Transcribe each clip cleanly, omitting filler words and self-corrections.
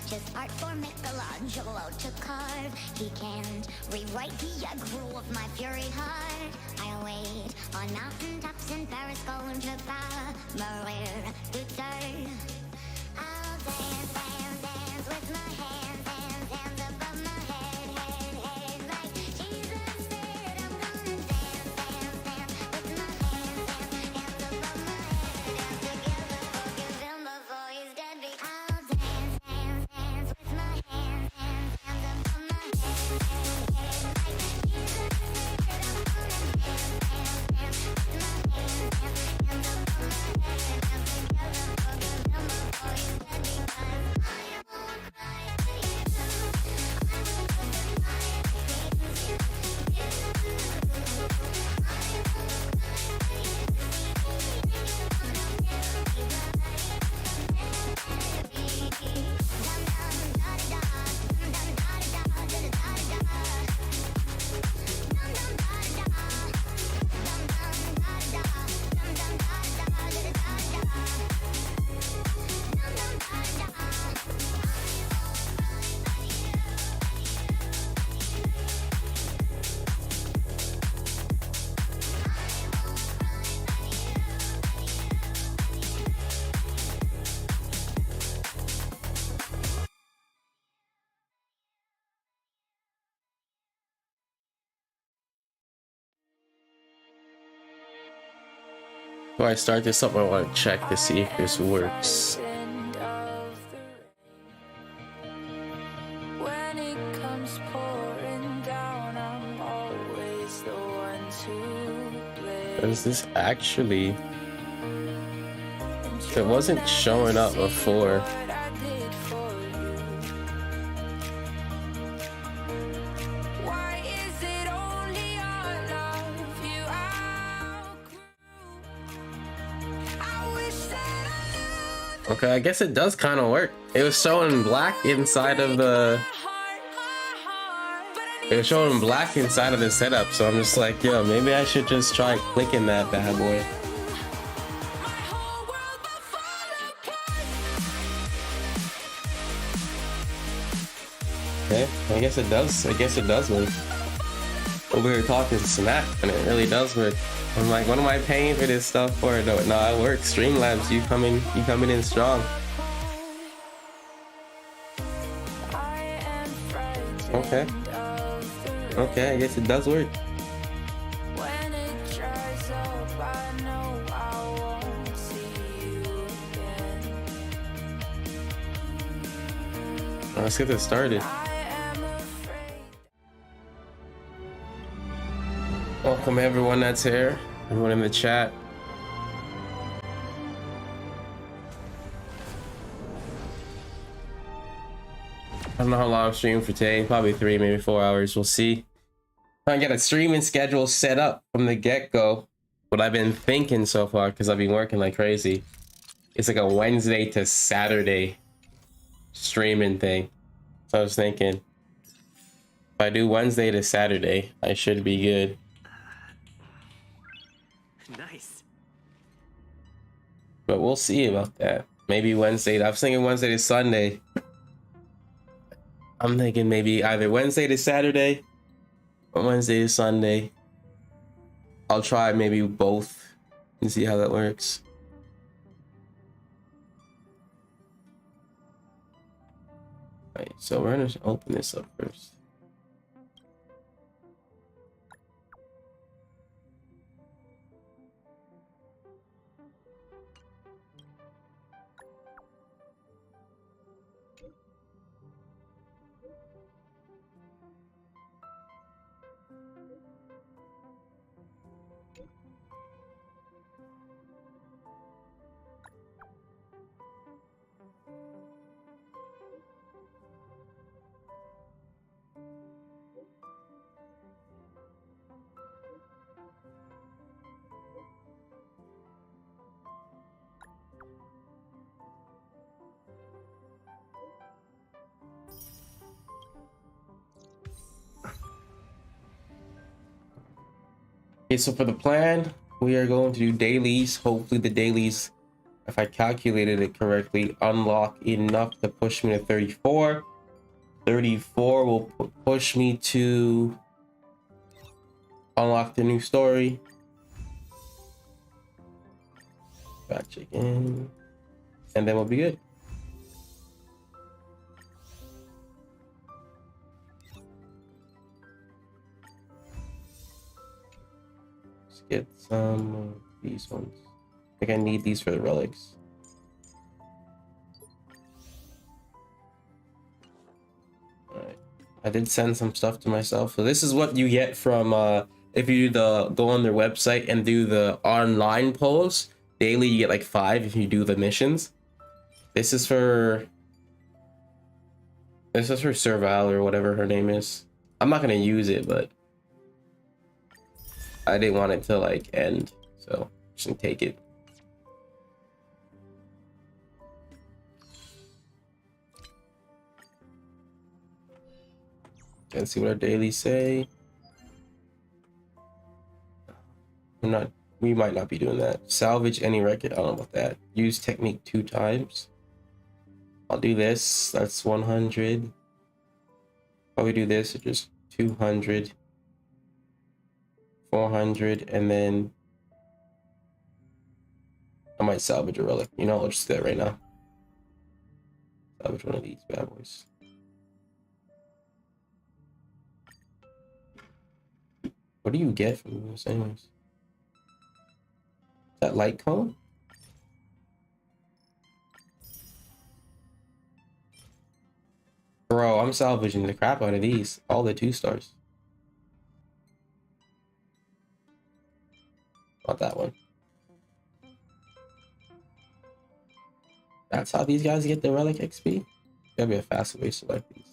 Just art for Michelangelo to carve. He can't rewrite the aggro of my fury heart. I wait on mountaintops in Paris, going to Maria to turn. I'll dance, dance, dance with my hands, hands, hands above my head, head, head. Like Jesus said, I'm gonna dance, dance, dance with my hands, hands, hands above my head. Dance together, forgive him before he's dead. I'll dance, dance, dance with my hands, hands, hands above my head, head, head. Like Jesus said, I'm gonna dance, dance, dance with my hands, hands, hands above my head. Dance together, forgive him before he's dead. Before I start this up, I want to check to see if this works. Is this actually... It wasn't showing up before. Okay, I guess it does kind of work. It was showing black inside of the... It was showing black inside of the setup, so I'm just like, yo, maybe I should just try clicking that bad boy. Okay, I guess it does. I guess it does work. Over here talking smack, and it really does work. I'm like, what am I paying for this stuff for? No, it works. Streamlabs, you coming in strong. Okay. Okay, I guess it does work. Let's get this started. Welcome everyone that's here, everyone in the chat. I don't know how long I'm streaming for today, probably 3, maybe 4 hours, we'll see. Trying to get a streaming schedule set up from the get-go. What I've been thinking so far, because I've been working like crazy, it's like a Wednesday to Saturday streaming thing. So I was thinking, if I do Wednesday to Saturday, I should be good. Nice. But we'll see about that. Maybe Wednesday. I was thinking Wednesday to Sunday. I'm thinking maybe either Wednesday to Saturday or Wednesday to Sunday. I'll try maybe both and see how that works. Right, so we're gonna open this up first. Okay, so for the plan, we are going to do dailies. Hopefully the dailies if I calculated it correctly, unlock enough to push me to 34. 34 will push me to unlock the new story. Batch again. And then we'll be good. Let's get some of these ones. I think I need these for the relics. Alright. I did send some stuff to myself. So this is what you get from if you go on their website and do the online polls. Daily you get like 5 if you do the missions. This is for Serval or whatever her name is. I'm not gonna use it, but I didn't want it to like end, so just gonna take it. Let's see what our dailies say. We might not be doing that. Salvage any record. I don't know about that. Use technique 2 times. I'll do this. That's 100. Probably do this. It's just 200, 400, and then I might salvage a relic. You know, I'll just do that right now. Salvage one of these bad boys. What do you get from this anyways? Is that light cone? Bro, I'm salvaging the crap out of these. All the 2 stars. Not that one. That's how these guys get the relic XP? Gotta be a faster way to select these.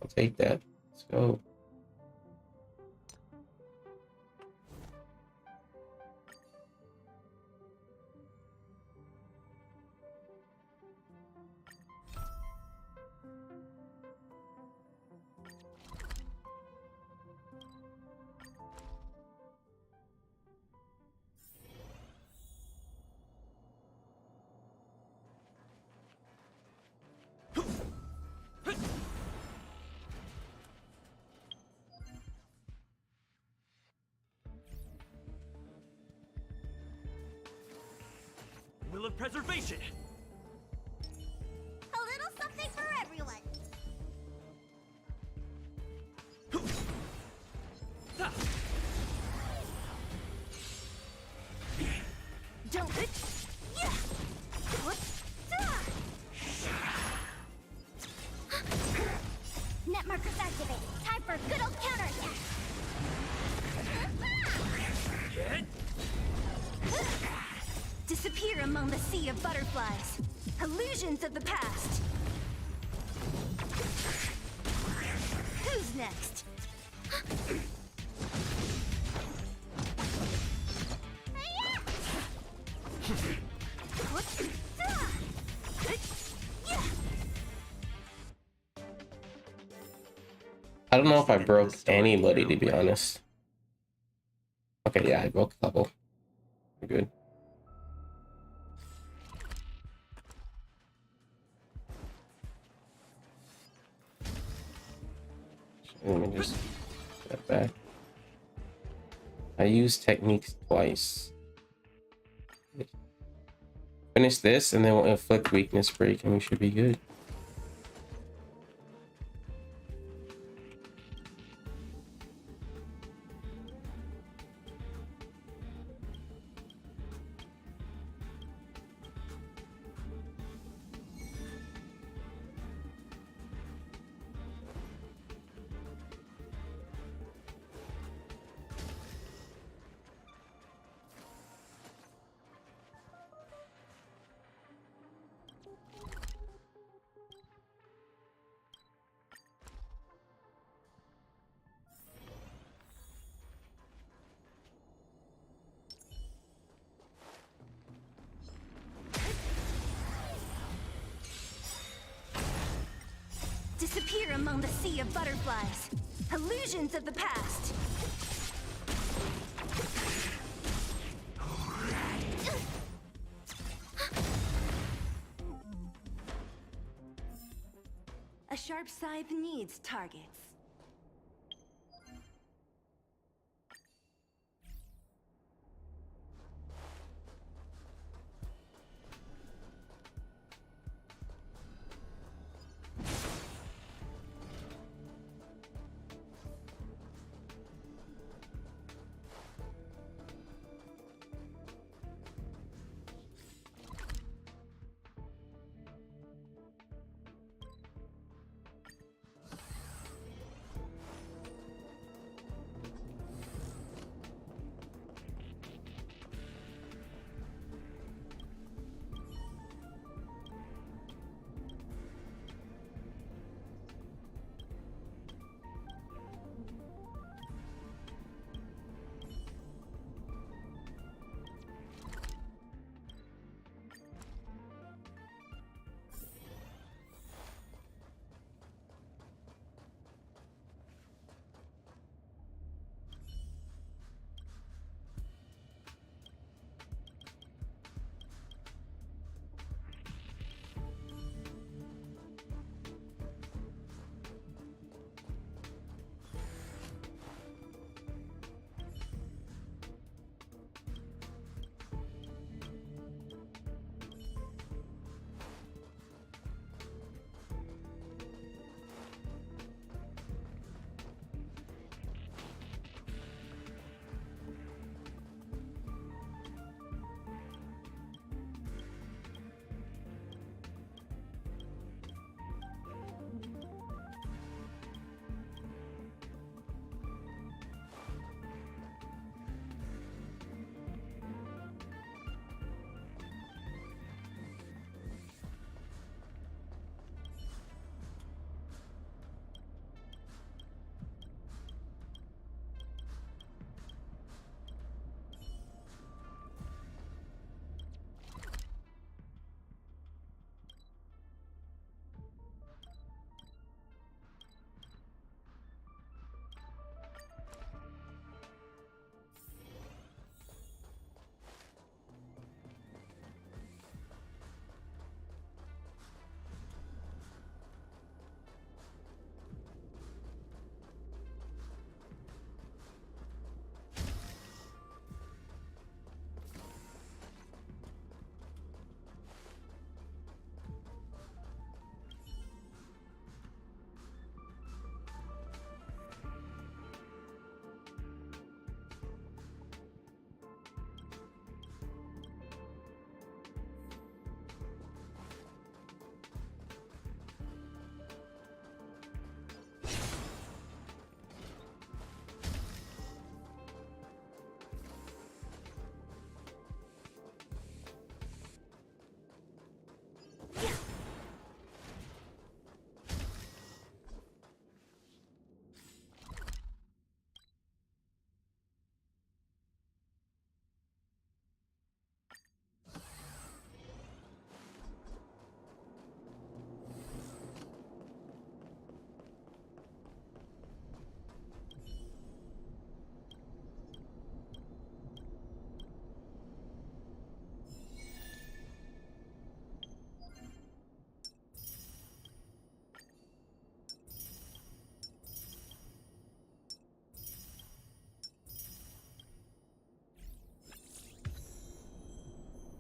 I'll take that. Let's go. Will of preservation. A little something for everyone. Don't. Yeah. Net markers activated. Time for a good old counterattack. Disappear among the sea of butterflies. Illusions of the past. Who's next? I don't know if I broke anybody, to be honest. Okay, yeah, I broke a couple. We're good. Let me just step back. I used techniques twice. Finish this and then we'll inflict weakness break and we should be good. disappear among the sea of butterflies. Illusions of the past. A sharp scythe needs targets.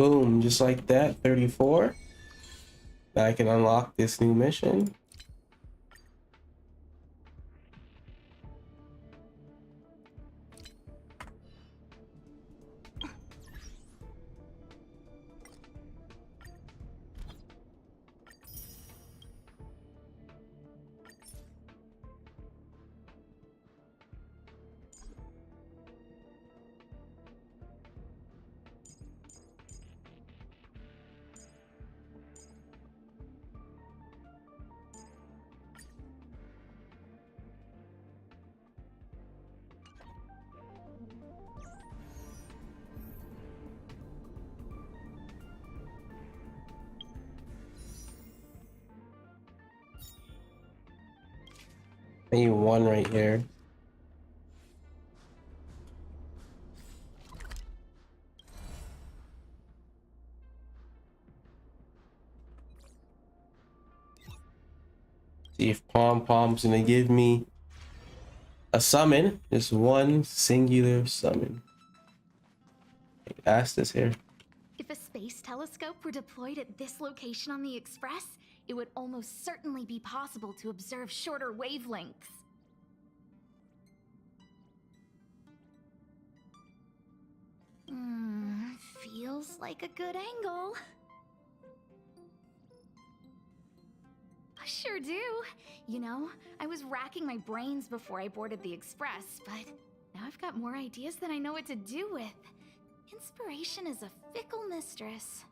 Boom, just like that, 34. Now I can unlock this new mission. I need one right here. See if Pom Pom's gonna give me a summon. Just one singular summon. Ask this here. If a space telescope were deployed at this location on the Express, it would almost certainly be possible to observe shorter wavelengths. Feels like a good angle. I sure do. You know, I was racking my brains before I boarded the Express, but now I've got more ideas than I know what to do with. Inspiration is a fickle mistress.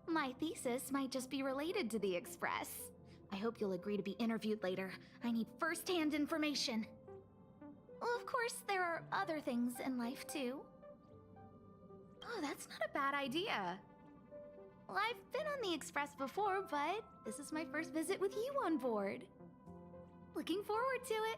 My thesis might just be related to the Express. I hope you'll agree to be interviewed later. I need first-hand information. Well, of course, there are other things in life, too. Oh, that's not a bad idea. Well, I've been on the Express before, but this is my first visit with you on board. Looking forward to it.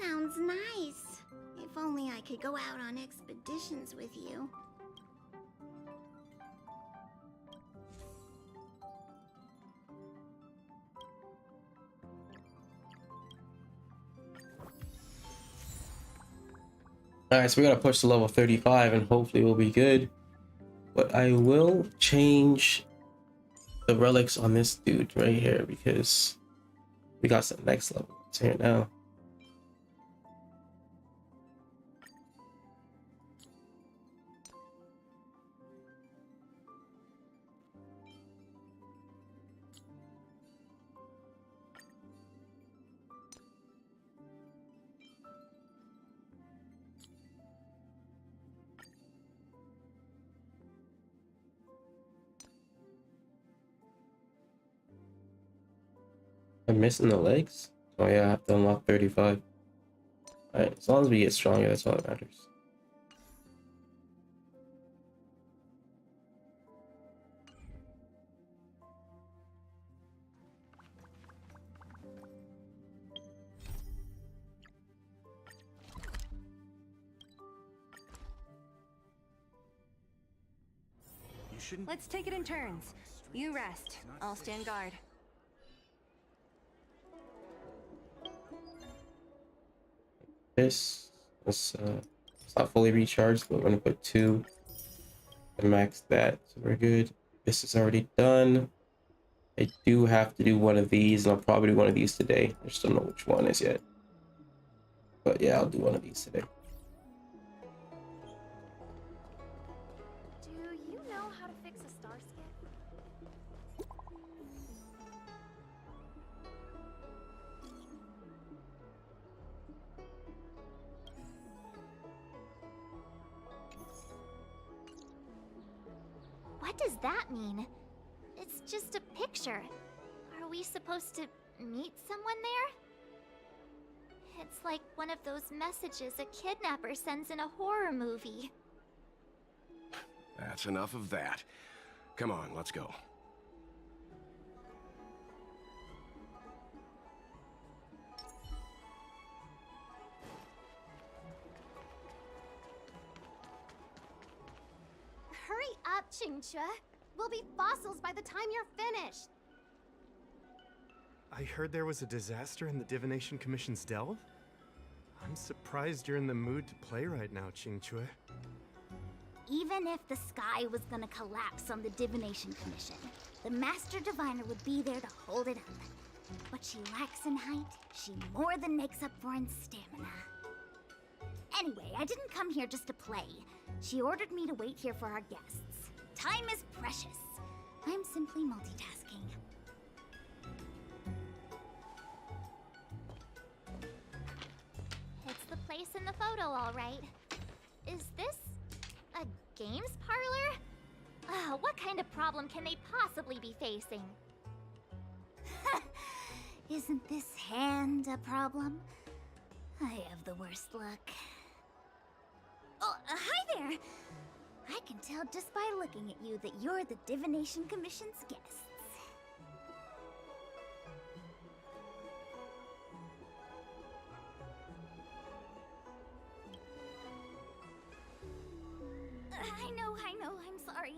Sounds nice. If only I could go out on expeditions with you. Alright, so we gotta push to level 35 and hopefully we'll be good. But I will change the relics on this dude right here because we got some next level. It's here now. I'm missing the legs? Oh yeah, I have to unlock 35. Alright, as long as we get stronger, that's all that matters. You shouldn't. Let's take it in turns. You rest. I'll stand guard. This is it's not fully recharged, but we're gonna put 2 and max that, so we're good. This is already done. I do have to do one of these, and I'll probably do one of these today. I just don't know which one is yet. But yeah, I'll do one of these today. Do you know how to fix a star skip? What does that mean? It's just a picture. Are we supposed to meet someone there? It's like one of those messages a kidnapper sends in a horror movie. That's enough of that. Come on, let's go. Hurry up, Chingchue. We'll be fossils by the time you're finished. I heard there was a disaster in the Divination Commission's delve? I'm surprised you're in the mood to play right now, Chingchue. Even if the sky was gonna collapse on the Divination Commission, the Master Diviner would be there to hold it up. What she lacks in height, she more than makes up for in stamina. Anyway, I didn't come here just to play. She ordered me to wait here for our guests. Time is precious. I'm simply multitasking. photo, all right. Is this a games parlor? What kind of problem can they possibly be facing? Isn't this hand a problem? I have the worst luck. Oh, hi there! I can tell just by looking at you that you're the Divination Commission's guests. I know, I'm sorry.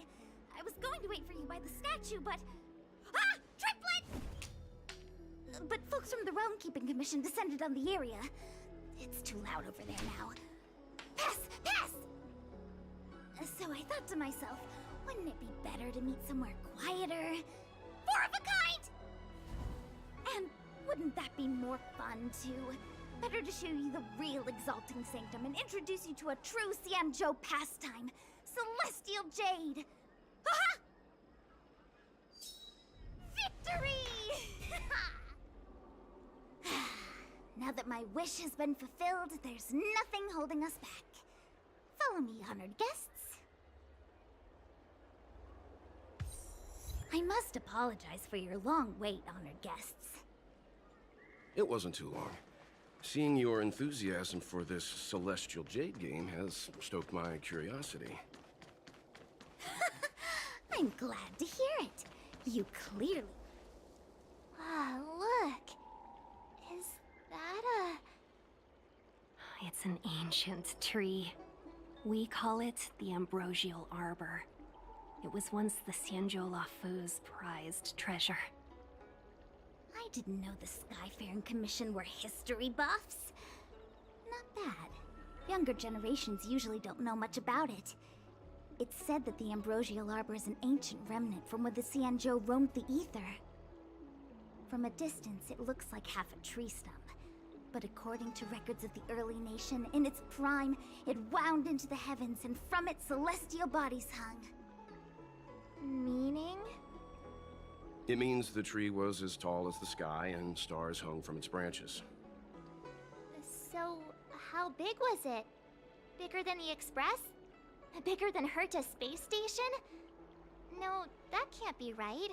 I was going to wait for you by the statue, but... Ah! Triplet! But folks from the Realm Keeping Commission descended on the area. It's too loud over there now. Pass! Pass! So I thought to myself, wouldn't it be better to meet somewhere quieter? Four of a kind! And wouldn't that be more fun, too? Better to show you the real Exalting Sanctum and introduce you to a true Xianzhou pastime, Celestial Jade! Haha! Victory! Now that my wish has been fulfilled, there's nothing holding us back. Follow me, honored guests. I must apologize for your long wait, honored guests. It wasn't too long. Seeing your enthusiasm for this Celestial Jade game has stoked my curiosity. I'm glad to hear it. You clearly... Ah, look. Is that a... It's an ancient tree. We call it the Ambrosial Arbor. It was once the Xianzhou Lafu's prized treasure. I didn't know the Skyfaring Commission were history buffs. Not bad. Younger generations usually don't know much about it. It's said that the Ambrosial Arbor is an ancient remnant from when the Xianzhou roamed the ether. From a distance, it looks like half a tree stump. But according to records of the early nation, in its prime, it wound into the heavens and from it celestial bodies hung. meaning? It means the tree was as tall as the sky and stars hung from its branches. So, how big was it? Bigger than the Express? Bigger than Herta Space Station? No, that can't be right.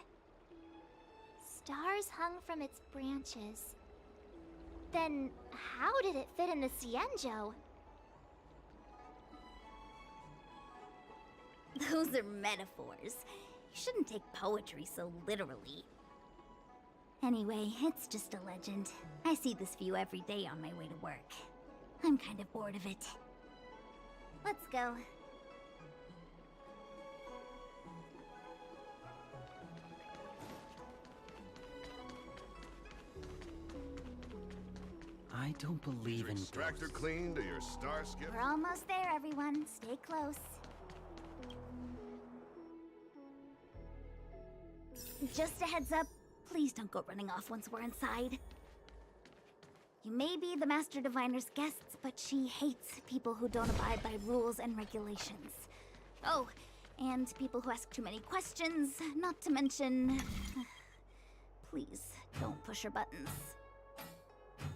Stars hung from its branches. Then, how did it fit in the Xianzhou? Those are metaphors. You shouldn't take poetry so literally. Anyway, it's just a legend. I see this view every day on my way to work. I'm kind of bored of it. Let's go. I don't believe in Extractor ghosts. clean to your star skip. We're almost there, everyone. Stay close. Just a heads up, please don't go running off once we're inside. You may be the Master Diviner's guests, but she hates people who don't abide by rules and regulations. Oh, and people who ask too many questions, not to mention... Please, don't push her buttons.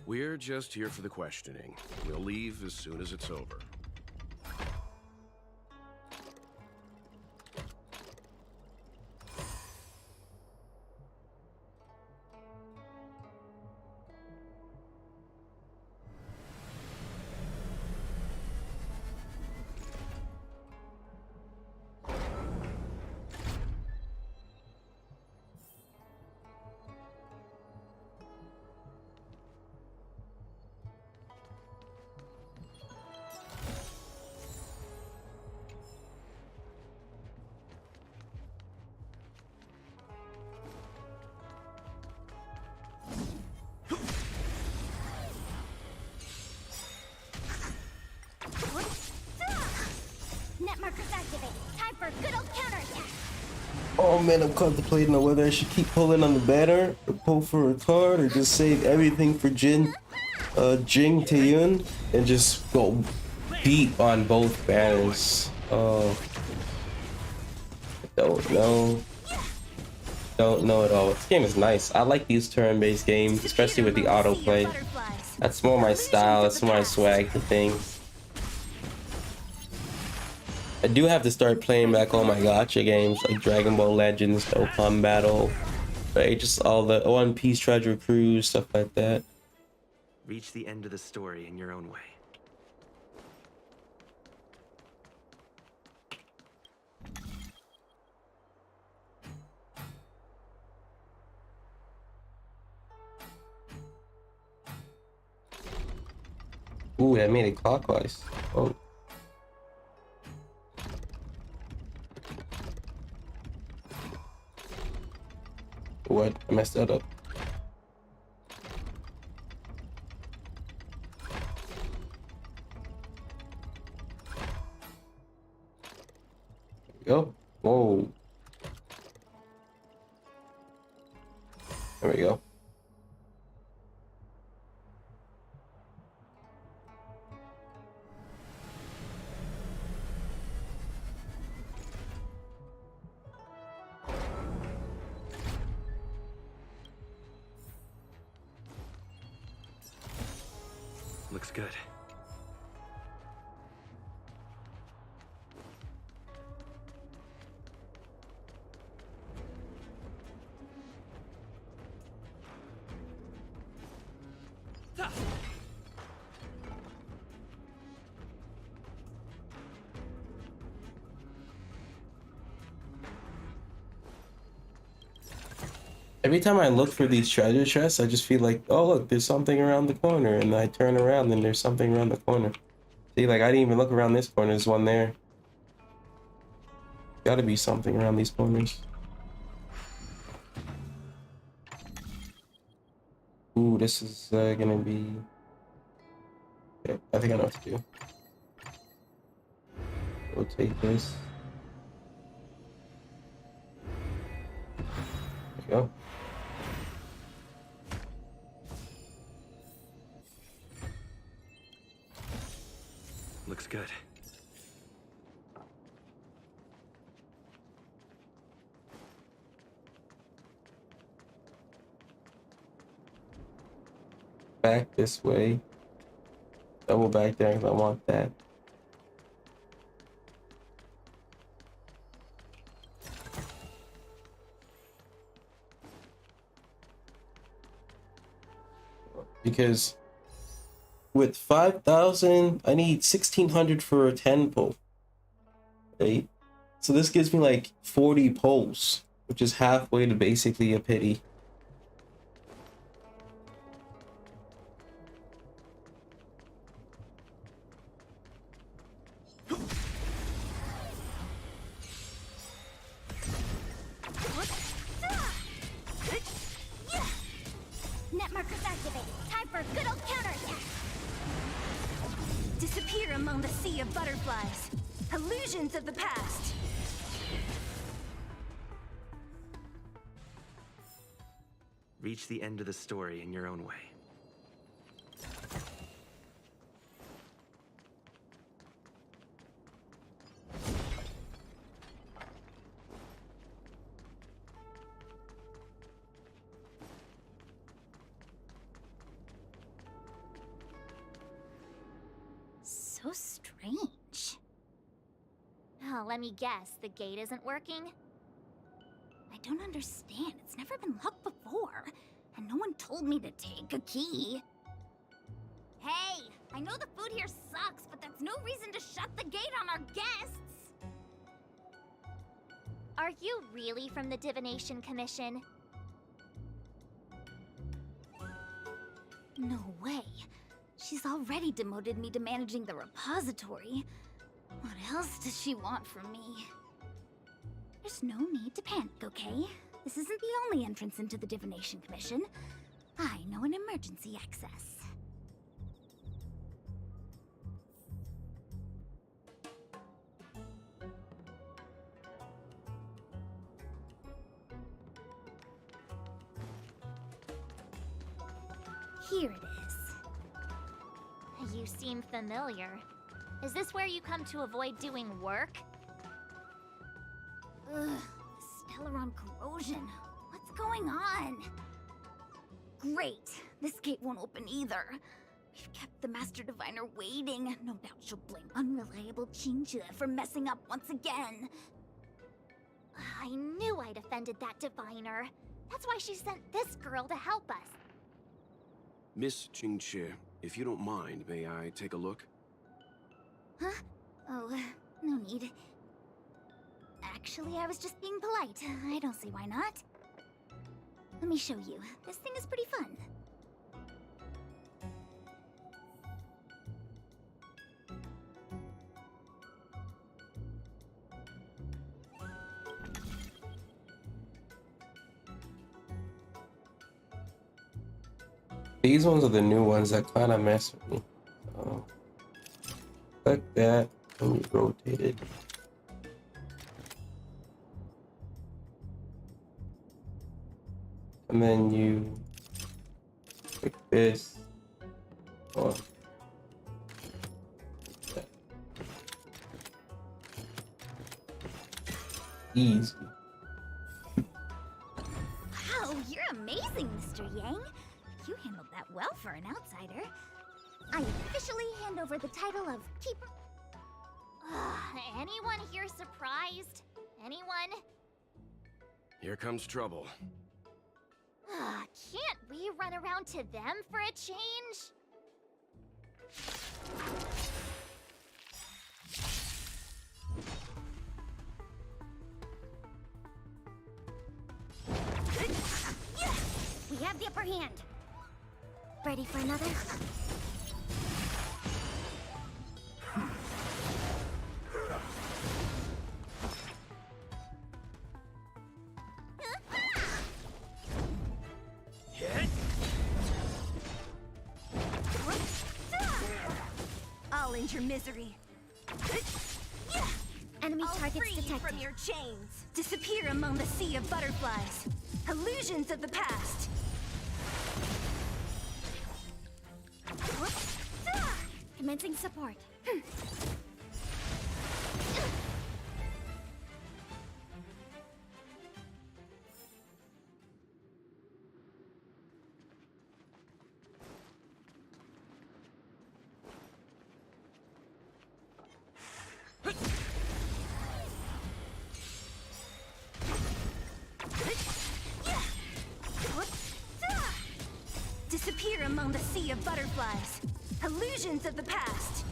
We're just here for the questioning. We'll leave as soon as it's over. Net markers activated. Time for a good old counterattack. Oh man, I'm contemplating on whether I should keep pulling on the banner, or pull for a card, or just save everything for Jing Taeyun and just go deep on both banners. Oh, don't know. Don't know at all. This game is nice. I like these turn-based games, especially with the autoplay. That's more my style. That's more my swag to things. I do have to start playing back all my gacha games like Dragon Ball Legends, Dokkan Battle, right? Just all the One Piece Treasure Cruise, stuff like that. Reach the end of the story in your own way. Ooh, that made it clockwise. Oh. What? I messed that up. There we go. Whoa. There we go. Looks good. Every time I look for these treasure chests, I just feel like, oh look, there's something around the corner, and I turn around and there's something around the corner. See, like I didn't even look around this corner, there's one there. Gotta be something around these corners. Ooh, this is gonna be... Okay, I think I know what to do. We'll take this. There we go. Looks good. Back this way. Double back there because I want that. Because with 5,000, I need 1,600 for a 10 pull. Right? So this gives me like 40 pulls, which is halfway to basically a pity. Net markers activated. Time for a good old counterattack. Disappear among the sea of butterflies. Illusions of the past. Reach the end of the story in your own way. So strange. Oh, let me guess. The gate isn't working? I don't understand. It's never been locked before. And no one told me to take a key. Hey, I know the food here sucks, but that's no reason to shut the gate on our guests. Are you really from the Divination Commission? No way. She's already demoted me to managing the repository. What else does she want from me? There's no need to panic, okay? This isn't the only entrance into the Divination Commission. I know an emergency access. Here it is. You seem familiar. Is this where you come to avoid doing work? Ugh, Stellaron corrosion. What's going on? Great. This gate won't open either. We've kept the Master Diviner waiting. No doubt she'll blame unreliable Chincha for messing up once again. I knew I'd offended that diviner. That's why she sent this girl to help us. Miss Qingqi, if you don't mind, may I take a look? Huh? Oh, no need. Actually, I was just being polite. I don't see why not. Let me show you. This thing is pretty fun. These ones are the new ones that kind of mess with me. Like that, and you rotate it. And then you like this. Or that. Easy. Wow, you're amazing, Mr. Yang. You handled that well for an outsider. I officially hand over the title of Keeper. Anyone here surprised? Anyone? Here comes trouble. Can't we run around to them for a change? We have the upper hand. Ready for another? Hit! I'll end your misery. Enemy I'll targets free you detected. from your chains. Disappear among the sea of butterflies. Illusions of the past. Commencing support. Disappear among the sea of butterflies. Illusions of the past.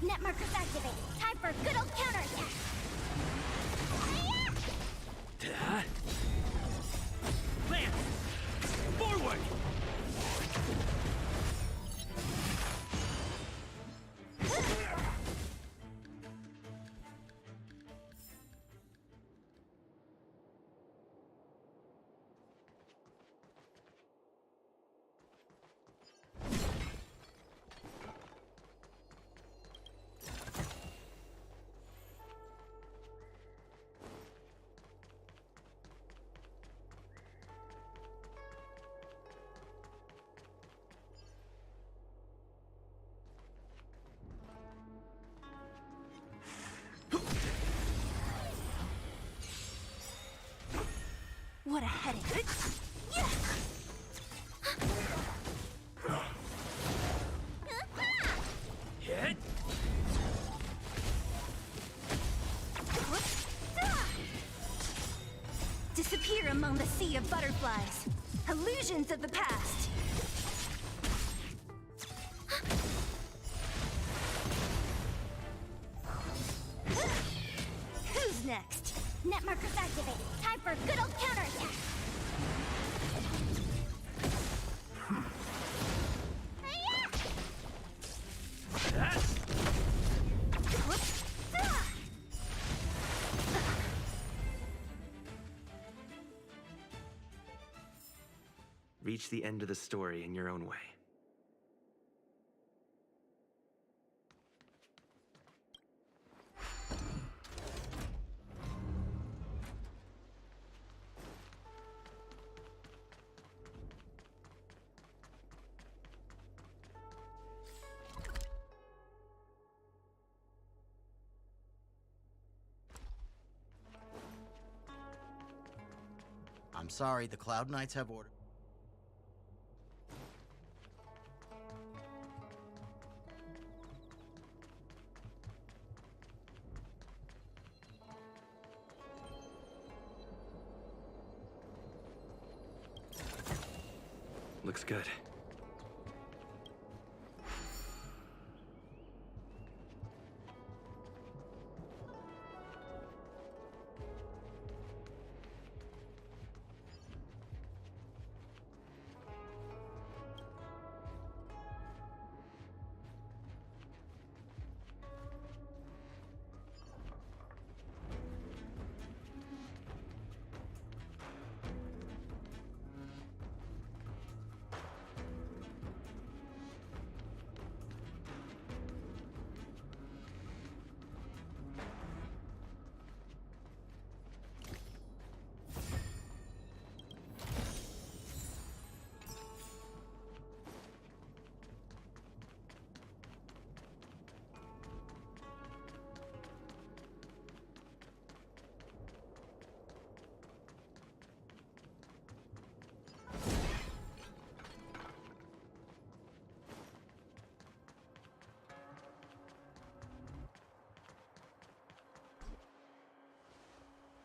Net markers activated. Time for a good old counterattack. Lance! Forward! What a headache. Hit! Disappear among the sea of butterflies. Illusions of the past. Who's next? Net markers activated. Time for a good old counterattack. That's... Reach the end of the story in your own way. I'm sorry, the Cloud Knights have ordered. Looks good.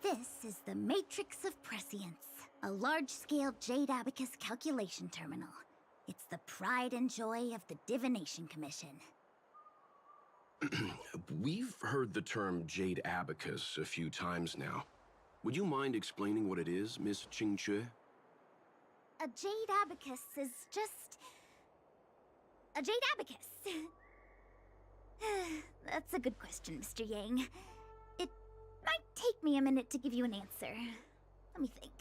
This is the Matrix of Prescience, a large-scale Jade Abacus calculation terminal. It's the pride and joy of the Divination Commission. We've heard the term Jade Abacus a few times now. Would you mind explaining what it is, Miss Qingque? A Jade Abacus is just... a Jade Abacus. That's a good question, Mr. Yang. It might take me a minute to give you an answer. Let me think.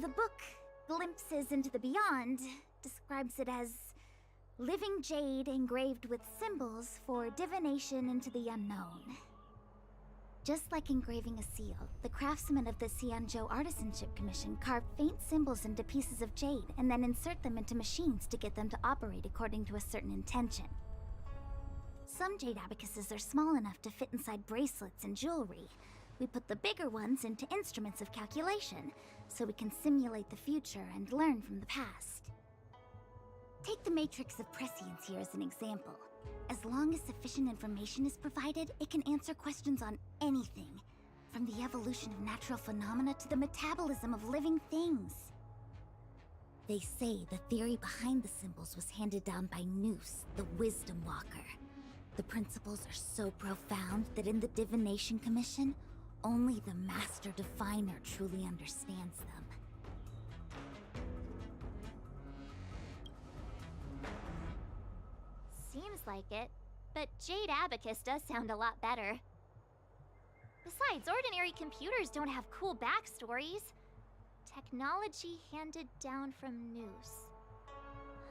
The book, Glimpses into the Beyond, describes it as living jade engraved with symbols for divination into the unknown. Just like engraving a seal, the craftsmen of the Xianzhou Artisanship Commission carve faint symbols into pieces of jade and then insert them into machines to get them to operate according to a certain intention. Some jade abacuses are small enough to fit inside bracelets and jewelry. We put the bigger ones into instruments of calculation, so we can simulate the future and learn from the past. Take the Matrix of Prescience here as an example. As long as sufficient information is provided, it can answer questions on anything, from the evolution of natural phenomena to the metabolism of living things. They say the theory behind the symbols was handed down by Noose, the Wisdom Walker. The principles are so profound that in the Divination Commission, only the Master Diviner truly understands them. Seems like it, but Jade Abacus does sound a lot better. Besides, ordinary computers don't have cool backstories. Technology handed down from Noose.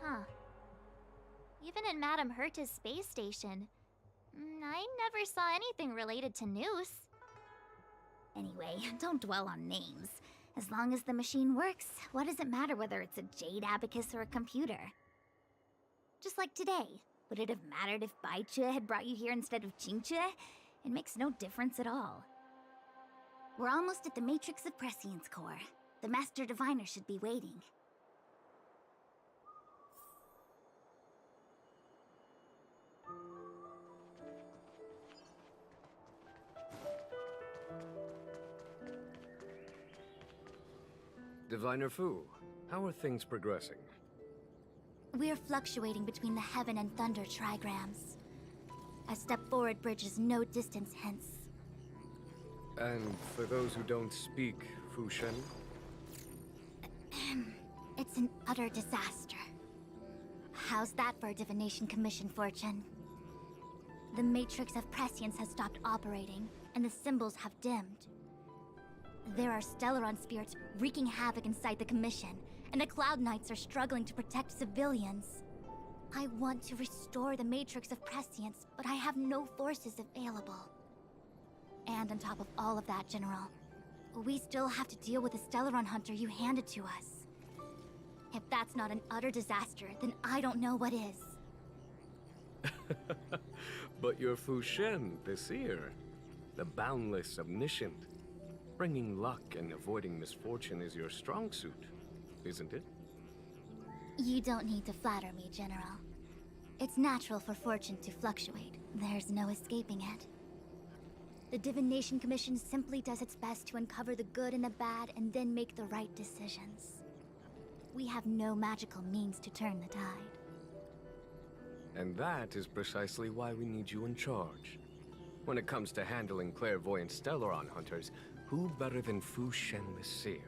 Huh. Even in Madame Herta's space station, I never saw anything related to Noose. Anyway, don't dwell on names. As long as the machine works, what does it matter whether it's a Jade Abacus or a computer? Just like today. Would it have mattered if Baichue had brought you here instead of Qingque? It makes no difference at all. We're almost at the Matrix of Prescience core. The Master Diviner should be waiting. Diviner Fu, how are things progressing? We're fluctuating between the Heaven and Thunder trigrams. A step forward bridges no distance hence. And for those who don't speak Fushen? It's an utter disaster. How's that for a Divination Commission fortune? The Matrix of Prescience has stopped operating, and the symbols have dimmed. There are Stellaron spirits wreaking havoc inside the Commission, and the Cloud Knights are struggling to protect civilians. I want to restore the Matrix of Prescience, but I have no forces available. And on top of all of that, General, we still have to deal with the Stellaron Hunter you handed to us. If that's not an utter disaster, then I don't know what is. But you're Fushen, the seer, the boundless omniscient. Bringing luck and avoiding misfortune is your strong suit, isn't it? You don't need to flatter me, General. It's natural for fortune to fluctuate. There's no escaping it. The Divination Commission simply does its best to uncover the good and the bad and then make the right decisions. We have no magical means to turn the tide. And that is precisely why we need you in charge. When it comes to handling clairvoyant Stellaron hunters, who better than Fu Shen the Seer?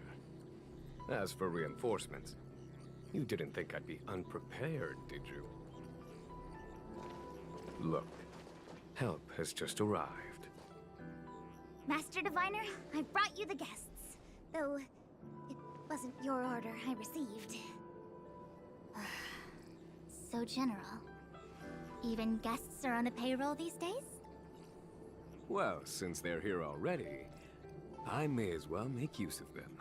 As for reinforcements, you didn't think I'd be unprepared, did you? Look, help has just arrived. Master Diviner, I brought you the guests. Though, it wasn't your order I received. So, General, even guests are on the payroll these days? Well, since they're here already, I may as well make use of them.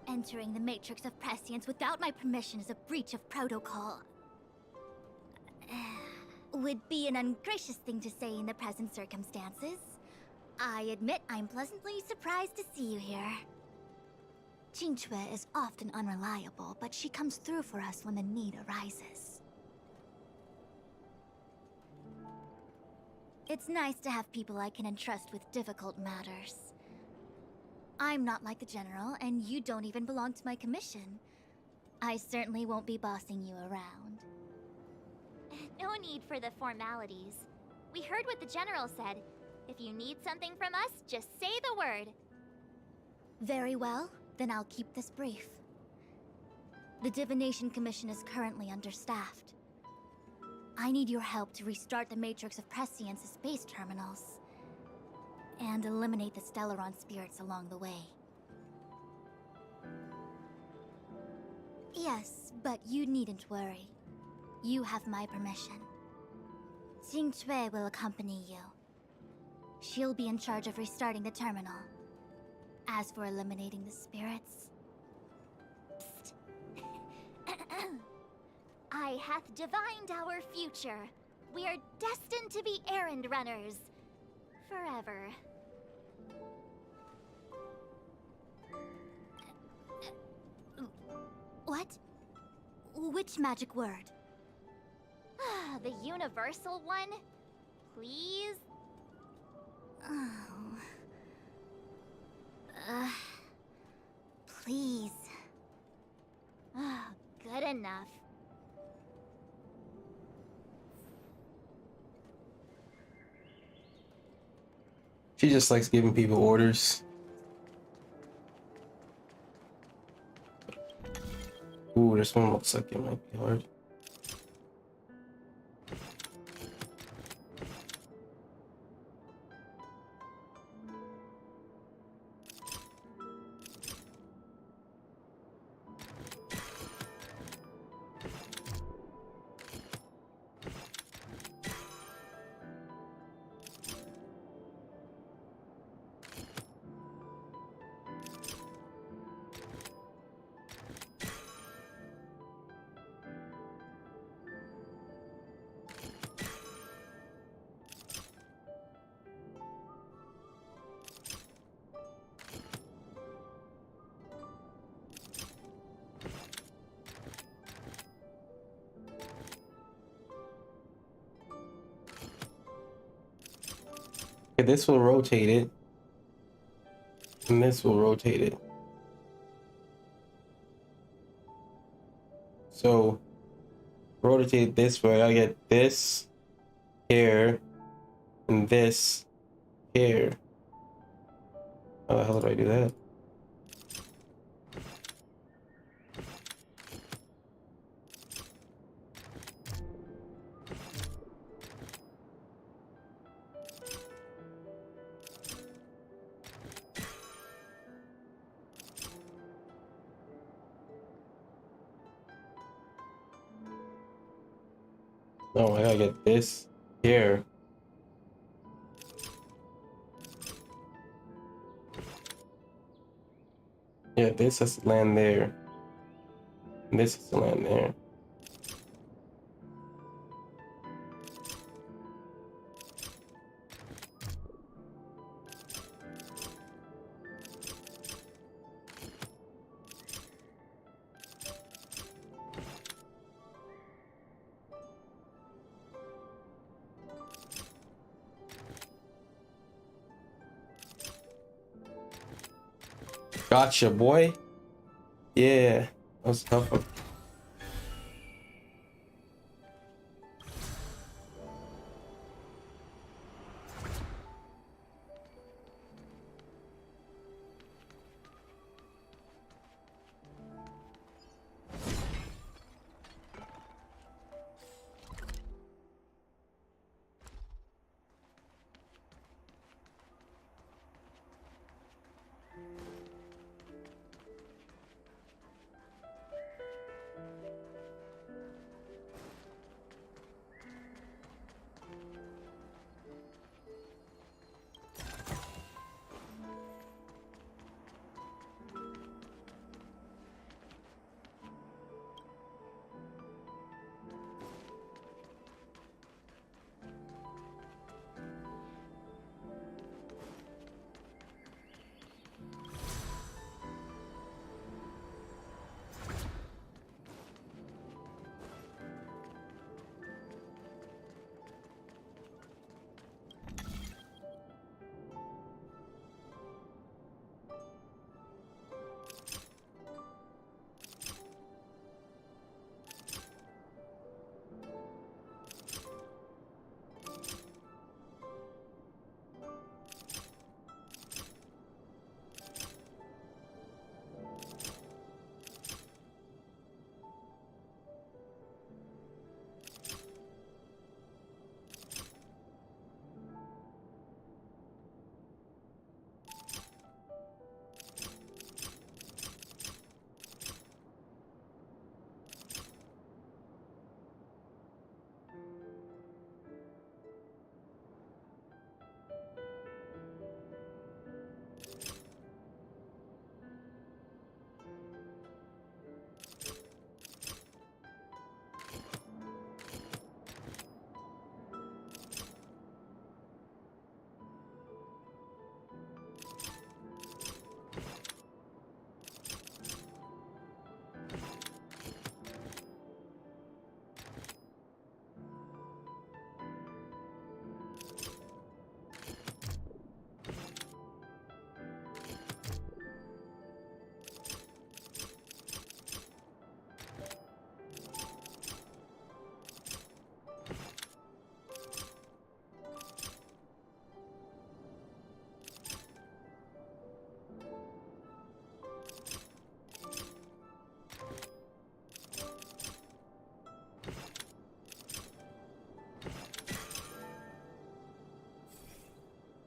Entering the Matrix of Prescience without my permission is a breach of protocol. Would be an ungracious thing to say in the present circumstances. I admit I'm pleasantly surprised to see you here. Qingque is often unreliable, but she comes through for us when the need arises. It's nice to have people I can entrust with difficult matters. I'm not like the General, and you don't even belong to my commission. I certainly won't be bossing you around. No need for the formalities. We heard what the General said. If you need something from us, just say the word. Very well, then I'll keep this brief. The Divination Commission is currently understaffed. I need your help to restart the Matrix of Prescience's space terminals and eliminate the Stellaron spirits along the way. Yes, but you needn't worry. You have my permission. Qingque will accompany you. She'll be in charge of restarting the terminal. As for eliminating the spirits... Psst. I hath divined our future. We are destined to be errand runners. Forever. What? Which magic word? The universal one? Please? Oh. Please. Good enough. She just likes giving people orders. Ooh, this one looks like it might be hard. Okay, this will rotate it. And this will rotate it. So, rotate it this way, I get this here and this here. How the hell do I do that? No, I gotta get this here. Yeah, this has to land there. And this has to land there. Gotcha, boy. Yeah, that was a tough one.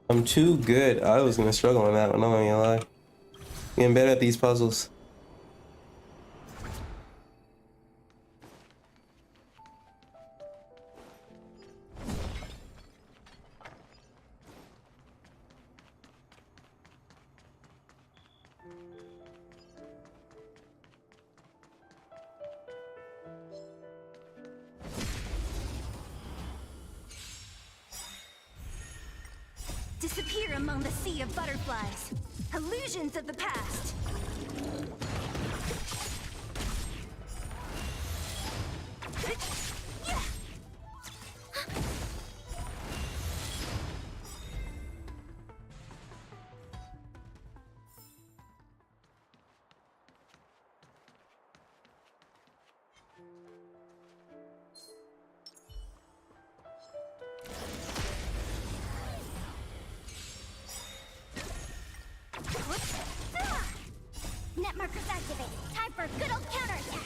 I'm too good. I was gonna struggle on that one, I'm not gonna lie. Getting better at these puzzles. Disappear among the sea of butterflies. Illusions of the past. Net markers activated. Time for a good old counterattack.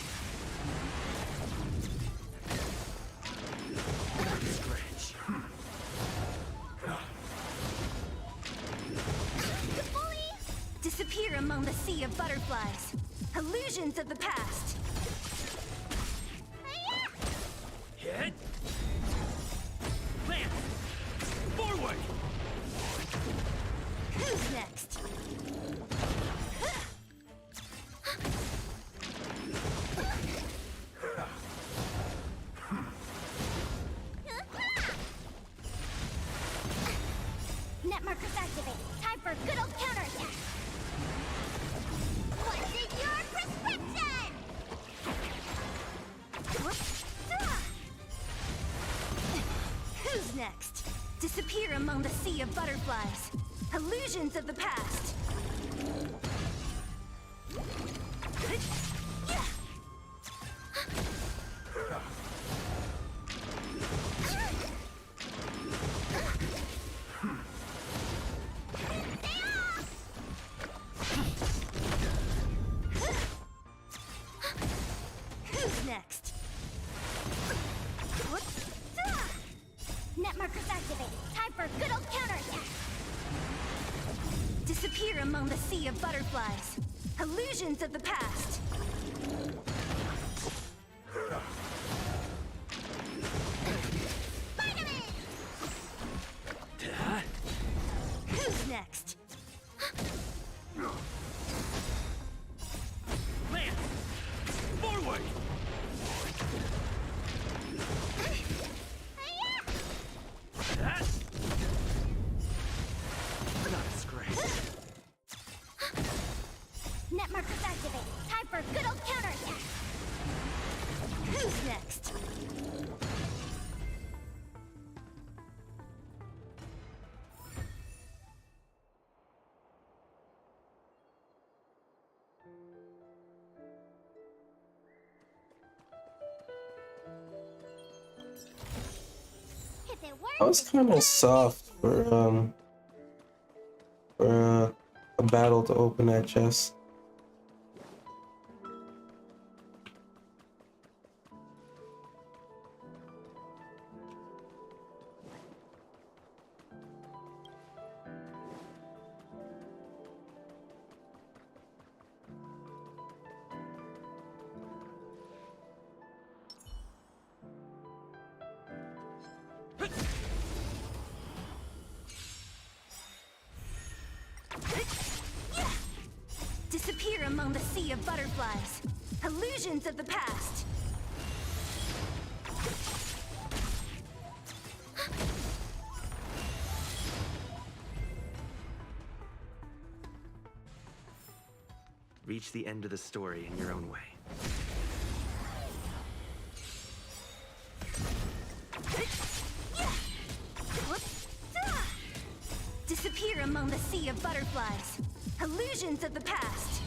Disappear among the sea of butterflies. Illusions of the past. Hit. Plant. Forward. Who's next? Net markers activated. Time for a good old counterattack. What's in your prescription? Who's next? Disappear among the sea of butterflies. Illusions of the past. Who's next? Net markers activated. Time for a good old counterattack. Disappear among the sea of butterflies. Illusions of the past. Spider-Man! Who's next? Land! Forward! Not a scratch. Net markers activated. Time for a good old counterattack. Who's next? If it works, That was kind of soft for a battle to open that chest. Disappear among the sea of butterflies. Illusions of the past. Reach the end of the story in your own way. Disappear among the sea of butterflies. Illusions of the past.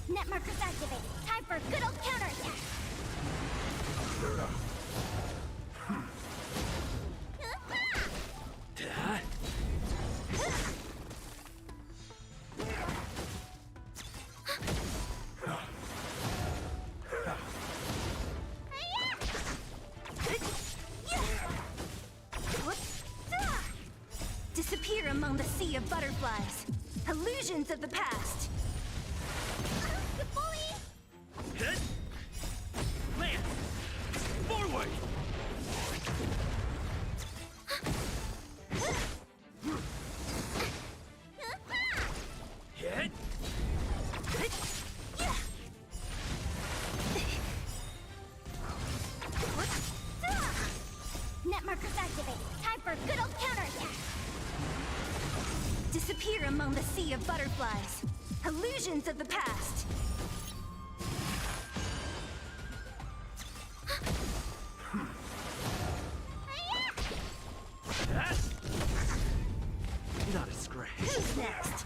Net markers activated. Time for a good old counterattack. Disappear among the sea of butterflies. Illusions of the past. Good boy! Hit! Land! Forward! Hit! Disappear among the sea of butterflies. Illusions of the past. Not a scratch. Who's next?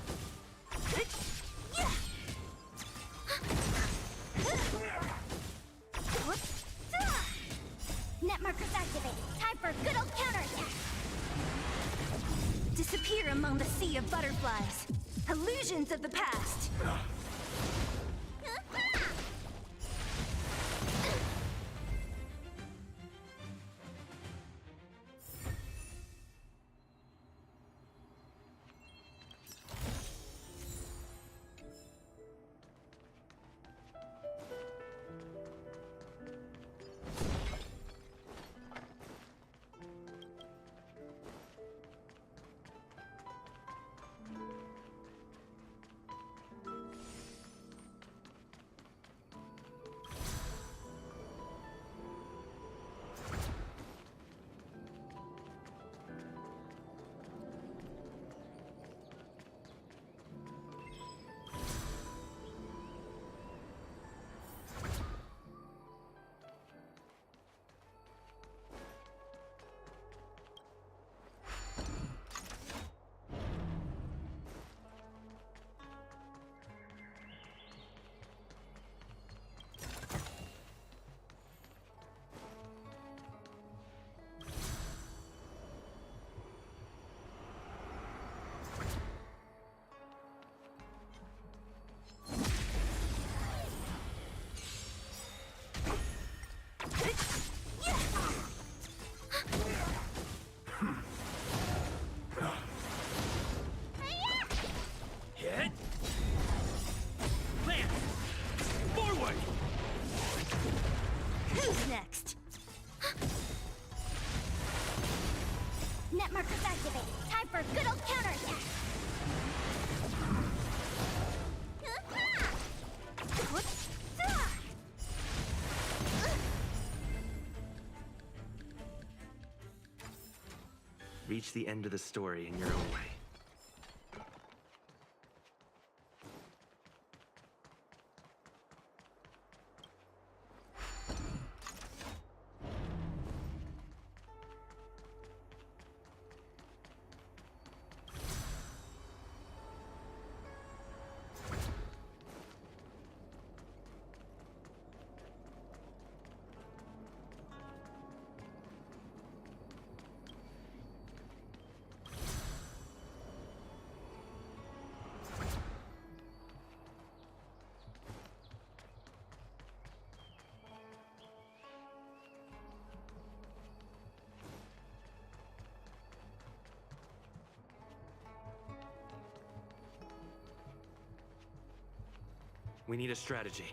Net markers activated. Time for a good old counterattack. Disappear among the sea of butterflies. Illusions of the past. Hit. Land. Forward. Who's next? Net markers activated. Time for a good old counterattack. Reach the end of the story in your own way. We need a strategy.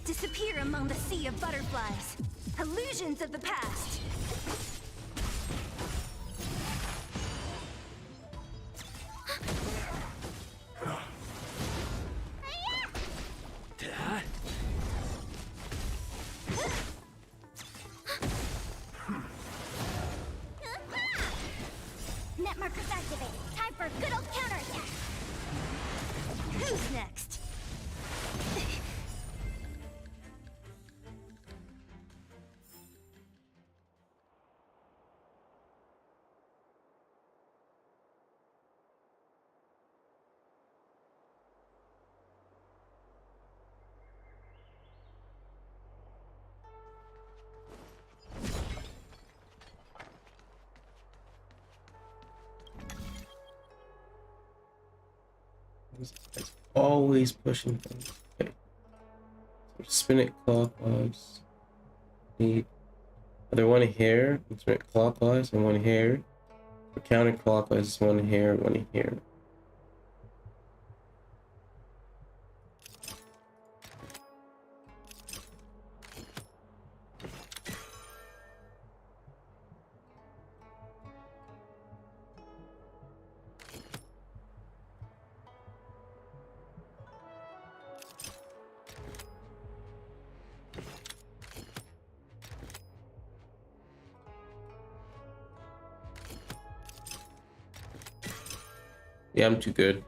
Disappear among the sea of butterflies. Illusions of the past. Net markers activated. Time for a good old counterattack. Who's next? It's always pushing things. Okay. So spin it clockwise. Need other one here. Spin it clockwise and one here. For counterclockwise, one here, one here. Yeah, I'm too good.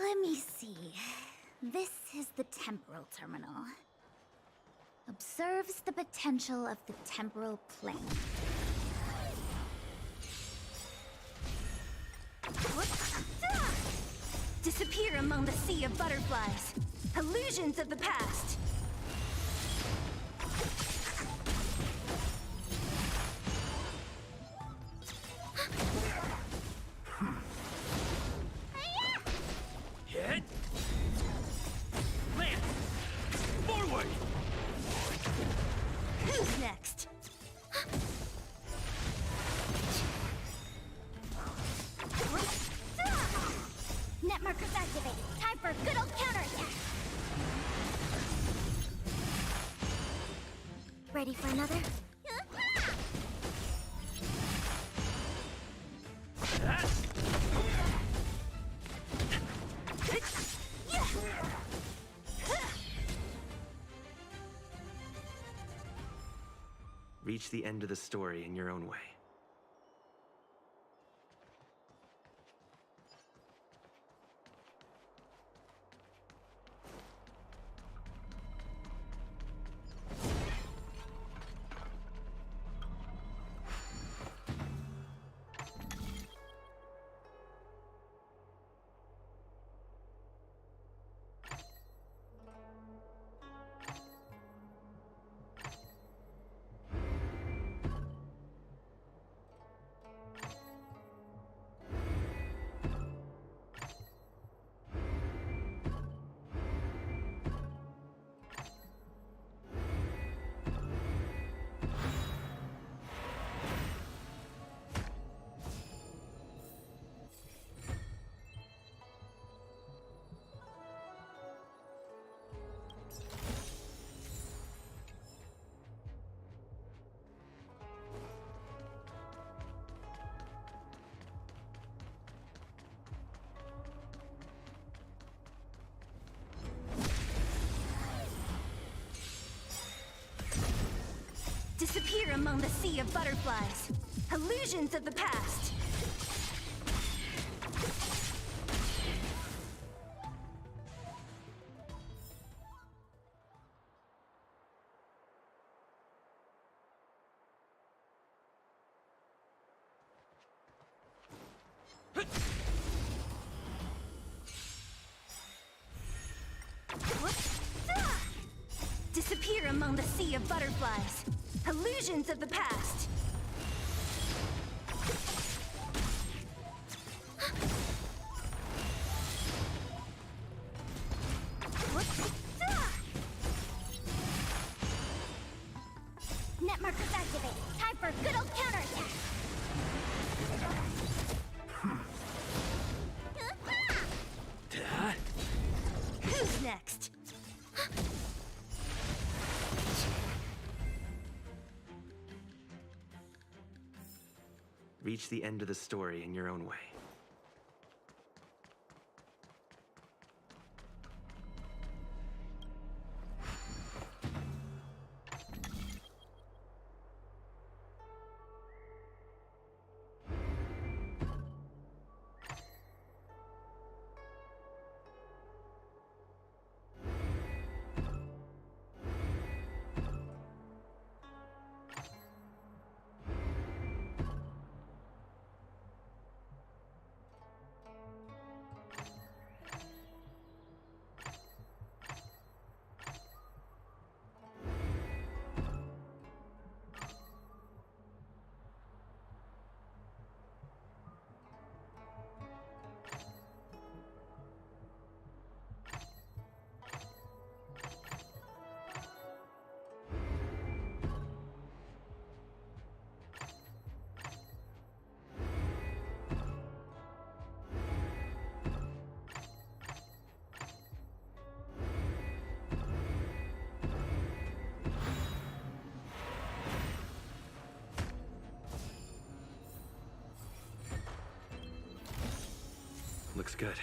Let me see. This is the temporal terminal. Observes the potential of the temporal plane. Disappear among the sea of butterflies. Illusions of the past. Hit. Land. Forward. Who's next? Net markers activated. Time for a good old counterattack. Ready for another? Reach the end of the story in your own way. Disappear among the sea of butterflies. Illusions of the past. Disappear among the sea of butterflies. Illusions of the past. Net markers activated. Time for a good old counterattack. Who's next? Reach the end of the story in your own way. looks good.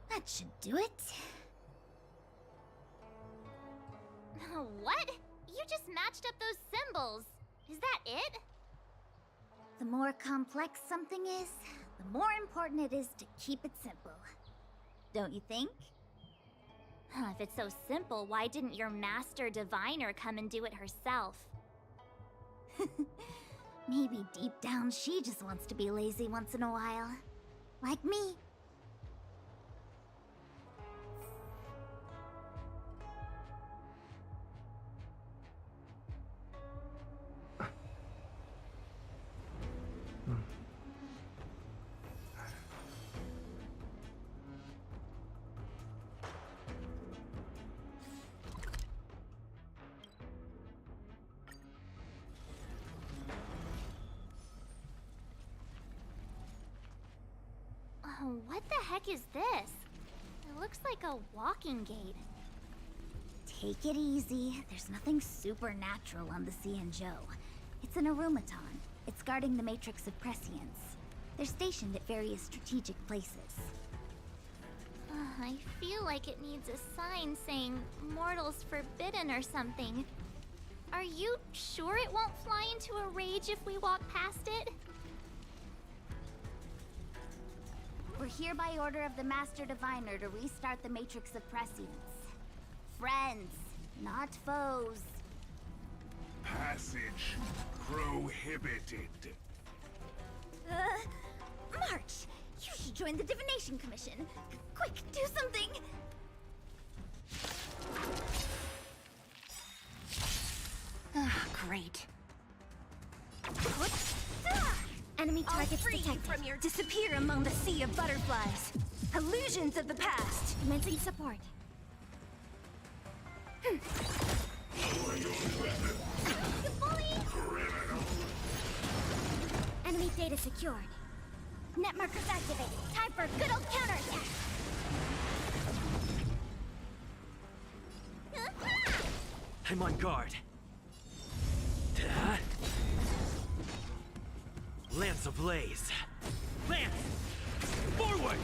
That should do it. What? You just matched up those symbols. Is that it? The more complex something is, the more important it is to keep it simple. Don't you think? If it's so simple, why didn't your master diviner come and do it herself? Maybe deep down she just wants to be lazy once in a while. Like me. What the heck is this? It looks like a walking gate. Take it easy. There's nothing supernatural on the Cianzhou. It's an arumaton. It's guarding the matrix of prescience. They're stationed at various strategic places. I feel like it needs a sign saying mortals forbidden or something. Are you sure it won't fly into a rage if we walk past it? We're here by order of the Master Diviner to restart the Matrix of Prescience. Friends, not foes. Passage prohibited. March! You should join the Divination Commission. Quick, do something! Great. Enemy targets detected. From your disappear among the sea of butterflies. Illusions of the past. Commencing support. Enemy data secured. Net markers activated. Time for a good old counterattack. I'm on guard. Lance ablaze. Lance! Forward!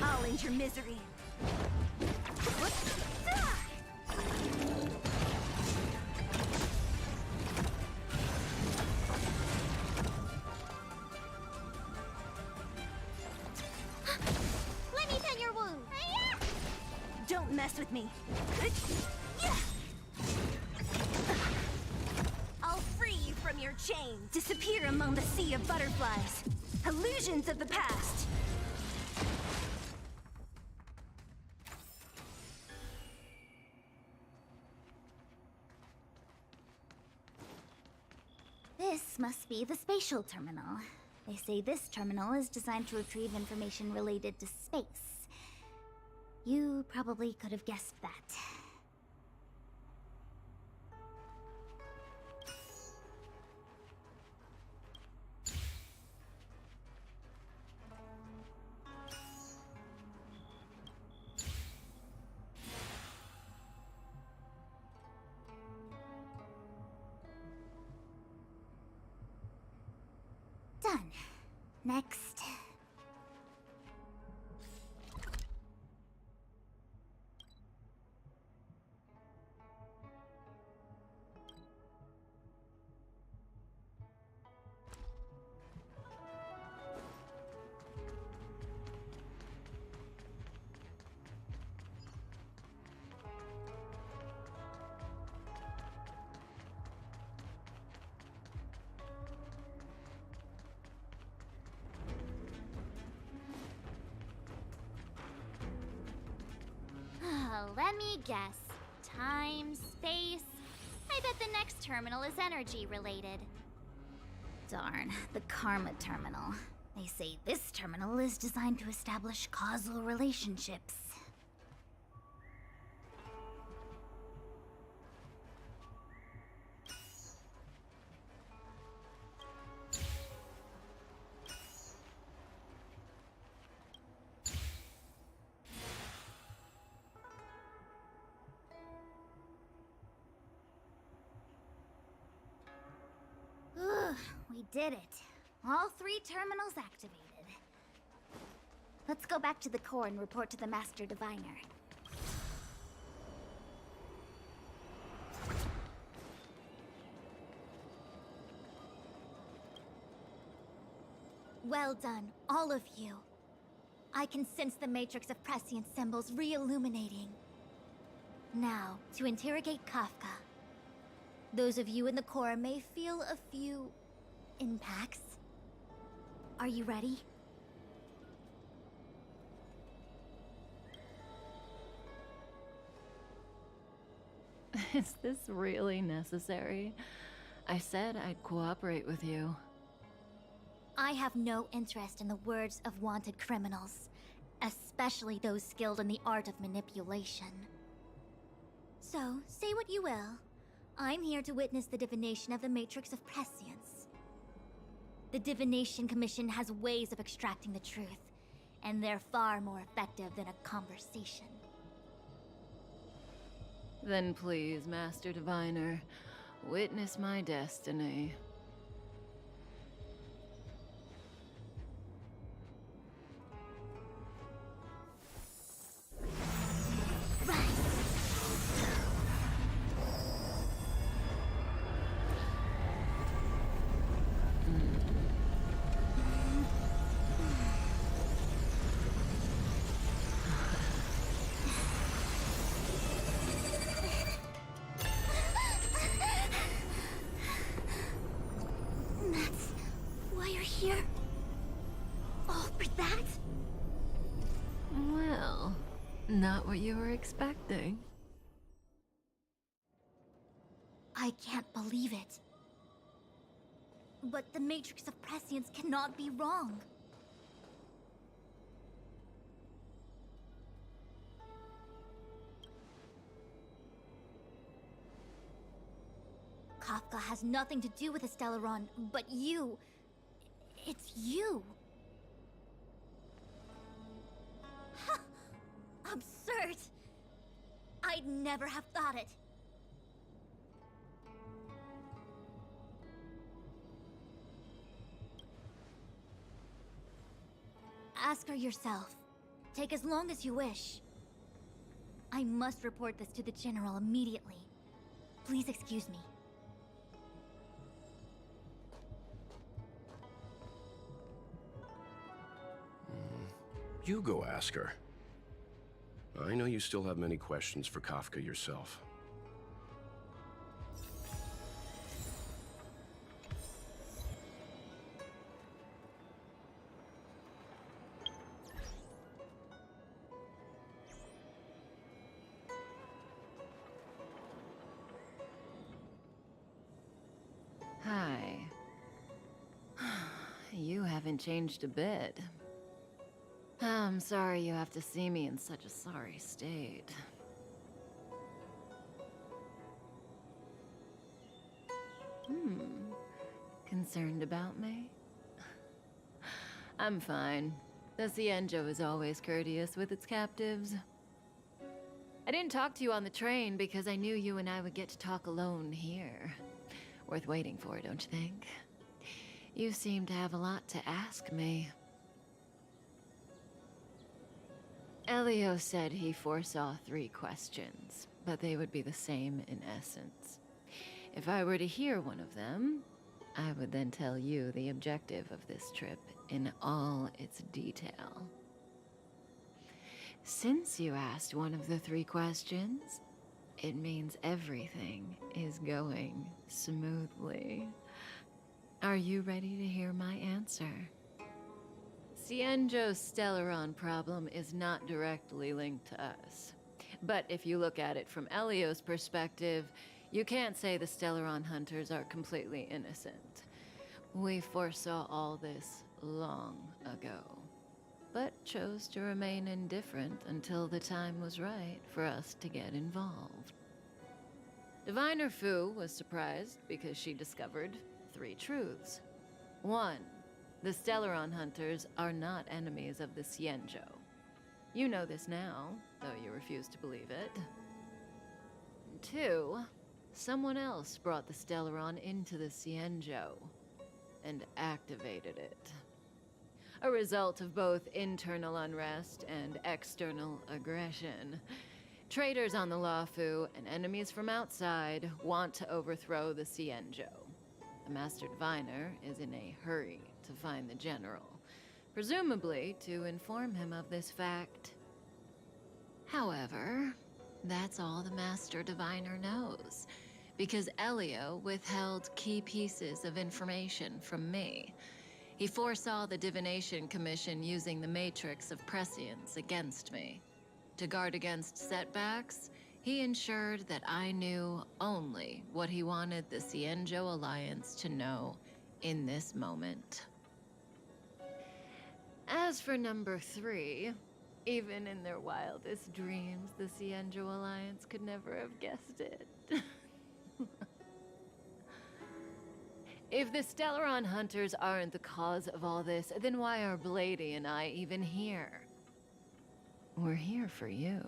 I'll end your misery. Let me tend your wound. Don't mess with me. I'll free you from your chains. Disappear among the sea of butterflies. Illusions of the past. This must be the spatial terminal. They say this terminal is designed to retrieve information related to space. You probably could have guessed that. Done. Next. Let me guess. Time, space. I bet the next terminal is energy related. Darn, the Karma Terminal. They say this terminal is designed to establish causal relationships. We did it. All 3 terminals activated. Let's go back to the core and report to the Master Diviner. Well done, all of you. I can sense the matrix of prescient symbols re-illuminating. Now, to interrogate Kafka. Those of you in the core may feel a few impacts. Are you ready? Is this really necessary? I said I'd cooperate with you. I have no interest in the words of wanted criminals, especially those skilled in the art of manipulation. So, say what you will. I'm here to witness the divination of the Matrix of Prescience. The Divination Commission has ways of extracting the truth, and they're far more effective than a conversation. Then please, Master Diviner, witness my destiny. That's why you're here? All for that? Well, not what you were expecting. I can't believe it. But the Matrix of Prescience cannot be wrong. Kafka has nothing to do with the Stellaron, but you... It's you! Ha! Absurd! I'd never have thought it. Ask her yourself. Take as long as you wish. I must report this to the General immediately. Please excuse me. You go ask her. I know you still have many questions for Kafka yourself. Hi. You haven't changed a bit. I'm sorry you have to see me in such a sorry state. Concerned about me? I'm fine. The Cienjo is always courteous with its captives. I didn't talk to you on the train because I knew you and I would get to talk alone here. Worth waiting for, don't you think? You seem to have a lot to ask me. Elio said he foresaw 3 questions, but they would be the same in essence. If I were to hear one of them, I would then tell you the objective of this trip in all its detail. Since you asked one of the 3 questions, it means everything is going smoothly. Are you ready to hear my answer? Cienjo's Stellaron problem is not directly linked to us. But if you look at it from Elio's perspective, you can't say the Stellaron hunters are completely innocent. We foresaw all this long ago, but chose to remain indifferent until the time was right for us to get involved. Diviner Fu was surprised because she discovered 3 truths. 1. The Stellaron hunters are not enemies of the Cienjo. You know this now, though you refuse to believe it. 2. Someone else brought the Stellaron into the Cienjo and activated it. A result of both internal unrest and external aggression. Traitors on the Luofu and enemies from outside want to overthrow the Cienjo. The Master Diviner is in a hurry to find the General, presumably to inform him of this fact. However, that's all the Master Diviner knows, because Elio withheld key pieces of information from me. He foresaw the Divination Commission using the Matrix of Prescience against me. To guard against setbacks, he ensured that I knew only what he wanted the Cienjo Alliance to know in this moment. As for number 3, even in their wildest dreams, the Cienjo Alliance could never have guessed it. If the Stellaron hunters aren't the cause of all this, then why are Blady and I even here? We're here for you.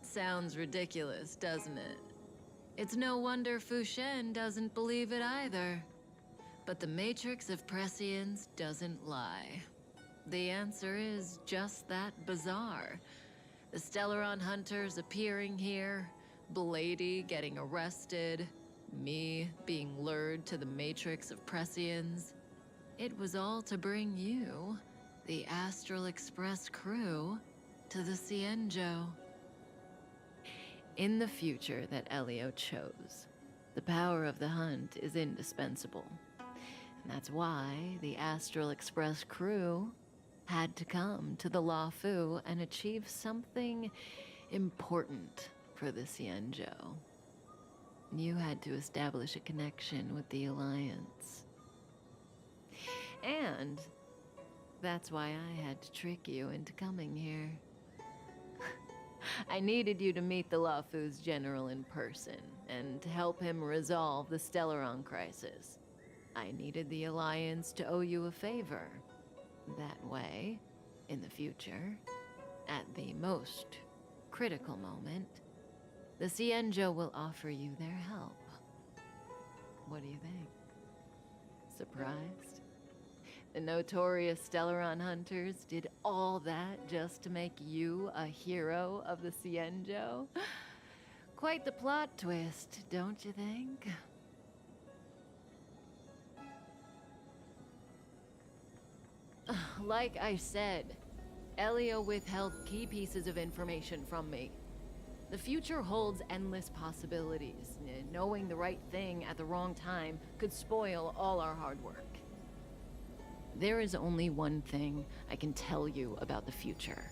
Sounds ridiculous, doesn't it? It's no wonder Fu Shen doesn't believe it either. But the Matrix of Prescience doesn't lie. The answer is just that bizarre. The Stellaron hunters appearing here, Blady getting arrested, me being lured to the Matrix of Prescience. It was all to bring you, the Astral Express crew, to the Cienjo. In the future that Elio chose, the power of the hunt is indispensable. And that's why the Astral Express crew had to come to the Luofu and achieve something important for the Cienjo. You had to establish a connection with the Alliance. And that's why I had to trick you into coming here. I needed you to meet the Luofu's general in person, and to help him resolve the Stellaron crisis. I needed the Alliance to owe you a favor. That way, in the future, at the most critical moment, the Cienjo will offer you their help. What do you think? Surprised? The notorious Stellaron hunters did all that just to make you a hero of the Cienjo? Quite the plot twist, don't you think? Like I said, Elio withheld key pieces of information from me. The future holds endless possibilities. Knowing the right thing at the wrong time could spoil all our hard work. There is only one thing I can tell you about the future.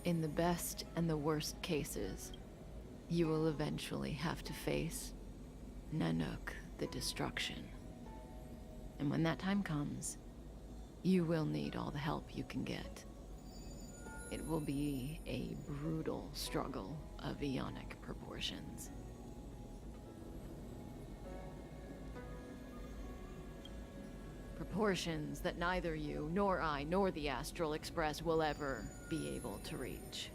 In the best and the worst cases, you will eventually have to face Nanook the Destruction. And when that time comes, you will need all the help you can get. It will be a brutal struggle of Ionic proportions. Proportions that neither you, nor I, nor the Astral Express will ever be able to reach.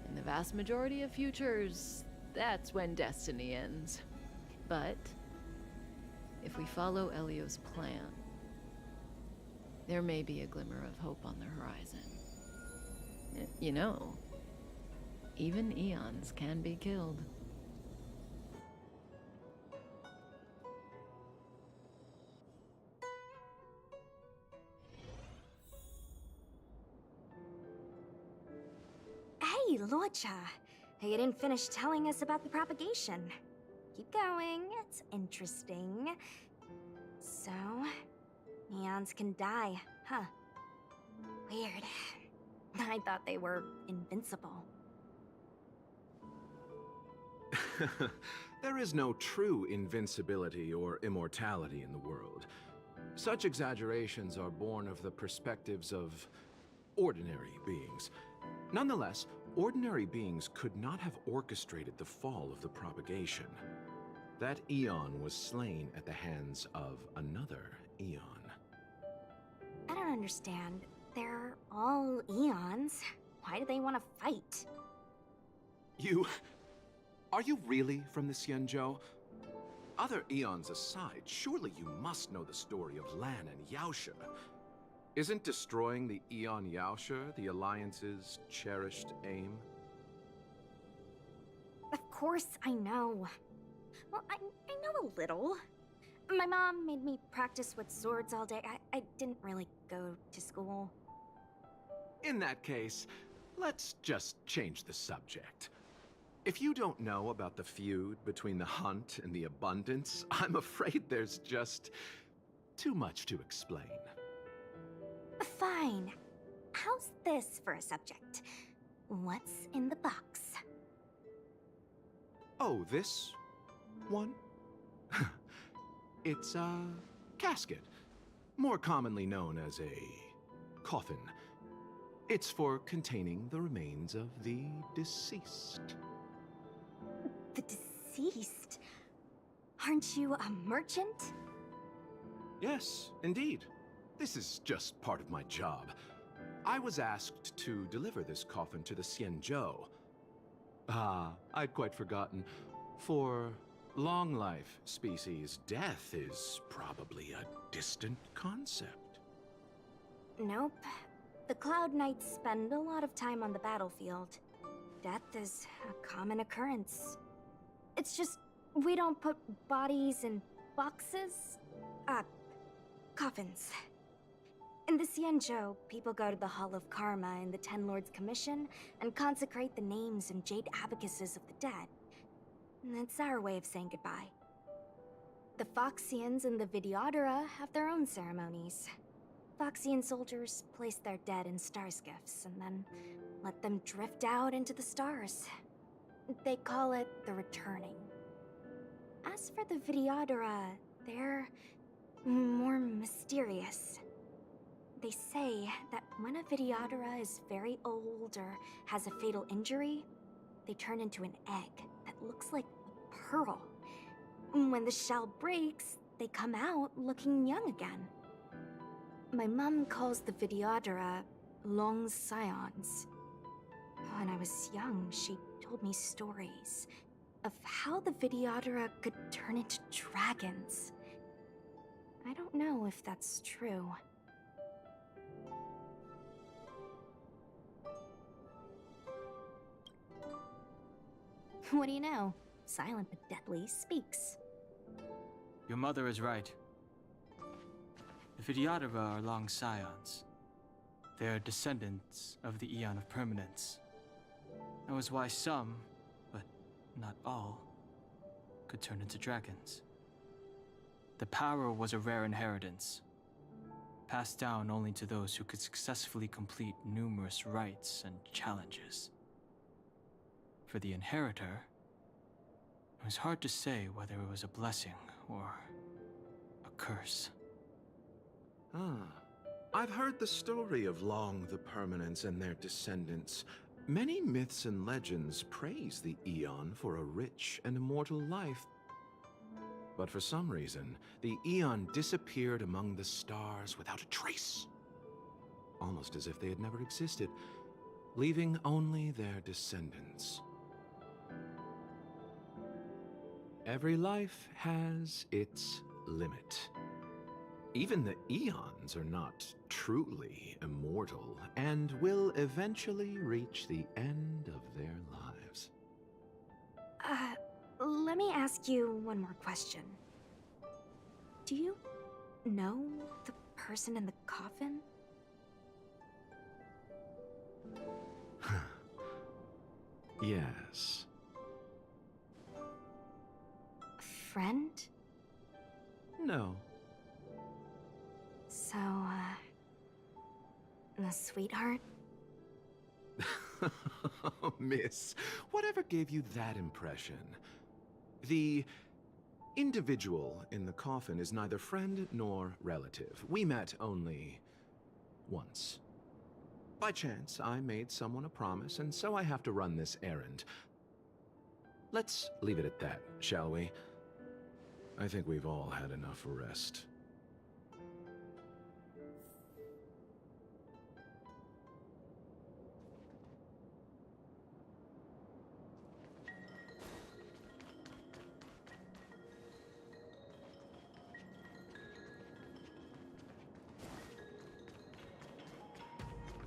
In the vast majority of futures, that's when destiny ends. But if we follow Elio's plan, there may be a glimmer of hope on the horizon. You know, even eons can be killed. Hey, Lorcha. You didn't finish telling us about the propagation. Keep going, it's interesting. So, neons can die, huh? Weird. I thought they were invincible. There is no true invincibility or immortality in the world. Such exaggerations are born of the perspectives of ordinary beings. Nonetheless, ordinary beings could not have orchestrated the fall of the propagation. That eon was slain at the hands of another eon. I don't understand. They're all eons. Why do they want to fight? Are you really from the Xianzhou? Other eons aside, surely you must know the story of Lan and Yaoshe. Isn't destroying the Eon Yaoshe the Alliance's cherished aim? Of course I know. Well, I know a little. My mom made me practice with swords all day. I didn't really go to school. In that case, let's just change the subject. If you don't know about the feud between the Hunt and the Abundance, I'm afraid there's just too much to explain. Fine. How's this for a subject? What's in the box? Oh, this one? It's a casket, more commonly known as a coffin. It's for containing the remains of the deceased. The deceased? Aren't you a merchant? Yes, indeed. This is just part of my job. I was asked to deliver this coffin to the Xianzhou. I'd quite forgotten. For long life species, death is probably a distant concept. Nope. The Cloud Knights spend a lot of time on the battlefield. Death is a common occurrence. It's just, we don't put bodies in boxes? Coffins. In the Xianzhou, people go to the Hall of Karma in the Ten Lords Commission and consecrate the names and jade abacuses of the dead. It's our way of saying goodbye. The Foxians and the Videodora have their own ceremonies. Foxian soldiers place their dead in star skiffs and then let them drift out into the stars. They call it the returning. As for the Videodora, they're more mysterious. They say that when a Videodora is very old or has a fatal injury, they turn into an egg that looks like a pearl. When the shell breaks, they come out looking young again. My mom calls the Videodora long scions. When I was young, she told me stories of how the Videodora could turn into dragons. I don't know if that's true. What do you know? Silent but deadly speaks. Your mother is right. The Videodora are long scions. They are descendants of the Eon of Permanence. That was why some, but not all, could turn into dragons. The power was a rare inheritance, passed down only to those who could successfully complete numerous rites and challenges. For the inheritor, it was hard to say whether it was a blessing or a curse. I've heard the story of Long the Permanence and their descendants. Many myths and legends praise the Eon for a rich and immortal life. But for some reason, the Eon disappeared among the stars without a trace. Almost as if they had never existed. leaving only their descendants. Every life has its limit. Even the eons are not truly immortal and will eventually reach the end of their lives. Let me ask you one more question. Do you know the person in the coffin? Yes. Friend? No. So, a sweetheart? Miss, whatever gave you that impression? The individual in the coffin is neither friend nor relative. We met only once. By chance, I made someone a promise, and so I have to run this errand. Let's leave it at that, shall we? I think we've all had enough rest.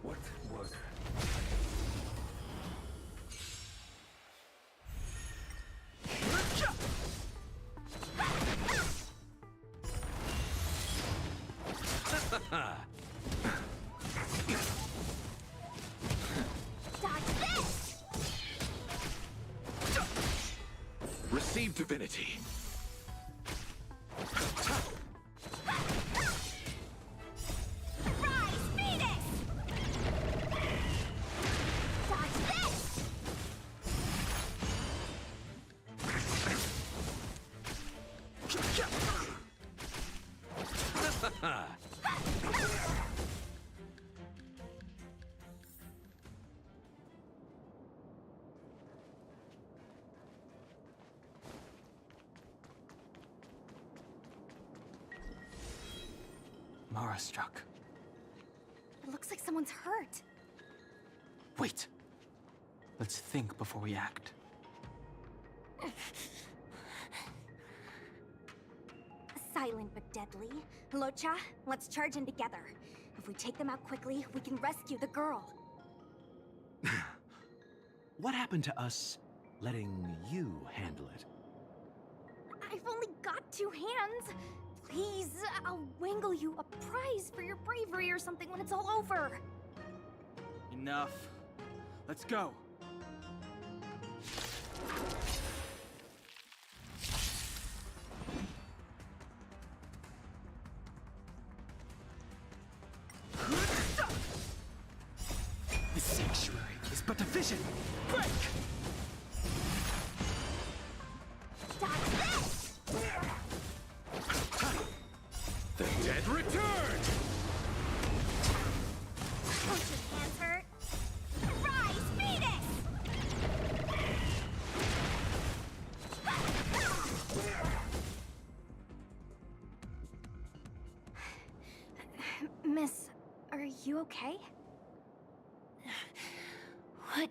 What was Receive divinity. Mara struck. It looks like someone's hurt. Wait. Let's think before we act. Silent but deadly. Locha, let's charge in together. If we take them out quickly, we can rescue the girl. What happened to us letting you handle it? I've only got 2 hands. Please, I'll wangle you a prize for your bravery or something when it's all over. Enough. Let's go. The sanctuary is but a vision. Break! The dead return! Locha's hands hurt. Rise, Phoenix! Miss, are you okay? What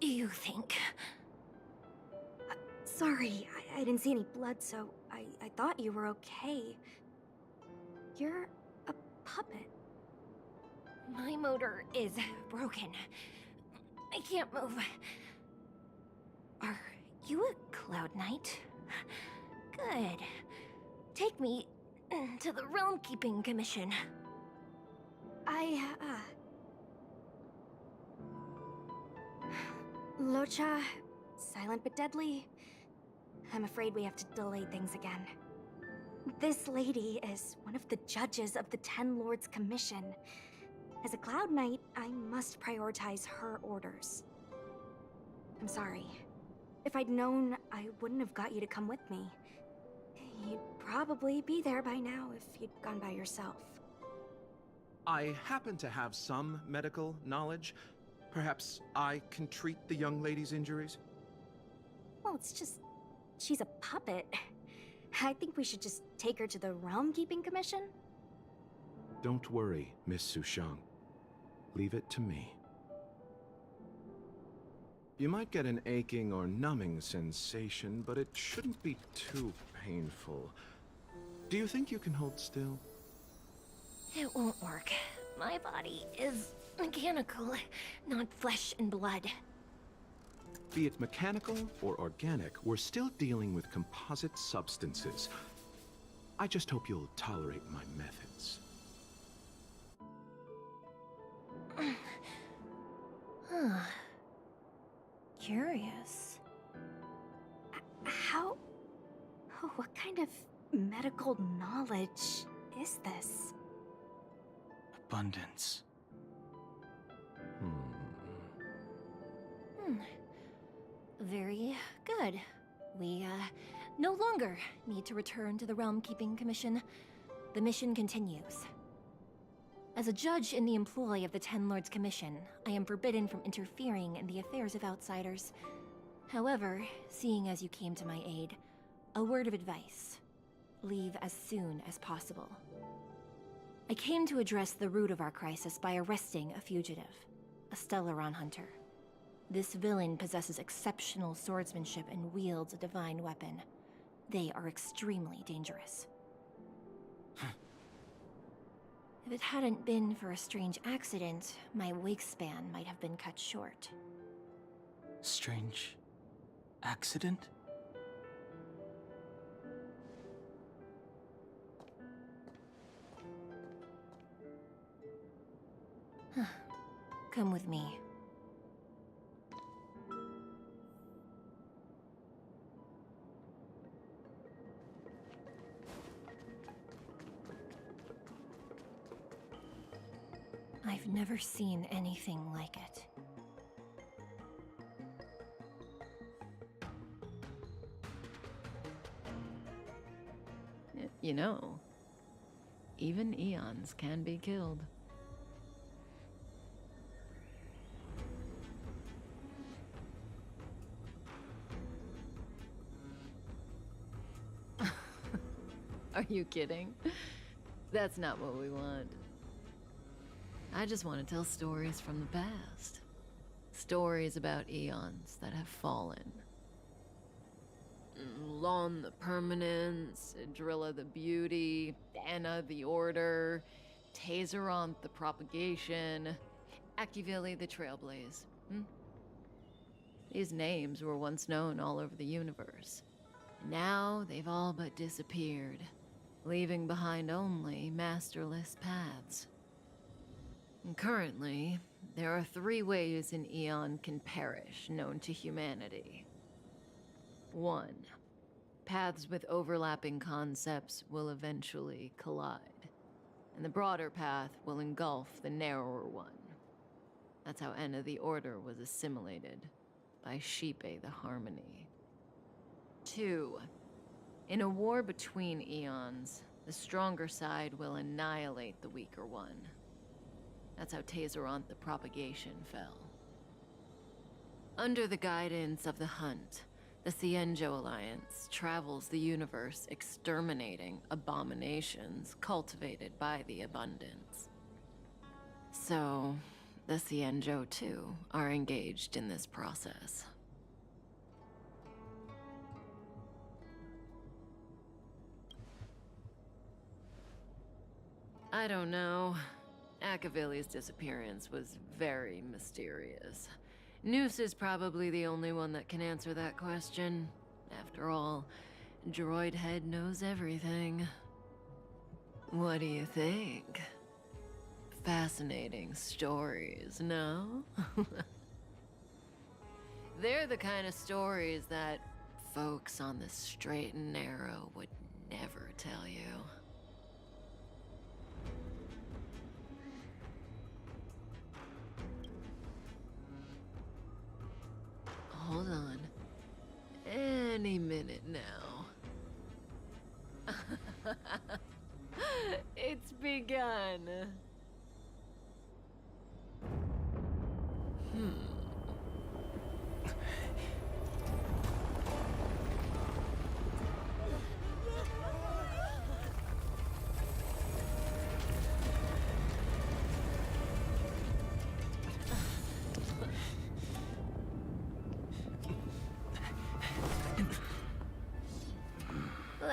do you think? Sorry, I didn't see any blood, so I thought you were okay. You're a puppet. My motor is broken. I can't move. Are you a Cloud Knight? Good. Take me to the Realm Keeping Commission. Locha, silent but deadly. I'm afraid we have to delay things again. This lady is one of the judges of the Ten Lords Commission. As a Cloud Knight, I must prioritize her orders. I'm sorry. If I'd known, I wouldn't have got you to come with me. You'd probably be there by now if you'd gone by yourself. I happen to have some medical knowledge. Perhaps I can treat the young lady's injuries? Well, it's just... she's a puppet. I think we should just take her to the Realm Keeping Commission. Don't worry, Miss Sushang. Leave it to me. You might get an aching or numbing sensation, but it shouldn't be too painful. Do you think you can hold still? It won't work. My body is mechanical, not flesh and blood. Be it mechanical or organic, we're still dealing with composite substances. I just hope you'll tolerate my methods. Huh. Curious. How... Oh, what kind of medical knowledge is this? Abundance. Very good. We, no longer need to return to the Realm Keeping Commission. The mission continues. As a judge in the employ of the Ten Lords Commission, I am forbidden from interfering in the affairs of outsiders. However, seeing as you came to my aid, a word of advice. Leave as soon as possible. I came to address the root of our crisis by arresting a fugitive, a Stellaron hunter. This villain possesses exceptional swordsmanship and wields a divine weapon. They are extremely dangerous. If it hadn't been for a strange accident, my wingspan might have been cut short. Strange accident? Come with me. I've never seen anything like it. You know, even eons can be killed. Are you kidding? That's not what we want. I just want to tell stories from the past. Stories about eons that have fallen. Lon the Permanence, Drilla the Beauty, Anna the Order, Tazeronth the Propagation, Akivili the Trailblaze. These names were once known all over the universe. Now they've all but disappeared, leaving behind only masterless paths. And currently, there are 3 ways an eon can perish known to humanity. 1. Paths with overlapping concepts will eventually collide, and the broader path will engulf the narrower one. That's how Enna the Order was assimilated by Sheepe the Harmony. 2. In a war between eons, the stronger side will annihilate the weaker one. That's how Tazeronth the Propagation fell. Under the guidance of the Hunt, the Cienjo Alliance travels the universe exterminating abominations cultivated by the Abundance. So, the Cienjo too are engaged in this process. I don't know. Akavili's disappearance was very mysterious. Noose is probably the only one that can answer that question. After all, Droid Head knows everything. What do you think? Fascinating stories, no? They're the kind of stories that folks on the straight and narrow would never tell you. Hold on. Any minute now. It's begun.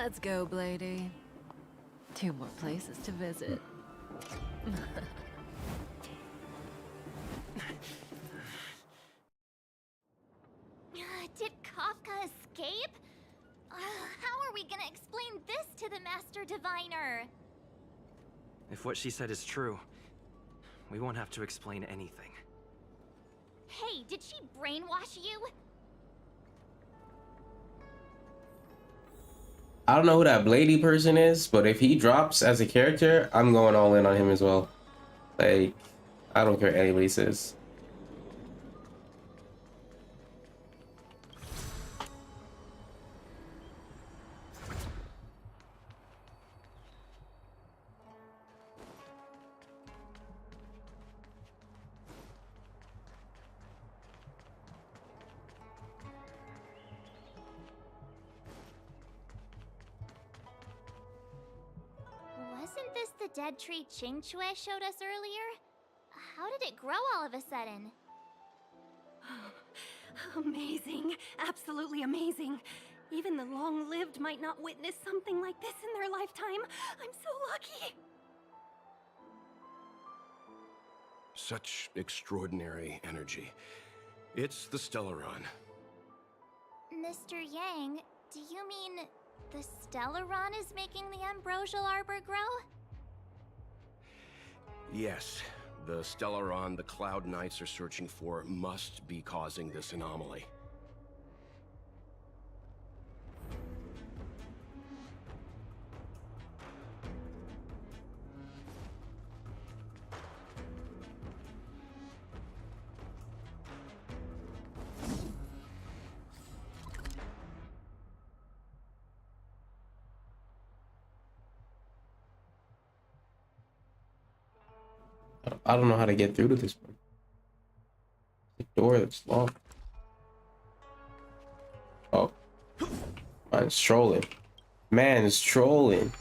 Let's go, Blady. 2 more places to visit. Did Kafka escape? How are we gonna explain this to the Master Diviner? If what she said is true, we won't have to explain anything. Hey, did she brainwash you? I don't know who that Blady person is, but if he drops as a character, I'm going all in on him as well. Like, I don't care what anybody says. Wasn't this the dead tree Qingque showed us earlier? How did it grow all of a sudden? Amazing. Absolutely amazing. Even the long-lived might not witness something like this in their lifetime. I'm so lucky. Such extraordinary energy. It's the Stellaron. Mr. Yang, do you mean the Stellaron is making the ambrosial arbor grow? Yes, the Stellaron the Cloud Knights are searching for must be causing this anomaly. I don't know how to get through to this one. The door that's locked. Oh. Man's trolling. Man is trolling.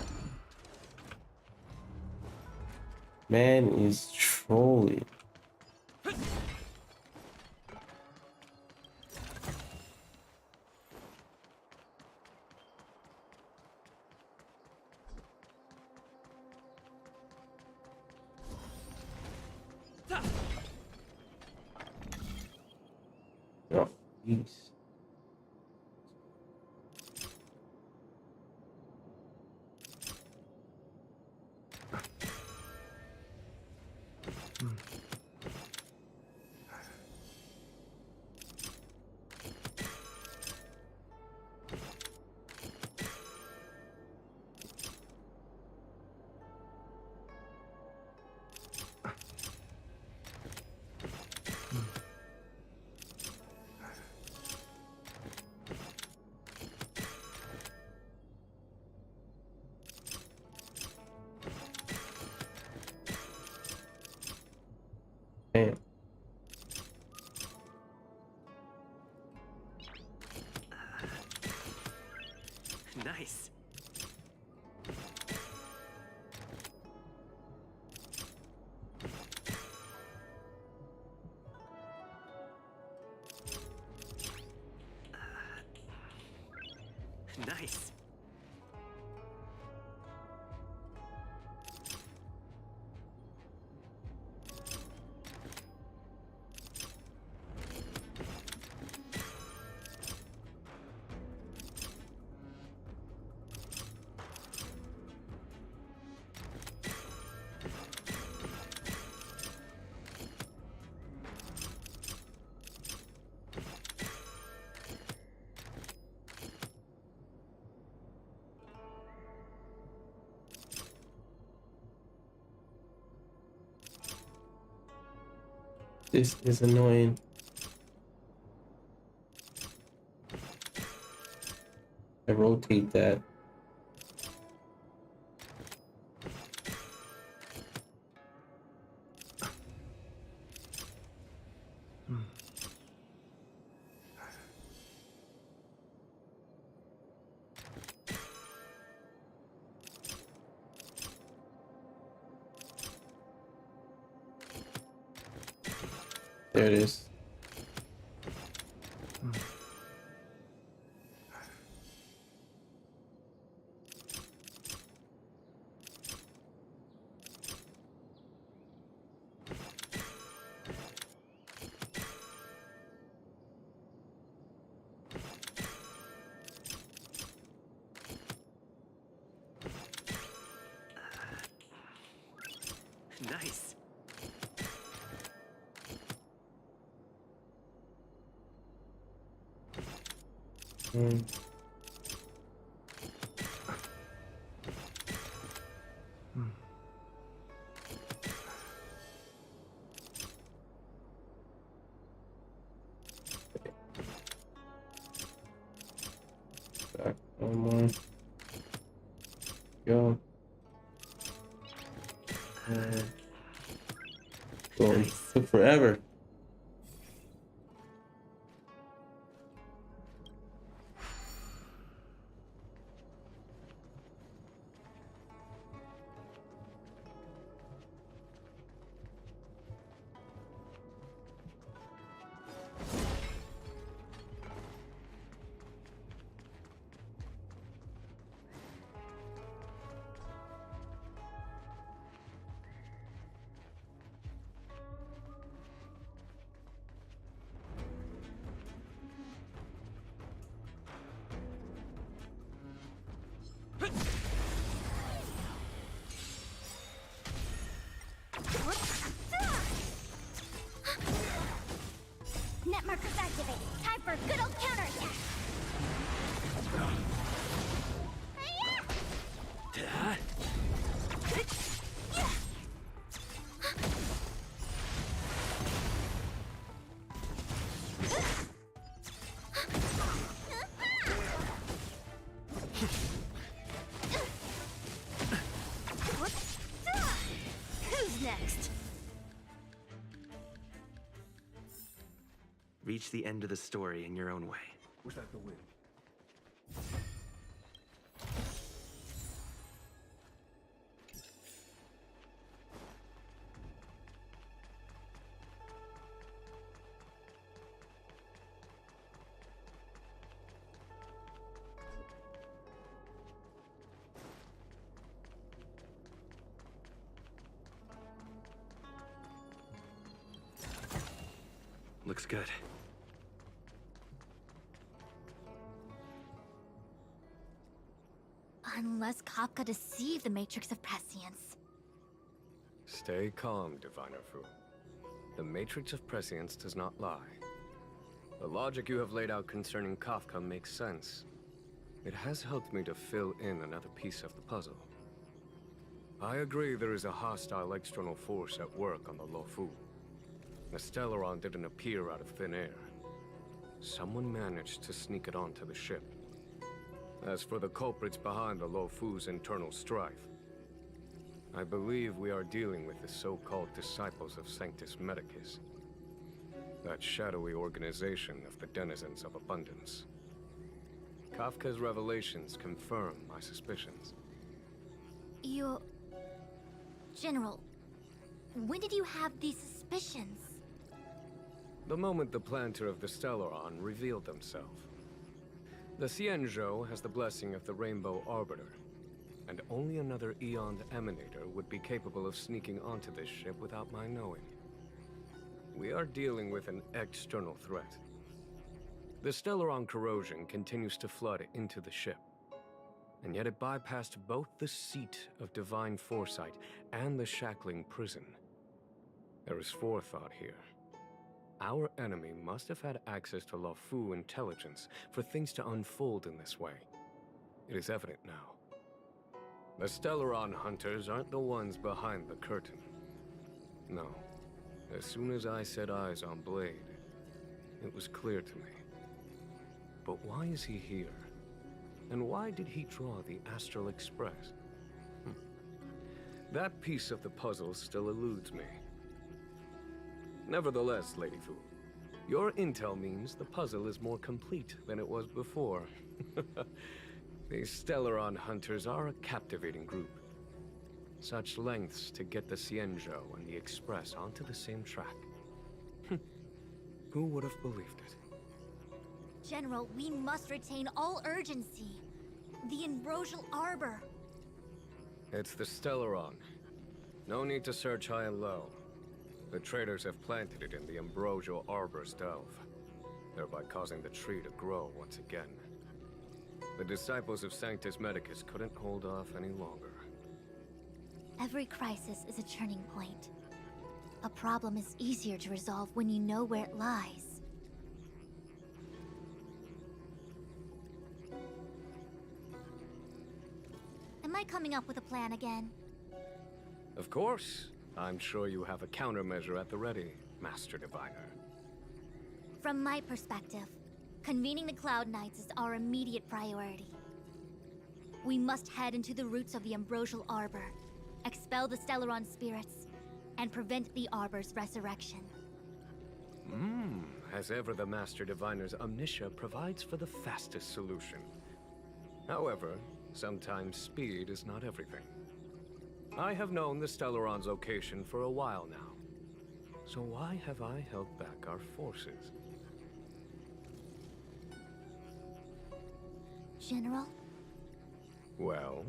Man is trolling. Oh, jeez. Damn. Nice. Nice. This is annoying. I rotate that. There it is. Nice. Mm. Back one more. Go. Boom. Took forever. Net markers activated. Time for a good old counterattack. Who's next? Reach the end of the story in your own way. Was that the wind? Looks good. Unless Kafka deceived the Matrix of Prescience. Stay calm, Diviner Fu. The Matrix of Prescience does not lie. The logic you have laid out concerning Kafka makes sense. It has helped me to fill in another piece of the puzzle. I agree there is a hostile external force at work on the Luofu. The Stellaron didn't appear out of thin air. Someone managed to sneak it onto the ship. As for the culprits behind the Luofu's internal strife, I believe we are dealing with the so-called disciples of Sanctus Medicus. That shadowy organization of the denizens of abundance. Kafka's revelations confirm my suspicions. General, when did you have these suspicions? The moment the planter of the Stellaron revealed themselves. The Xianzhou has the blessing of the Rainbow Arbiter, and only another Eon Emanator would be capable of sneaking onto this ship without my knowing. We are dealing with an external threat. The Stellaron corrosion continues to flood into the ship, and yet it bypassed both the seat of divine foresight and the shackling prison. There is forethought here. Our enemy must have had access to Luofu intelligence for things to unfold in this way. It is evident now. The Stellaron hunters aren't the ones behind the curtain. No. As soon as I set eyes on Blade, it was clear to me. But why is he here? And why did he draw the Astral Express? That piece of the puzzle still eludes me. Nevertheless, Lady Fu, your intel means the puzzle is more complete than it was before. These Stellaron hunters are a captivating group. Such lengths to get the Xianzhou and the Express onto the same track. Who would have believed it? General, we must retain all urgency. The Ambrosial Arbor. It's the Stellaron. No need to search high and low. The traders have planted it in the Ambrosial Arbor's delve, thereby causing the tree to grow once again. The disciples of Sanctus Medicus couldn't hold off any longer. Every crisis is a turning point. A problem is easier to resolve when you know where it lies. Am I coming up with a plan again? Of course. I'm sure you have a countermeasure at the ready, Master Diviner. From my perspective, convening the Cloud Knights is our immediate priority. We must head into the roots of the Ambrosial Arbor, expel the Stellaron spirits, and prevent the Arbor's resurrection. As ever, the Master Diviner's omniscia provides for the fastest solution. However, sometimes speed is not everything. I have known the Stellaron's location for a while now. So why have I held back our forces? General, Well?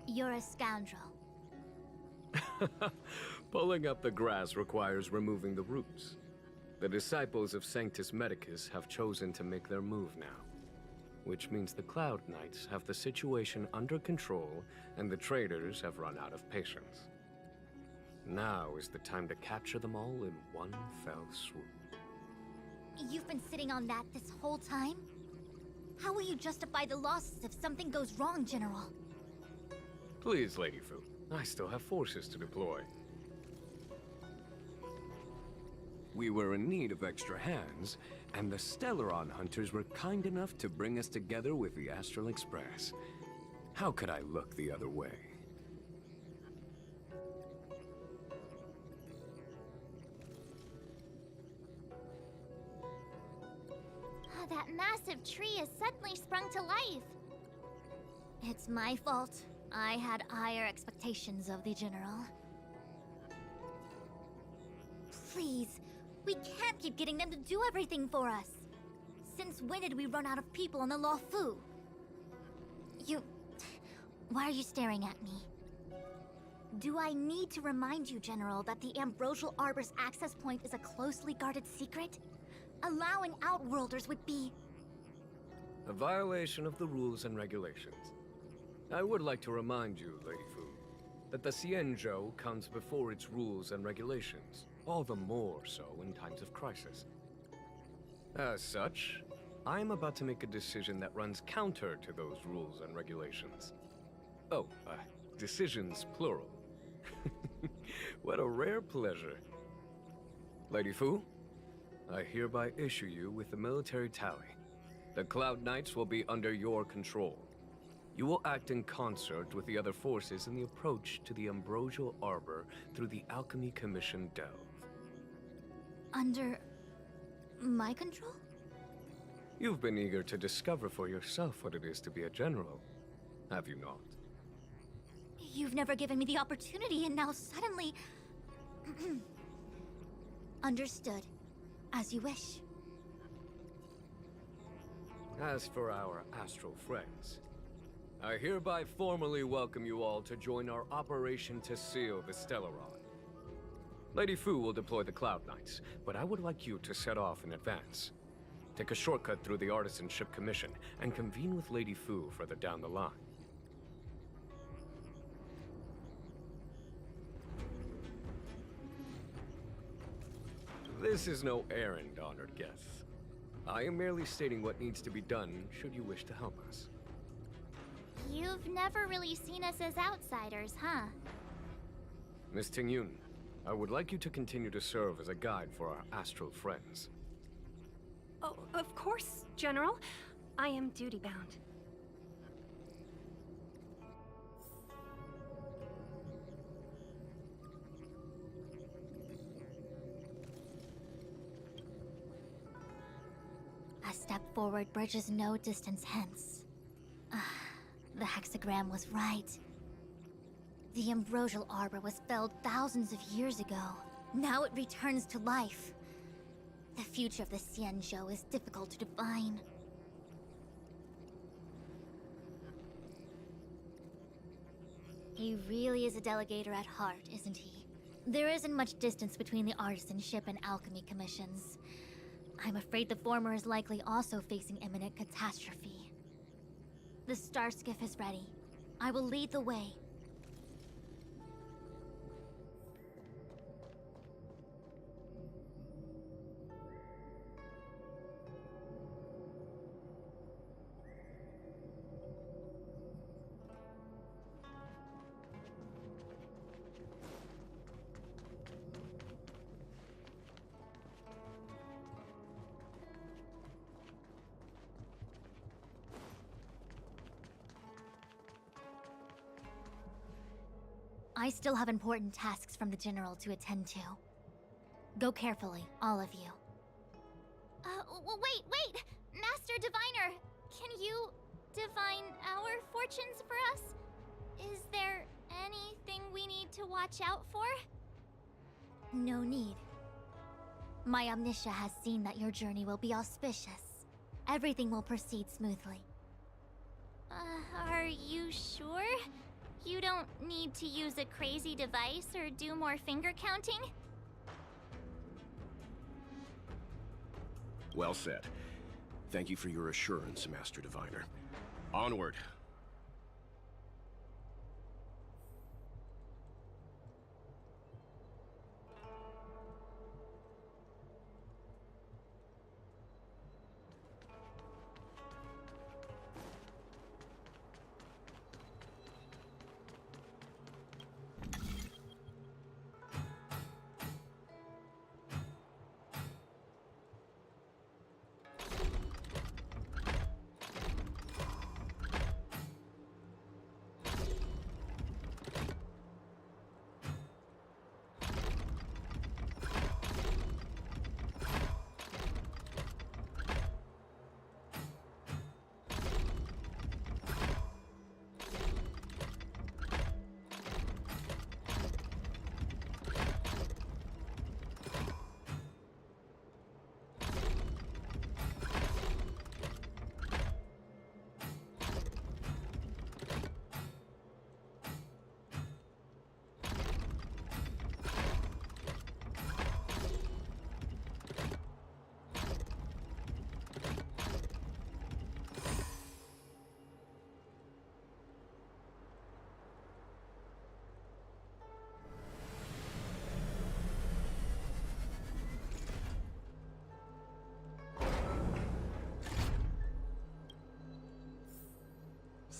you're a scoundrel. Pulling up the grass requires removing the roots. The disciples of Sanctus Medicus have chosen to make their move now. Which means the Cloud Knights have the situation under control, and the traitors have run out of patience. Now is the time to capture them all in one fell swoop. You've been sitting on that this whole time? How will you justify the losses if something goes wrong, General? Please, Lady Fu. I still have forces to deploy. We were in need of extra hands, and the Stellaron hunters were kind enough to bring us together with the Astral Express. How could I look the other way? That massive tree has suddenly sprung to life. It's my fault. I had higher expectations of the General. Please, we can't keep getting them to do everything for us. Since when did we run out of people on the Law Fu? Why are you staring at me? Do I need to remind you, General, that the Ambrosial Arbor's access point is a closely guarded secret? Allowing Outworlders would be... A violation of the rules and regulations. I would like to remind you, Lady Fu, that the Xianzhou comes before its rules and regulations, all the more so in times of crisis. As such, I am about to make a decision that runs counter to those rules and regulations. Oh, decisions plural. What a rare pleasure. Lady Fu, I hereby issue you with the military tally. The Cloud Knights will be under your control. You will act in concert with the other forces in the approach to the Ambrosial Arbor through the Alchemy Commission Delve. Under... my control? You've been eager to discover for yourself what it is to be a general, have you not? You've never given me the opportunity, and now suddenly... Understood. As you wish. As for our astral friends, I hereby formally welcome you all to join our operation to seal the Stellaron. Lady Fu will deploy the Cloud Knights, but I would like you to set off in advance. Take a shortcut through the Artisanship Commission and convene with Lady Fu further down the line. This is no errand, honored guests. I am merely stating what needs to be done should you wish to help us. You've never really seen us as outsiders, huh? Miss Tingyun, I would like you to continue to serve as a guide for our astral friends. Oh, of course, General. I am duty-bound. A step forward bridges no distance hence. The hexagram was right. The Ambrosial Arbor was felled thousands of years ago. Now it returns to life. The future of the Xianzhou is difficult to define. He really is a delegator at heart, isn't he? There isn't much distance between the Artisanship and Alchemy Commissions. I'm afraid the former is likely also facing imminent catastrophe. The Star Skiff is ready. I will lead the way. I still have important tasks from the General to attend to. Go carefully, all of you. Wait! Master Diviner, can you divine our fortunes for us? Is there anything we need to watch out for? No need. My Omniscia has seen that your journey will be auspicious. Everything will proceed smoothly. Are you sure? You don't need to use a crazy device or do more finger counting? Well said. Thank you for your assurance, Master Diviner. Onward.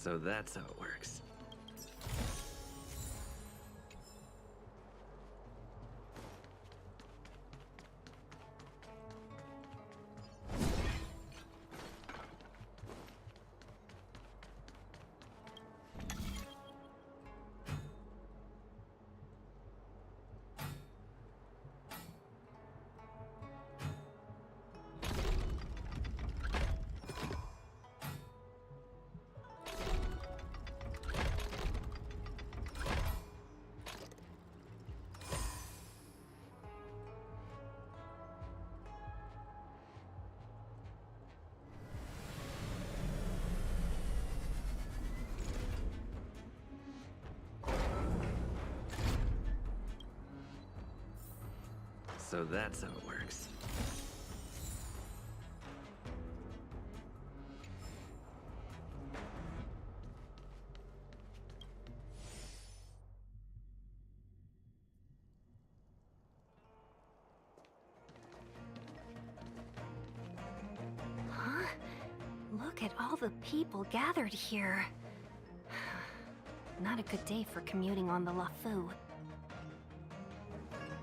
So that's how it works. So that's how it works. Huh? Look at all the people gathered here. Not a good day for commuting on the LaFu.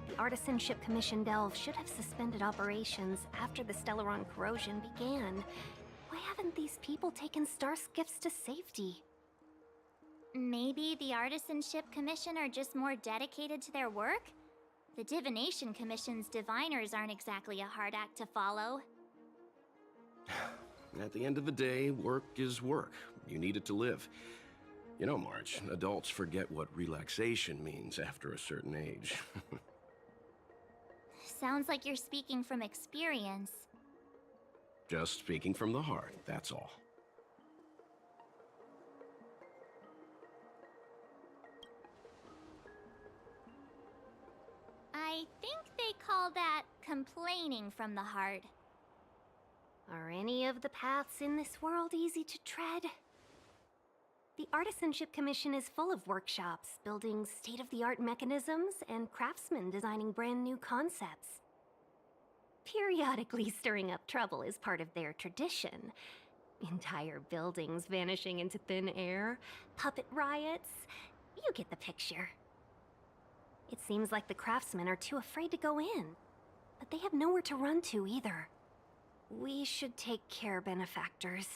The Artisanship Commission Delve should have suspended operations after the Stellaron corrosion began. Why haven't these people taken star skiffs to safety? Maybe the Artisanship Commission are just more dedicated to their work? The Divination Commission's diviners aren't exactly a hard act to follow. At the end of the day, work is work. You need it to live. You know, March, adults forget what relaxation means after a certain age. Sounds like you're speaking from experience. Just speaking from the heart, that's all. I think they call that complaining from the heart. Are any of the paths in this world easy to tread? The Artisanship Commission is full of workshops, building state-of-the-art mechanisms, and craftsmen designing brand new concepts. Periodically stirring up trouble is part of their tradition. Entire buildings vanishing into thin air, puppet riots. You get the picture. It seems like the craftsmen are too afraid to go in, but they have nowhere to run to either. We should take care, benefactors.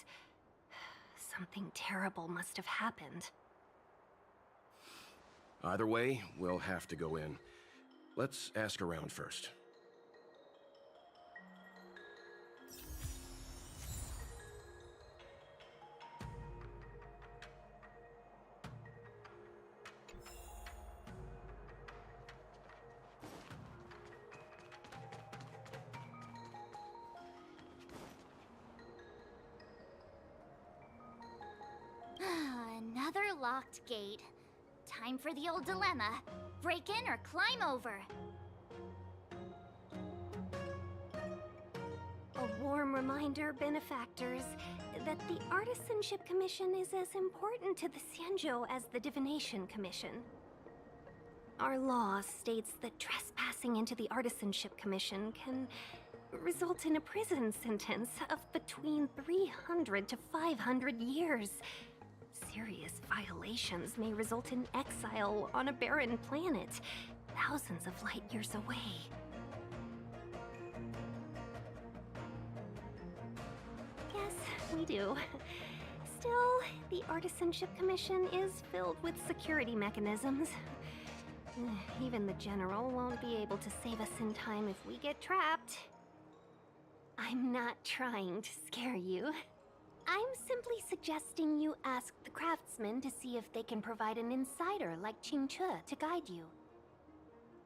Something terrible must have happened. Either way, we'll have to go in. Let's ask around first. Another locked gate. Time for the old dilemma. Break in or climb over. A warm reminder, benefactors, that the Artisanship Commission is as important to the Xianzhou as the Divination Commission. Our law states that trespassing into the Artisanship Commission can result in a prison sentence of between 300 to 500 years. Serious violations may result in exile on a barren planet, thousands of light years away. Yes, we do. Still, the Artisanship Commission is filled with security mechanisms. Even the General won't be able to save us in time if we get trapped. I'm not trying to scare you. I'm simply suggesting you ask the craftsmen to see if they can provide an insider like Qingche to guide you.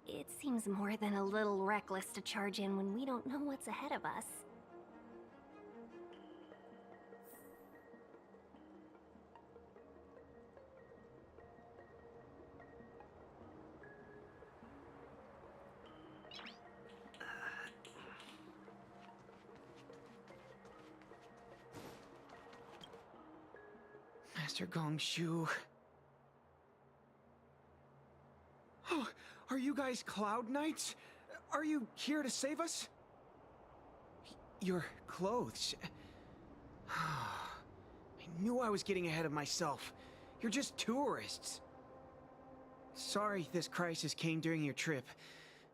It seems more than a little reckless to charge in when we don't know what's ahead of us. Master Gongshu. Oh, are you guys Cloud Knights? Are you here to save us? Your clothes. I knew I was getting ahead of myself. You're just tourists. Sorry this crisis came during your trip.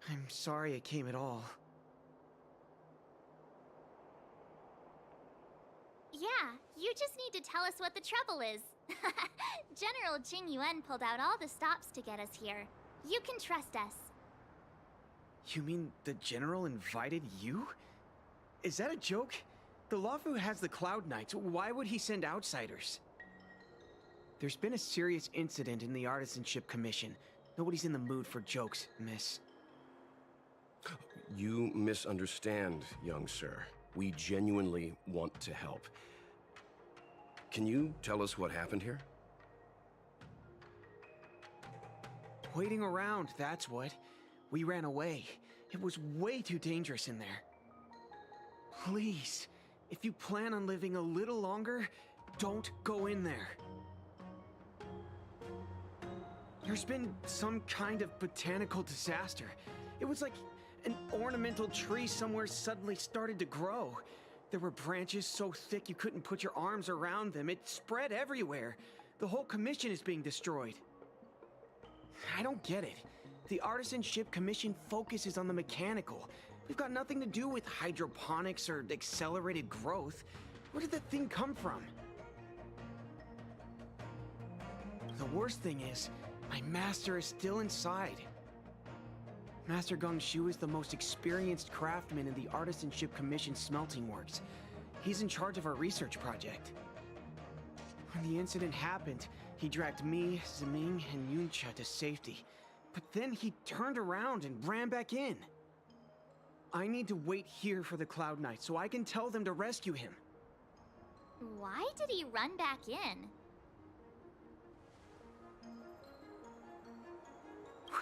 I'm sorry it came at all. Yeah, you just need to tell us what the trouble is. General Jing Yuan pulled out all the stops to get us here. You can trust us. You mean the General invited you? Is that a joke? The Luofu has the Cloud Knights. Why would he send outsiders? There's been a serious incident in the Artisanship Commission. Nobody's in the mood for jokes, miss. You misunderstand, young sir. We genuinely want to help. Can you tell us what happened here? Waiting around, that's what. We ran away. It was way too dangerous in there. Please, if you plan on living a little longer, don't go in there. There's been some kind of botanical disaster. It was like an ornamental tree somewhere suddenly started to grow. There were branches so thick you couldn't put your arms around them. It spread everywhere. The whole commission is being destroyed. I don't get it. The Artisanship Commission focuses on the mechanical. We've got nothing to do with hydroponics or accelerated growth. Where did that thing come from? The worst thing is, my master is still inside. Master Gongshu is the most experienced craftsman in the Artisanship Commission smelting works. He's in charge of our research project. When the incident happened, he dragged me, Ziming, and Yuncha to safety. But then he turned around and ran back in. I need to wait here for the Cloud Knight so I can tell them to rescue him. Why did he run back in?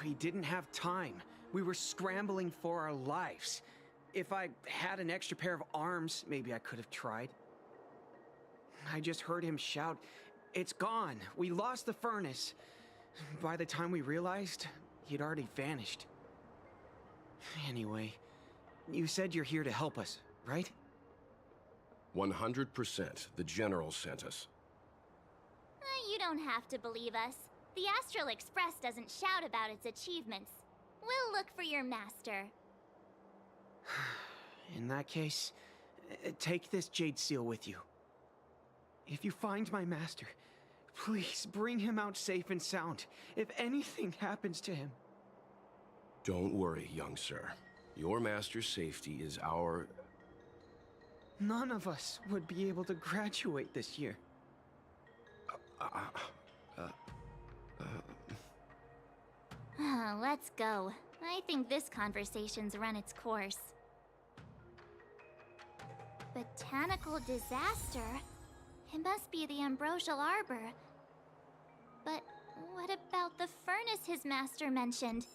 We didn't have time. We were scrambling for our lives. If I had an extra pair of arms, maybe I could have tried. I just heard him shout, "It's gone! We lost the furnace!" By the time we realized, he'd already vanished. Anyway, you said you're here to help us, right? 100%. The General sent us. You don't have to believe us. The Astral Express doesn't shout about its achievements. We'll look for your master. In that case, take this jade seal with you. If you find my master, Please bring him out safe and sound. If anything happens to him. Don't worry, young sir. Your master's safety is our... None of us would be able to graduate this year. Let's go. I think this conversation's run its course. Botanical disaster? It must be the Ambrosial Arbor. But what about the furnace his master mentioned?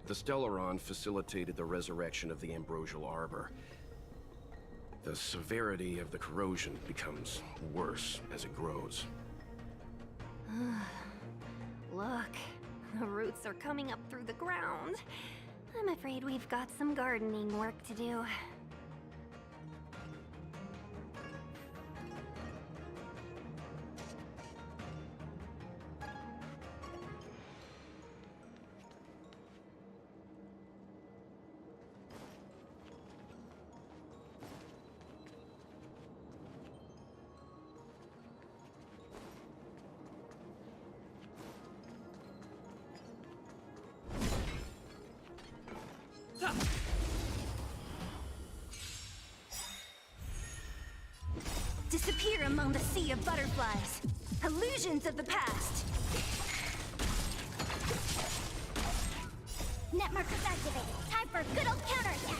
The Stellaron facilitated the resurrection of the Ambrosial Arbor. The severity of the corrosion becomes worse as it grows. Look, the roots are coming up through the ground. I'm afraid we've got some gardening work to do. Disappear among the sea of butterflies. Illusions of the past. Net markers activated. Time for a good old counterattack.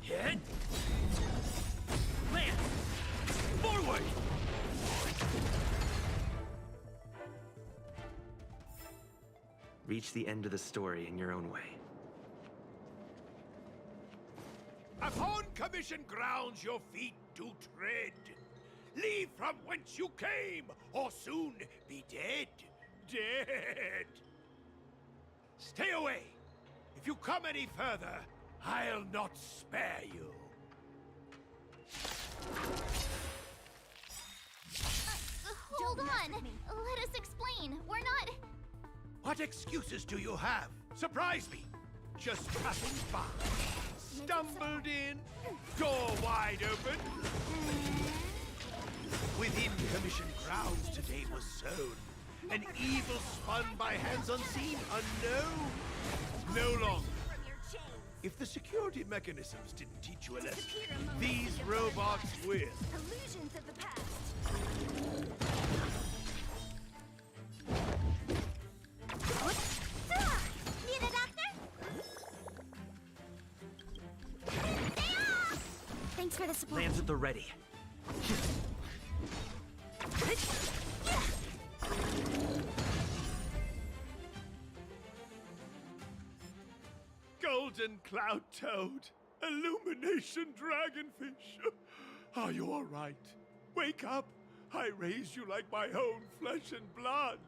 Hit! Land! Forward! Reach the end of the story in your own way. Upon commission grounds your feet do tread. Leave from whence you came, or soon be dead. Dead! Stay away! If you come any further, I'll not spare you. Hold on! Let us explain. We're not... What excuses do you have? Surprise me! Just passing by. Stumbled in, door wide open. Within commission grounds today was sown. An evil spun by hands unseen, unknown. No longer. If the security mechanisms didn't teach you a lesson, these robots will. Illusions of the past. Need a doctor? Thanks for the support. Lands at the ready. Golden cloud toad, illumination dragonfish. Are you all right? Wake up. I raised you like my own flesh and blood.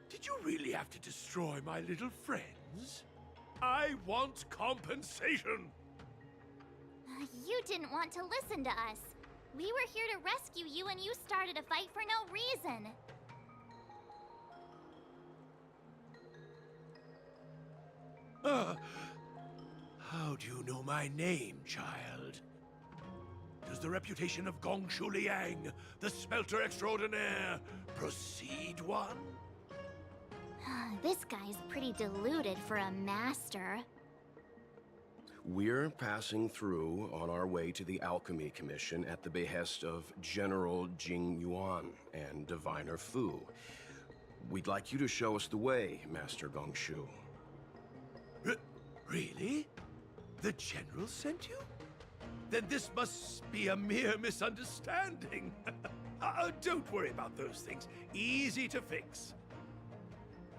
Did you really have to destroy my little friends? I want compensation. You didn't want to listen to us. We were here to rescue you and you started a fight for no reason. How do you know my name, child? Does the reputation of Gongshu Liang, the smelter extraordinaire, precede one? This guy's pretty deluded for a master. We're passing through on our way to the Alchemy Commission at the behest of General Jing Yuan and Diviner Fu. We'd like you to show us the way, Master Gongshu. Really? The General sent you? Then this must be a mere misunderstanding. Don't worry about those things. Easy to fix.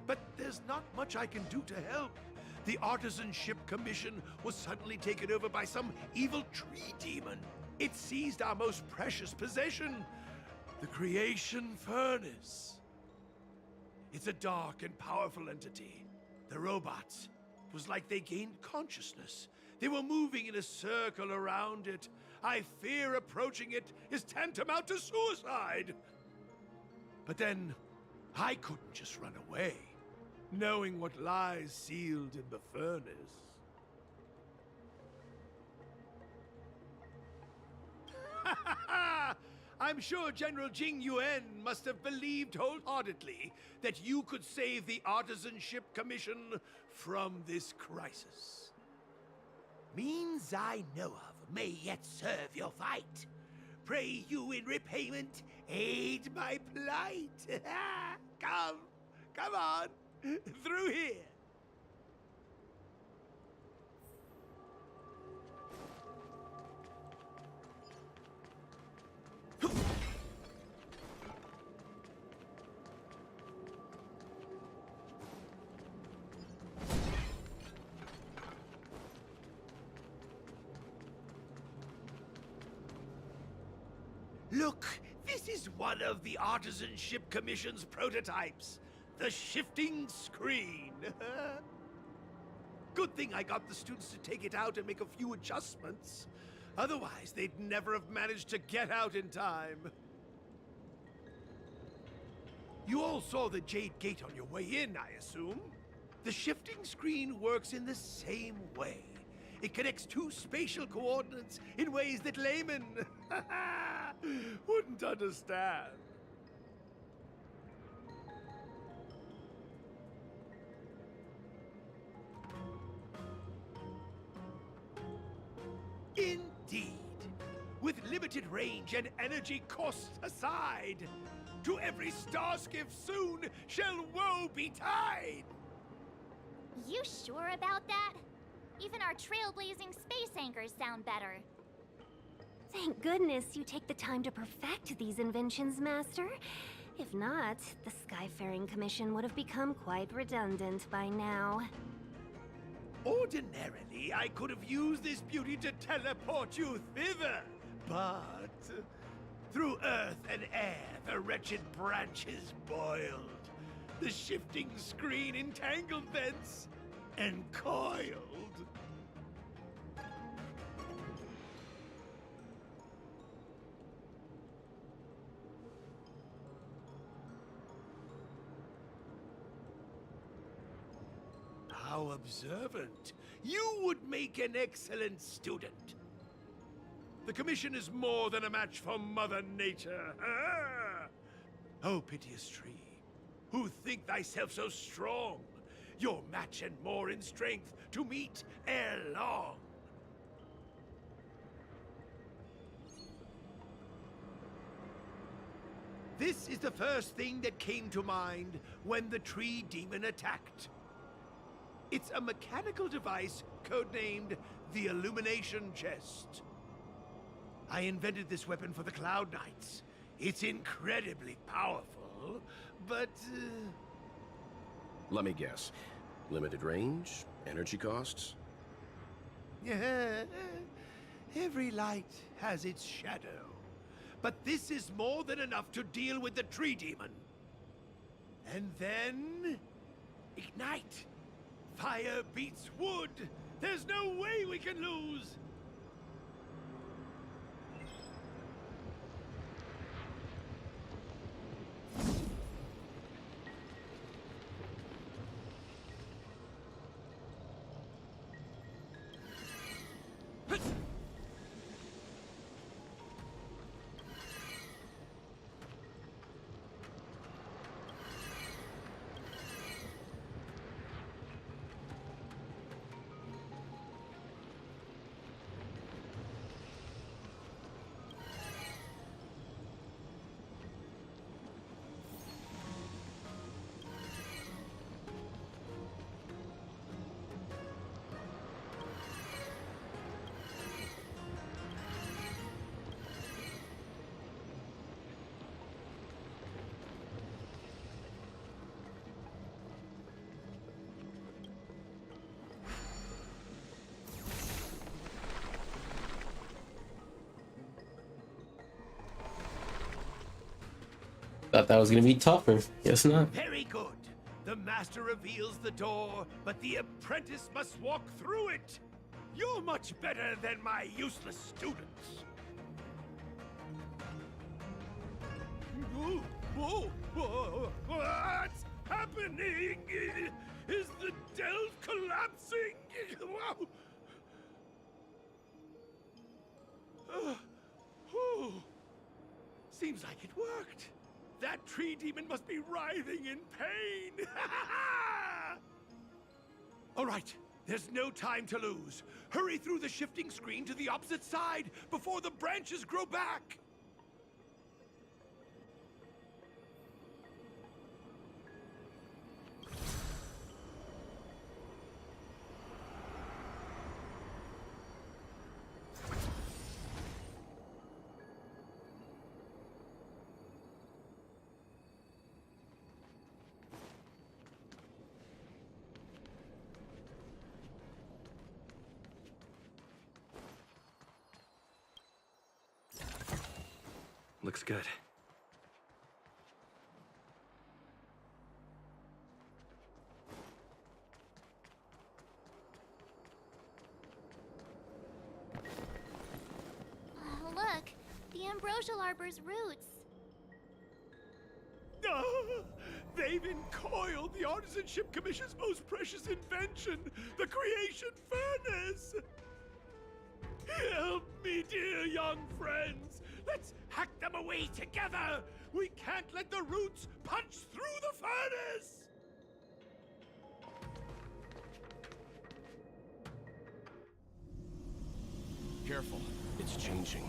But there's not much I can do to help. The Artisanship Commission was suddenly taken over by some evil tree demon. It seized our most precious possession, the Creation Furnace. It's a dark and powerful entity. The robots, it was like they gained consciousness. They were moving in a circle around it. I fear approaching it is tantamount to suicide. But then, I couldn't just run away, knowing what lies sealed in the furnace. I'm sure General Jing Yuan must have believed wholeheartedly that you could save the Artisanship Commission from this crisis. Means I know of may yet serve your fight. Pray you in repayment aid my plight. Come on, through here. Look, this is one of the Artisanship Commission's prototypes. The shifting screen. Good thing I got the students to take it out and make a few adjustments. Otherwise, they'd never have managed to get out in time. You all saw the Jade Gate on your way in, I assume? The shifting screen works in the same way. It connects two spatial coordinates in ways that laymen wouldn't understand. Indeed. With limited range and energy costs aside, to every star skiff soon shall woe betide! You sure about that? Even our trailblazing space anchors sound better. Thank goodness you take the time to perfect these inventions, Master. If not, the Skyfaring Commission would have become quite redundant by now. Ordinarily, I could have used this beauty to teleport you thither, but through earth and air, the wretched branches boiled. The shifting screen entangled thence and coiled. How observant. You would make an excellent student. The Commission is more than a match for Mother Nature. Ah! Oh, piteous tree, who think thyself so strong, your match and more in strength to meet ere long. This is the first thing that came to mind when the tree demon attacked. It's a mechanical device codenamed the Illumination Chest. I invented this weapon for the Cloud Knights. It's incredibly powerful, but... Let me guess. Limited range? Energy costs? Every light has its shadow. But this is more than enough to deal with the tree demon. And then... ignite! Fire beats wood! There's no way we can lose! Thought that was gonna be tougher. Guess not. Very good. The master reveals the door, but the apprentice must walk through it. You're much better than my useless students. What's happening? Is the delve collapsing? Seems like it worked. That tree demon must be writhing in pain. All right, there's no time to lose. Hurry through the shifting screen to the opposite side before the branches grow back. Looks good. Oh, look, the ambrosial arbor's roots. They've encoiled the Artisanship Commission's most precious invention, the creation furnace. Help me, dear young friends. Let's hack them away together. We can't let the roots punch through the furnace. Careful, it's changing.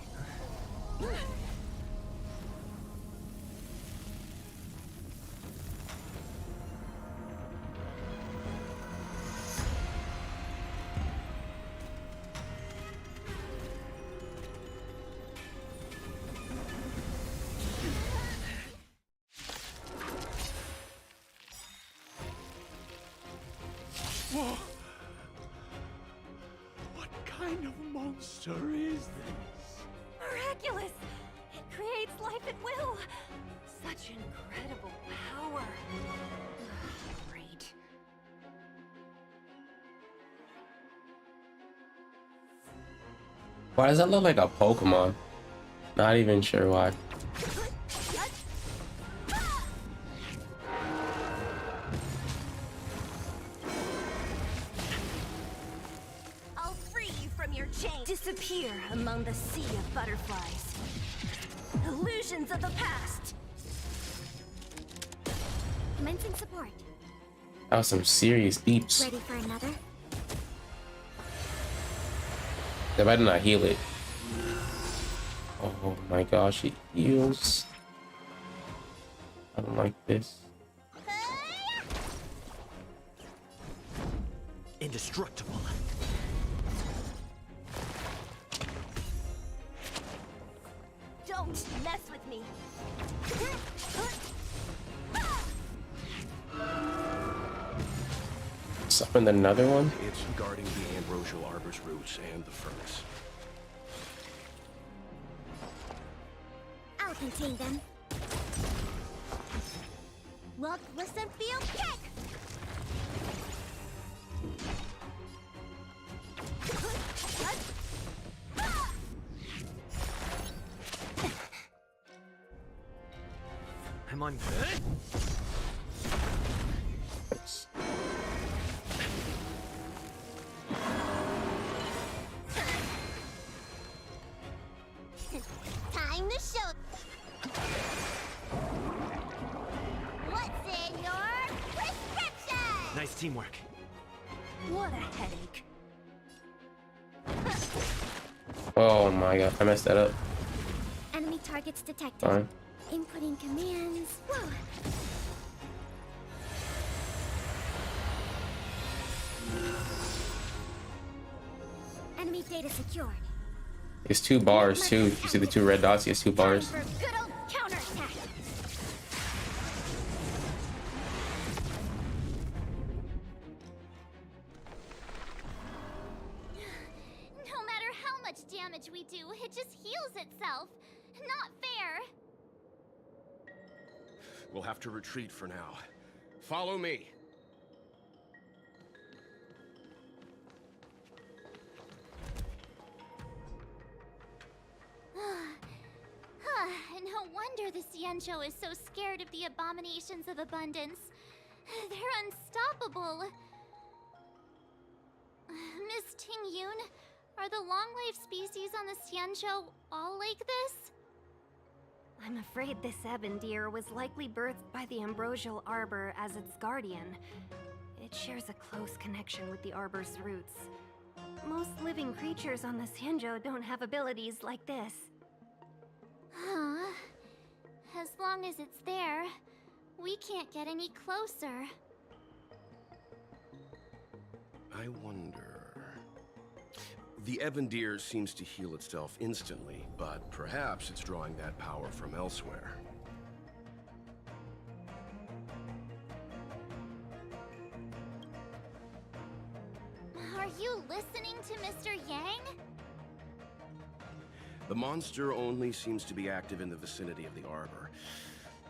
Whoa. What kind of monster is this? Miraculous! It creates life at will! Such incredible power! Great. Why does that look like a Pokemon? Not even sure why. I'll free you from your chain. Disappear among the sea of butterflies. Illusions of the past. Commencing support. That was some serious beeps. Ready for another? They better not heal it. Oh my gosh, it heals. I don't like this. Indestructible. Don't mess with me. Summoned another one? It's guarding the ambrosial arbor's roots and the furnace. I'll contain them. Look, listen, feel, kick! I'm on. Time to show. What's in your prescription? Nice teamwork. What a headache. Oh my god, I messed that up. Enemy targets detected. Fine. Inputting commands. Whoa. Enemy data secured. It's 2 bars too. You see the 2 red dots? He has 2 bars. For good old counterattack. No matter how much damage we do, it just heals itself. Not fair. We'll have to retreat for now. Follow me. No wonder the Xianzhou is so scared of the abominations of abundance. They're unstoppable. Miss Ting-Yun, are the long-life species on the Xianzhou all like this? I'm afraid this Ebendir was likely birthed by the ambrosial arbor as its guardian. It shares a close connection with the arbor's roots. Most living creatures on the Xianzhou don't have abilities like this. Huh. As long as it's there, we can't get any closer. I wonder... The Ebendir seems to heal itself instantly, but perhaps it's drawing that power from elsewhere. Are you listening to Mr. Yang? The monster only seems to be active in the vicinity of the arbor.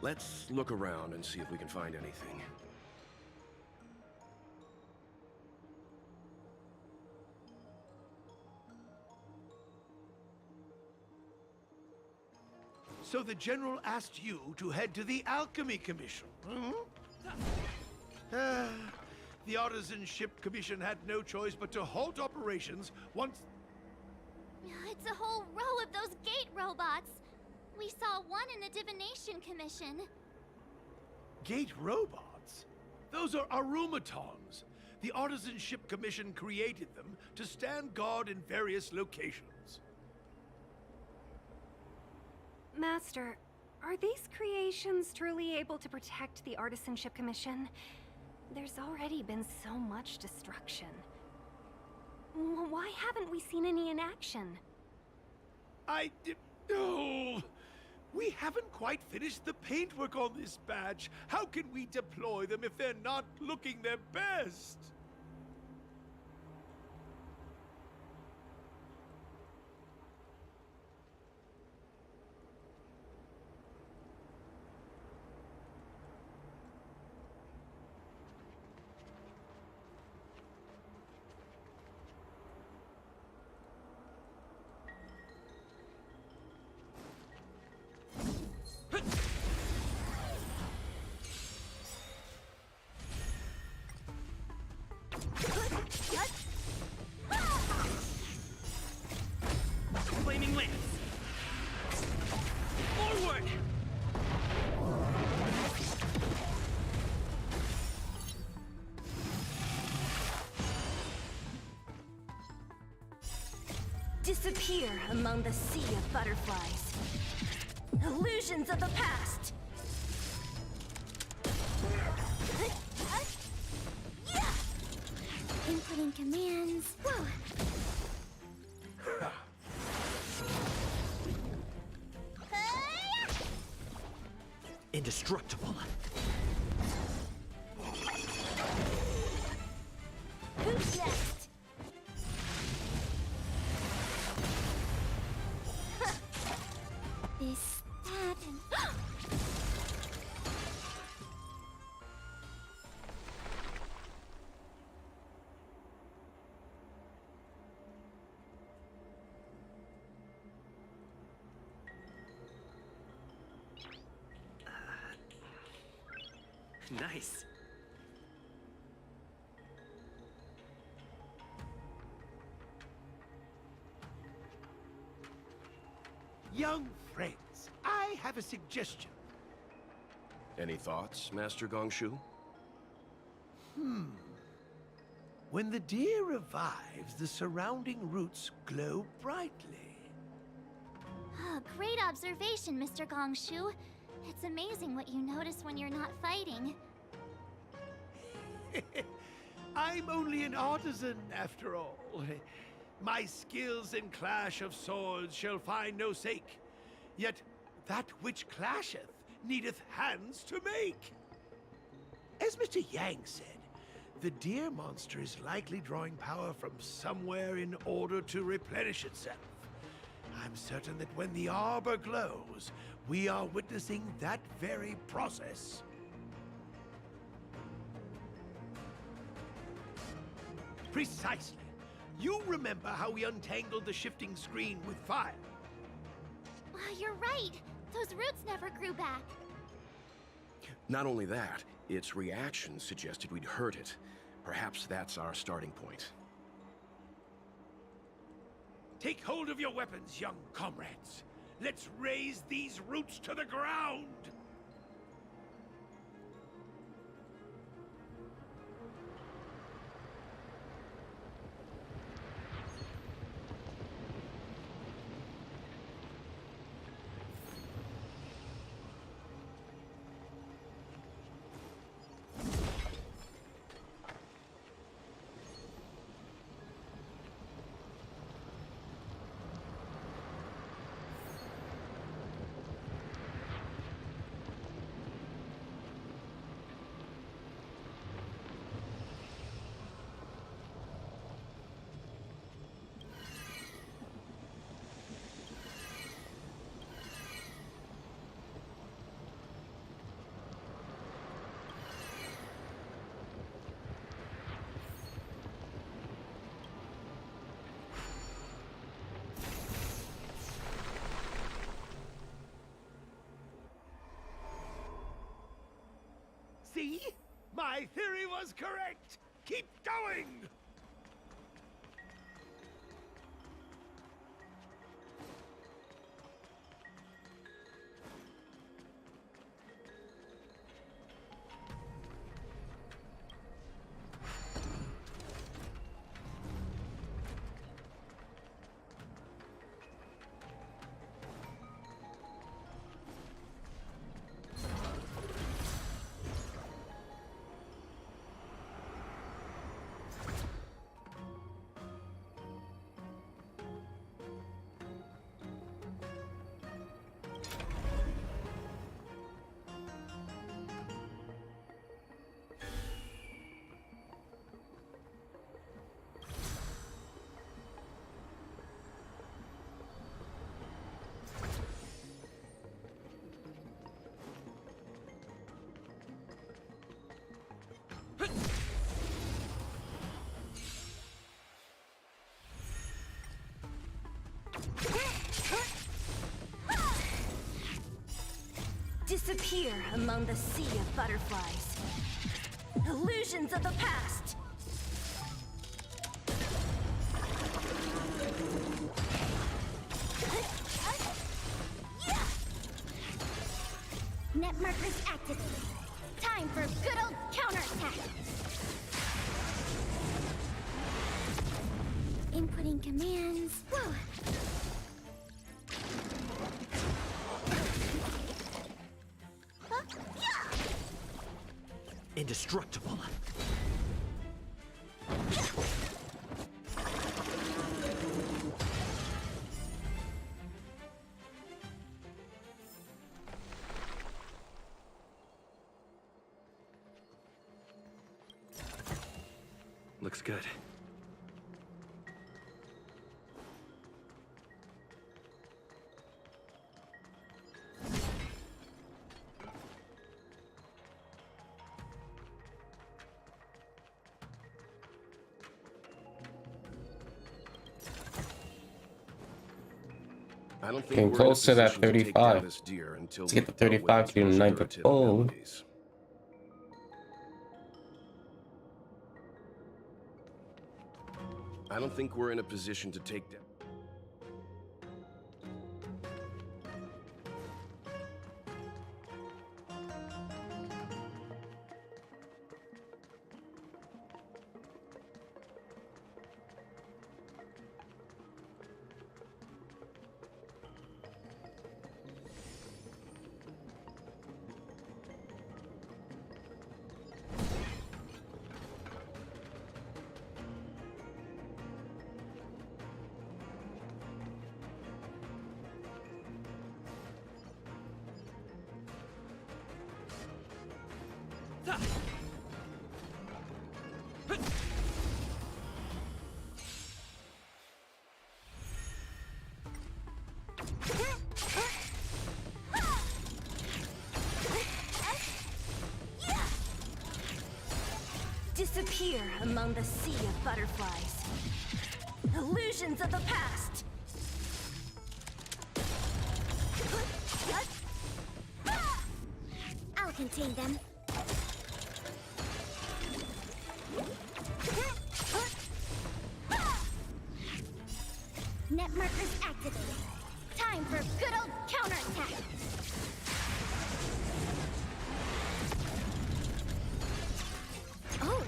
Let's look around and see if we can find anything. So the General asked you to head to the Alchemy Commission, the Artisanship Commission had no choice but to halt operations once... It's a whole row of those gate robots. We saw one in the Divination Commission. Gate robots? Those are arumatons. The Artisanship Commission created them to stand guard in various locations. Master, are these creations truly able to protect the Artisanship Commission? There's already been so much destruction. Why haven't we seen any in action? No! We haven't quite finished the paintwork on this badge. How can we deploy them if they're not looking their best? Flaming lance! Forward! Disappear among the sea of butterflies. Illusions of the past! Inputting commands. Whoa. Indestructible. Who's next? This, that, and... Nice. Young friends, I have a suggestion. Any thoughts, Master Gongshu? When the deer revives, the surrounding roots glow brightly. Great observation, Mr. Gongshu. It's amazing what you notice when you're not fighting. I'm only an artisan, after all. My skills in clash of swords shall find no sake. Yet that which clasheth needeth hands to make. As Mr. Yang said, the deer monster is likely drawing power from somewhere in order to replenish itself. I'm certain that when the arbor glows, we are witnessing that very process. Precisely. You remember how we untangled the shifting screen with fire? You're right. Those roots never grew back. Not only that, its reaction suggested we'd hurt it. Perhaps that's our starting point. Take hold of your weapons, young comrades. Let's raze these roots to the ground! See? My theory was correct! Keep going! Disappear among the sea of butterflies. Illusions of the past! Net markers activated. Time for good old counterattack. Inputting commands. Whoa. Indestructible. Looks good. I don't think Getting we're in a close to that position to take down 35. this deer until Let's get the we know what 35 to its unite the restorative bull. abilities. I don't think we're in a position to take down. Disappear among the sea of butterflies. Illusions of the past! I'll contain them. Net markers activated. Time for good old counterattack. Oh.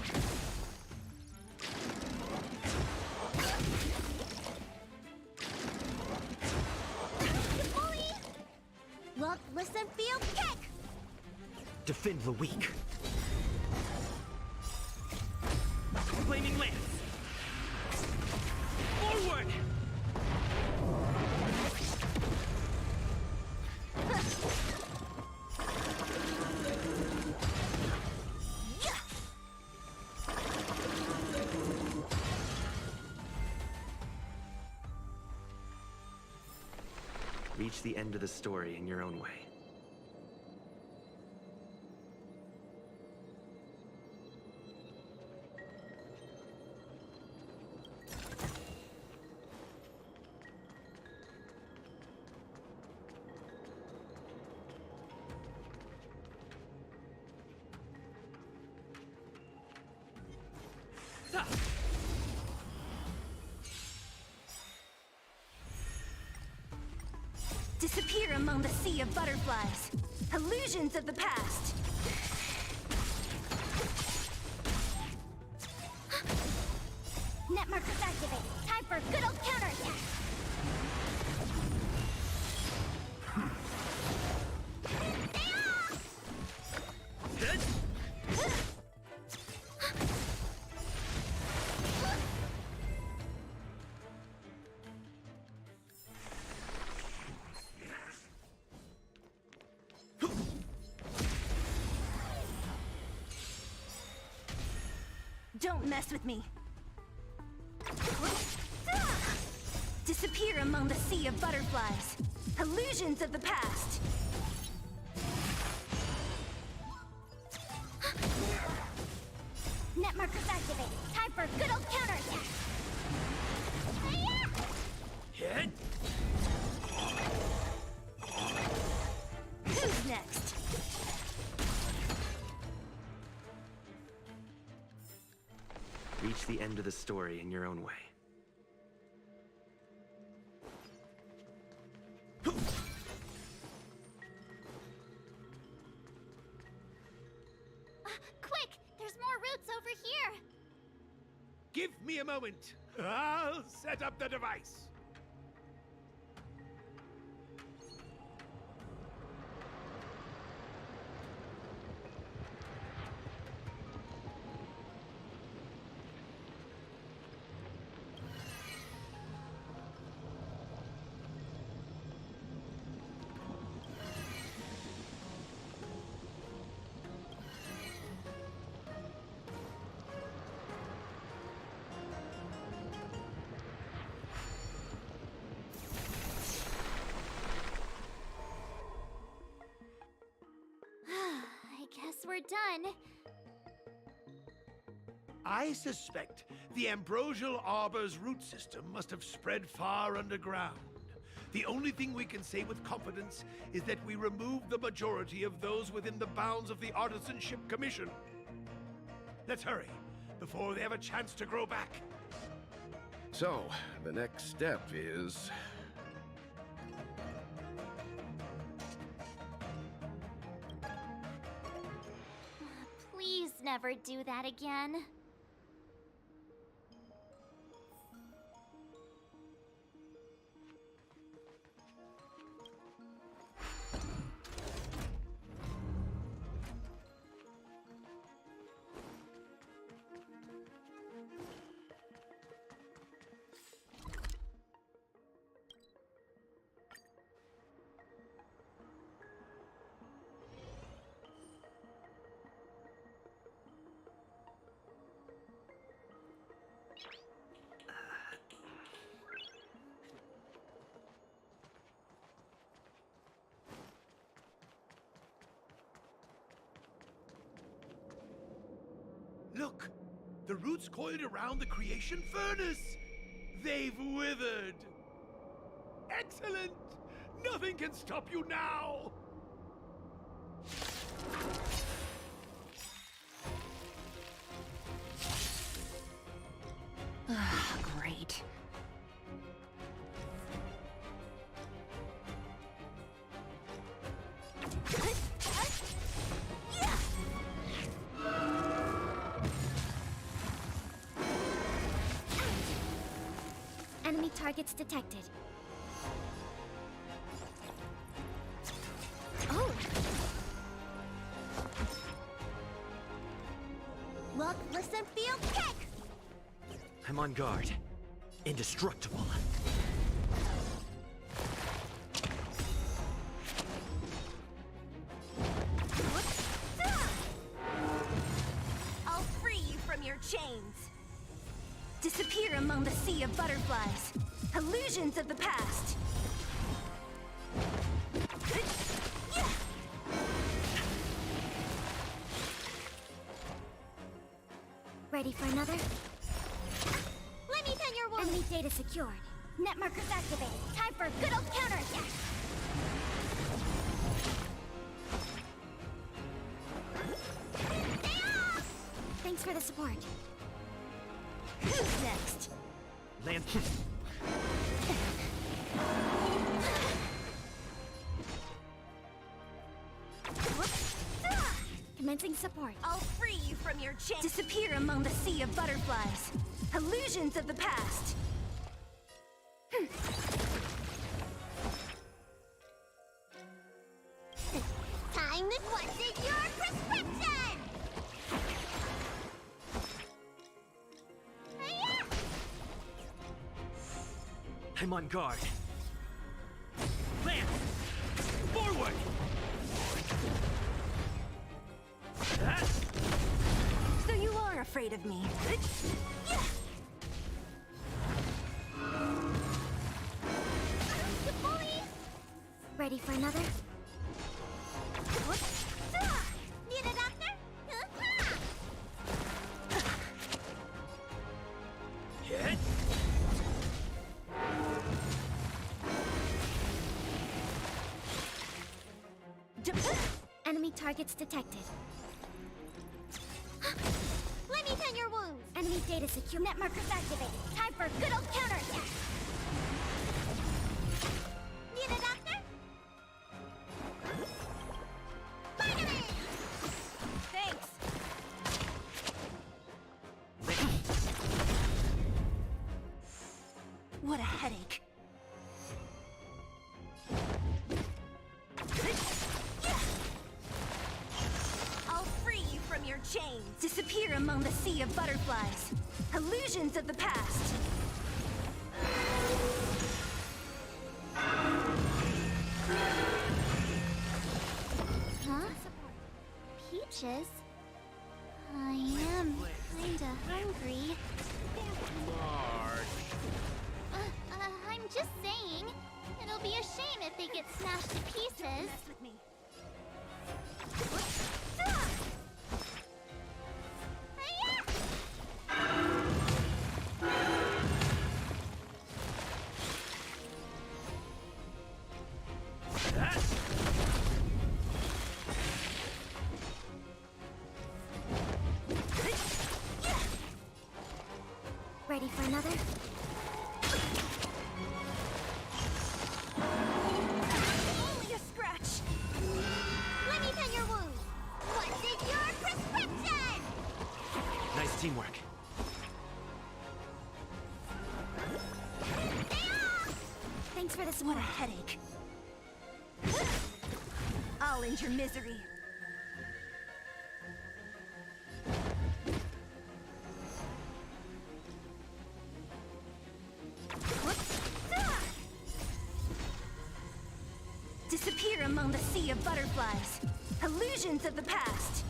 Bully! Look, listen, feel, kick! Defend the weak. Flaming lance. Forward! Reach the end of the story in your own way. Disappear among the sea of butterflies. Illusions of the past. Net markers activated. Time for good old counterattack. Don't mess with me. Disappear among the sea of butterflies. Illusions of the past. Net markers activated. Time for good old counterattack. Hit. Who's next? Reach the end of the story in your own way. Quick! There's more roots over here! Give me a moment. I'll set up the device. I guess we're done. I suspect the ambrosial arbor's root system must have spread far underground. The only thing we can say with confidence is that we removed the majority of those within the bounds of the Artisanship Commission. Let's hurry, before they have a chance to grow back. So, the next step is... Please never do that again. Look, The roots coiled around the creation furnace. They've withered. Excellent! Nothing can stop you now! Great. Enemy targets detected. Oh! Look, listen, feel, kick! I'm on guard. Indestructible. I'll free you from your chains. Disappear among the sea of butterflies. Illusions of the past. Ready for another? Let me pin your wound! Enemy data secured. Net markers activated. Time for a good old counterattack! Thanks for the support. Who's next? Land. Commencing support. I'll free you from your chains. Disappear among the sea of butterflies. Illusions of the past. Time that what's in your prescription! I'm on guard. Land! Forward! So you are afraid of me. Ready for another? Need a doctor? Hit! Enemy targets detected. Let me pin your wounds. Enemy data secure. Net markers activated. Time for a good old counterattack. Need a doctor? Spider-Man! Thanks. What a headache. I'll free you from your chains. Disappear among the sea of butterflies. Illusions of the past. Huh? Peaches? I am kinda hungry. I'm just saying. It'll be a shame if they get smashed to pieces. With me. Ready for another? Only a scratch. Let me pin your wounds. What's in your prescription? Nice teamwork. Thanks for the What support. a headache. I'll end your misery. Disappear among the sea of butterflies. Illusions of the past.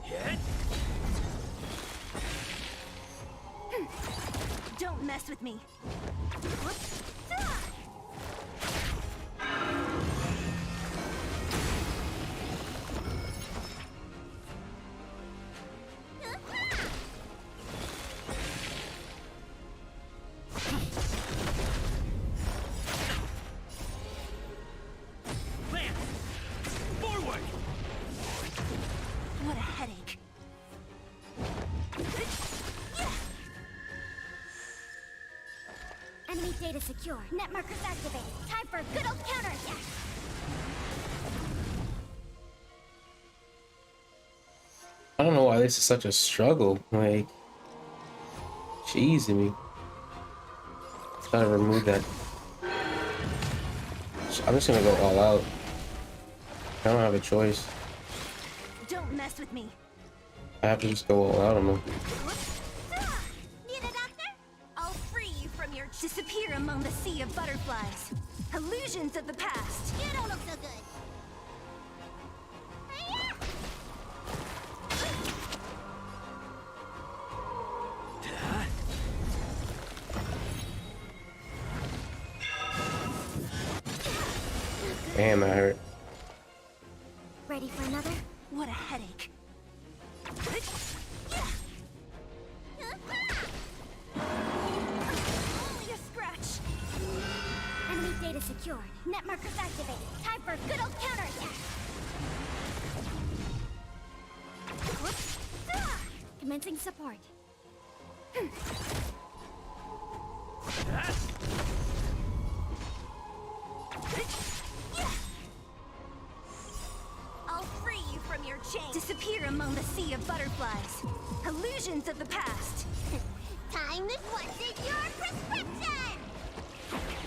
Hit! Don't mess with me. Enemy data secure. Net markers activated. Time for a good old counterattack. I don't know why this is such a struggle. Like, jeez, I mean, try to remove that. I'm just gonna go all out. I don't have a choice. Don't mess with me. I have to just go all out on them. Need a doctor? I'll free you from your disappear among the sea of butterflies. Illusions of the past. You don't look so good. Damn, that hurt. Ready for another? What a headache. Only a scratch. Enemy data secured. Net markers activated. Time for a good old counterattack. Commencing support. I'll free you from your chains. Disappear among the sea of butterflies. Illusions of the past. Time to question your prescription.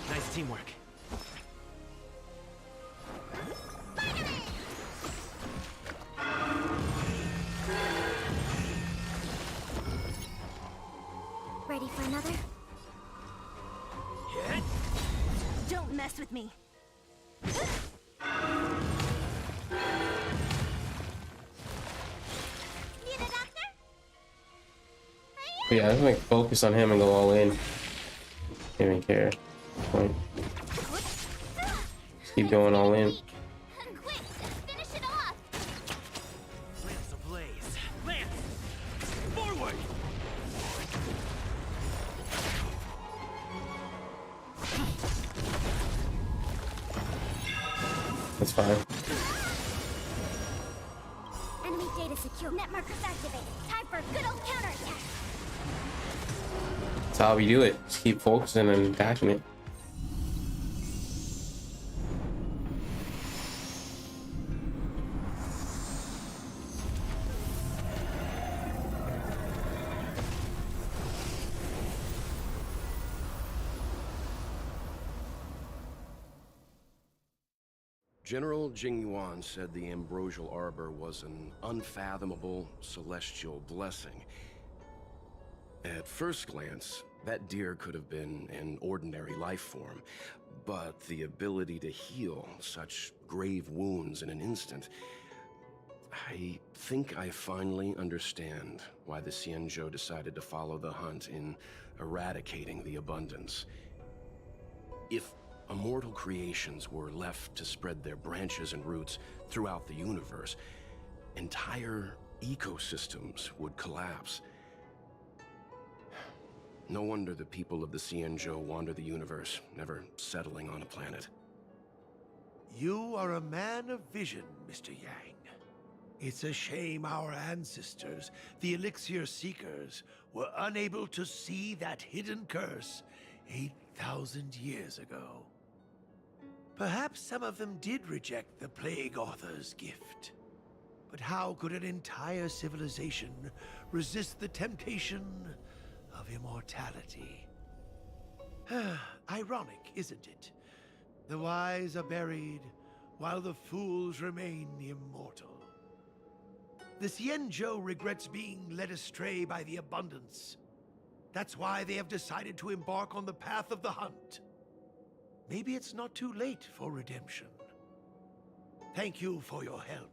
Nice teamwork. Ready for another? Don't mess with me. But yeah, I'm gonna focus on him and go all in. Don't even care. Point. Just keep going all in. Quick, finish it off. Lance ablaze. Lance! Forward! That's fine. Enemy data secure. Net markers activated. Time for a good old counterattack. That's how we do it. Just keep focusing and attacking it. General Jingyuan said the Ambrosial Arbor was an unfathomable celestial blessing. At first glance, that deer could have been an ordinary life form, but the ability to heal such grave wounds in an instant... I think I finally understand why the Xianzhou decided to follow the hunt in eradicating the abundance. If immortal creations were left to spread their branches and roots throughout the universe, entire ecosystems would collapse. No wonder the people of the Xianzhou wander the universe, never settling on a planet. You are a man of vision, Mr. Yang. It's a shame our ancestors, the Elixir Seekers, were unable to see that hidden curse 8,000 years ago. Perhaps some of them did reject the Plague Author's gift. But how could an entire civilization resist the temptation of immortality? Ironic, isn't it? The wise are buried, while the fools remain immortal. The Xianzhou regrets being led astray by the abundance. That's why they have decided to embark on the path of the hunt. Maybe it's not too late for redemption. Thank you for your help.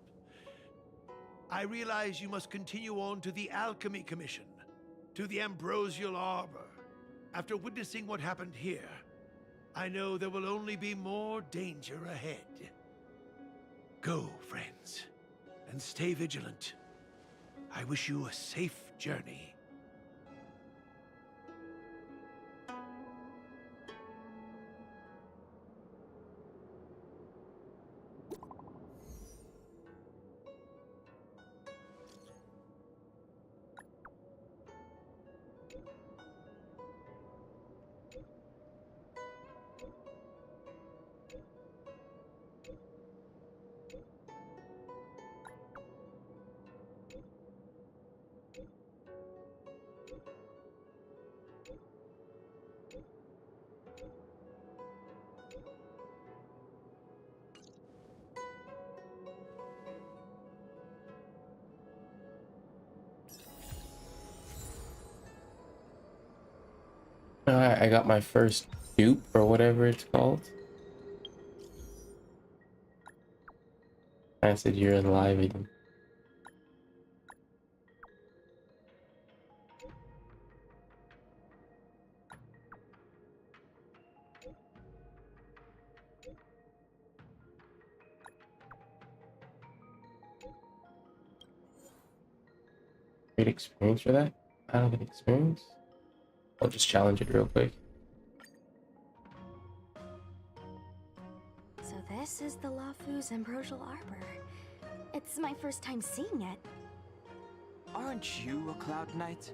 I realize you must continue on to the Alchemy Commission, to the Ambrosial Arbor. After witnessing what happened here, I know there will only be more danger ahead. Go, friends, and stay vigilant. I wish you a safe journey. I got my first dupe or whatever it's called. I said you're enlivening. Great experience for that? I don't get experience. I'll just challenge it real quick. So this is the Lafu's Ambrosial Arbor. It's my first time seeing it. Aren't you a Cloud Knight?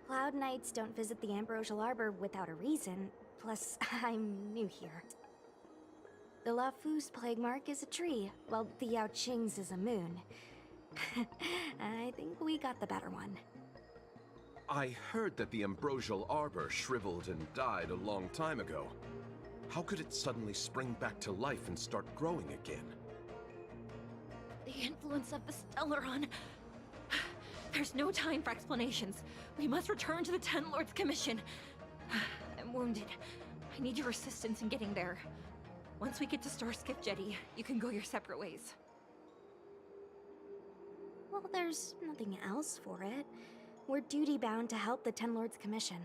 Cloud Knights don't visit the Ambrosial Arbor without a reason. Plus, I'm new here. The Lafu's plague mark is a tree, while the Yao Qing's is a moon. I think we got the better one. I heard that the Ambrosial Arbor shriveled and died a long time ago. How could it suddenly spring back to life and start growing again? The influence of the Stellaron. There's no time for explanations. We must return to the Ten Lords Commission. I'm wounded. I need your assistance in getting there. Once we get to Starskiff Jetty, you can go your separate ways. Well, there's nothing else for it. We're duty-bound to help the Ten Lords Commission.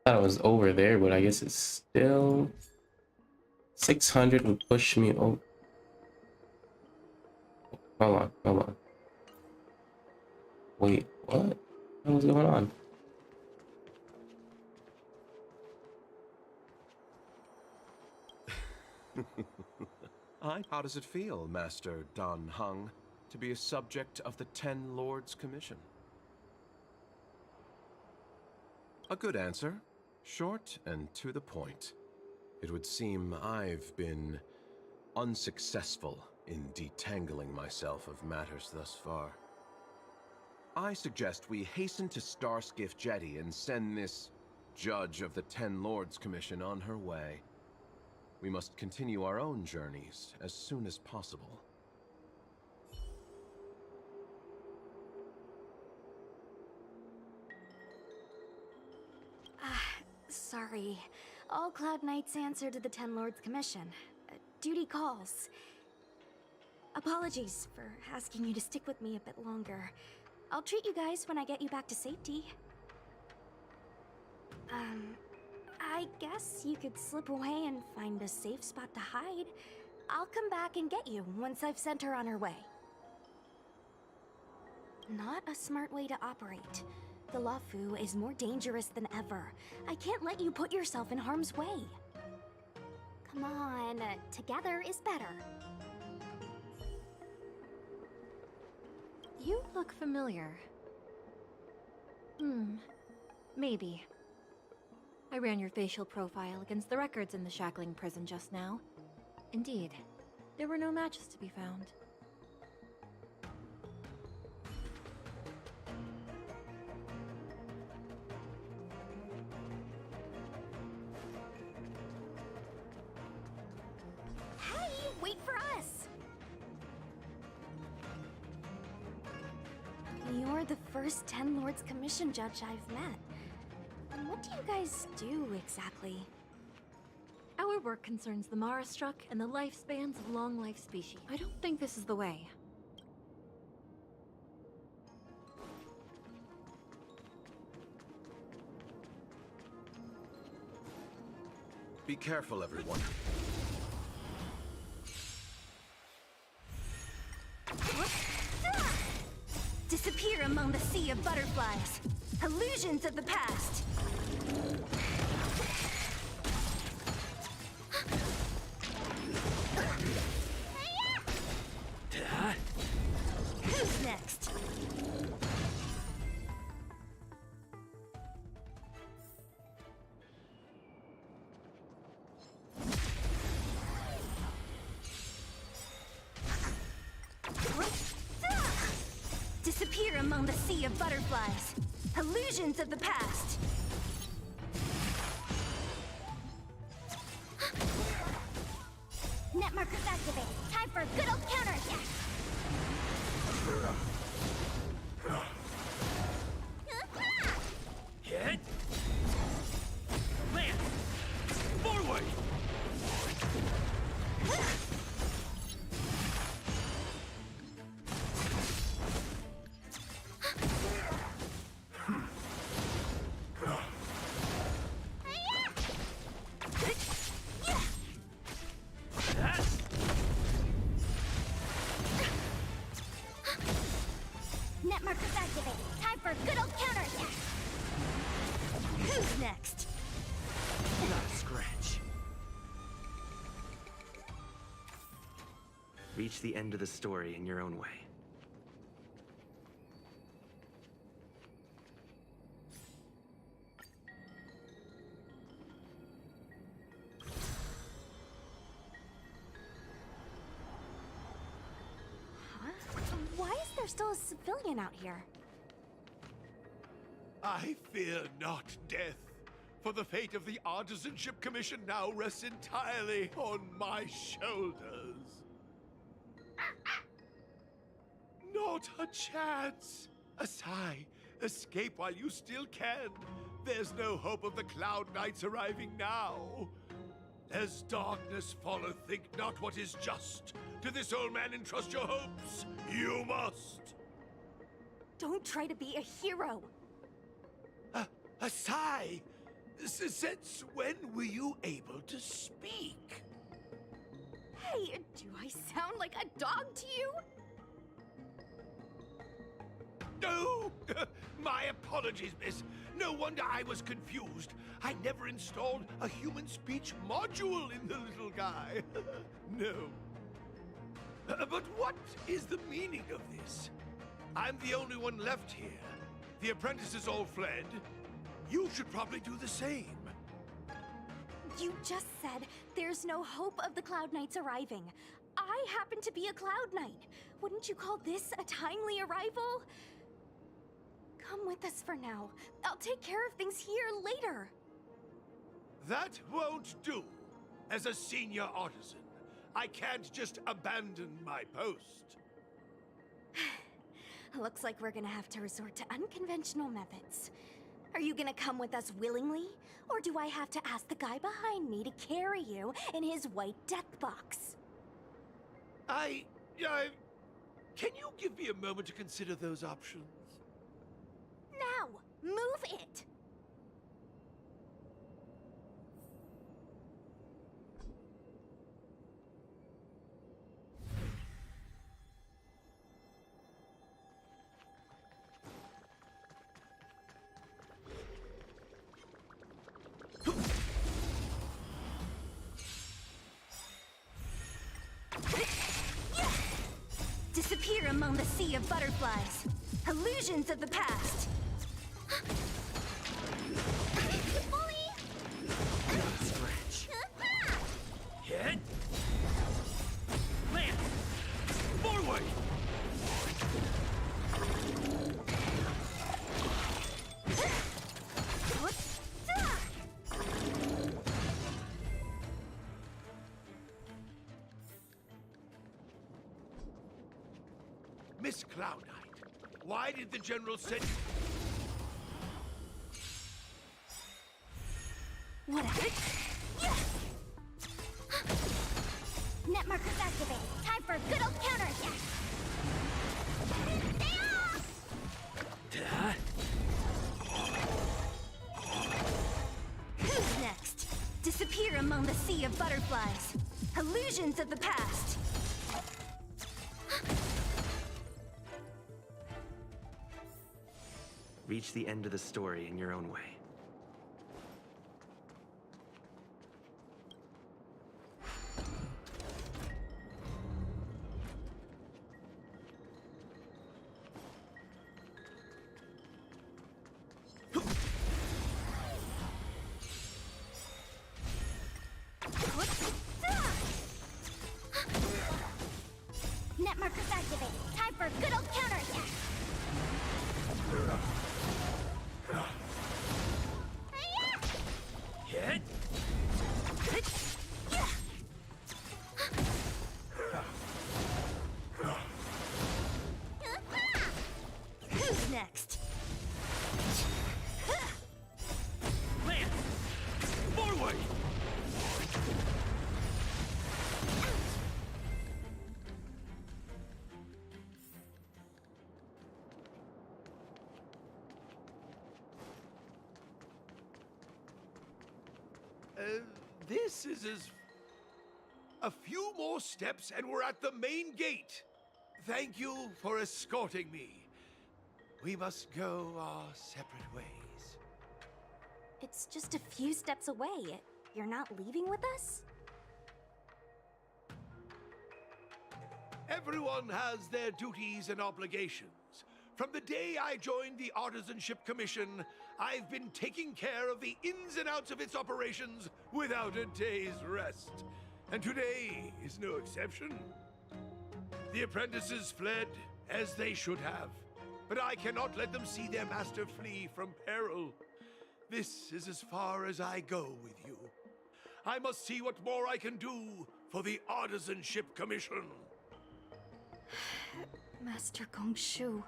Thought it was over there, but I guess it's still 600 would push me over. Hold on. Wait, what? What's going on? How does it feel, Master Dan Heng, to be a subject of the Ten Lords Commission? A good answer. Short and to the point. It would seem I've been unsuccessful in detangling myself of matters thus far. I suggest we hasten to Starskiff Jetty and send this judge of the Ten Lords Commission on her way. We must continue our own journeys as soon as possible. Sorry. All Cloud Knights answer to the Ten Lords Commission. Duty calls. Apologies for asking you to stick with me a bit longer. I'll treat you guys when I get you back to safety. I guess you could slip away and find a safe spot to hide. I'll come back and get you once I've sent her on her way. Not a smart way to operate. The Lafu is more dangerous than ever. I can't let you put yourself in harm's way. Come on, together is better. You look familiar. Maybe. I ran your facial profile against the records in the shackling prison just now. Indeed, there were no matches to be found. Hey, wait for us! You're the first Ten Lords Commission judge I've met. What do you guys do exactly? Our work concerns the Mara struck and the lifespans of long-life species. I don't think this is the way. Be careful, everyone. Disappear among the sea of butterflies. Illusions of the past. Who's next? Disappear among the sea of butterflies. Illusions of the past. a good old counterattack! Hit! Land! Forward! Net markers activated. Time for a good old counterattack! Who's next? Not a scratch. Reach the end of the story in your own way. Huh? Why is there still a civilian out here? I fear not death, for the fate of the Artisanship Commission now rests entirely on my shoulders. Not a chance! Asai, escape while you still can. There's no hope of the Cloud Knights arriving now. As darkness followeth, think not what is just. To this old man entrust your hopes. You must. Don't try to be a hero. Asai, since when were you able to speak? Hey, do I sound like a dog to you? No! My apologies, miss. No wonder I was confused. I never installed a human speech module in the little guy. No. But what is the meaning of this? I'm the only one left here. The apprentices all fled. You should probably do the same. You just said there's no hope of the Cloud Knights arriving. I happen to be a Cloud Knight. Wouldn't you call this a timely arrival? Come with us for now. I'll take care of things here later. That won't do. As a senior artisan, I can't just abandon my post. Looks like we're gonna have to resort to unconventional methods. Are you gonna come with us willingly? Or do I have to ask the guy behind me to carry you in his white death box? Can you give me a moment to consider those options? Now! Move it! Disappear among the sea of butterflies. Illusions of the past. Scratch. Hit. Land. Forward. Miss Cloud Knight, why did the General send you? Whatever. Net markers activated. Time for a good old counterattack. Who's next? Disappear among the sea of butterflies. Illusions of the past. Reach the end of the story in your own way. Net markers activated. Time for a good old counterattack. Hit. This is as... A few more steps and we're at the main gate. Thank you for escorting me. We must go our separate ways. It's just a few steps away. You're not leaving with us? Everyone has their duties and obligations. From the day I joined the Artisanship Commission, I've been taking care of the ins and outs of its operations without a day's rest. And today is no exception. The apprentices fled, as they should have. But I cannot let them see their master flee from peril. This is as far as I go with you. I must see what more I can do for the Artisanship Commission. Master Gongshu.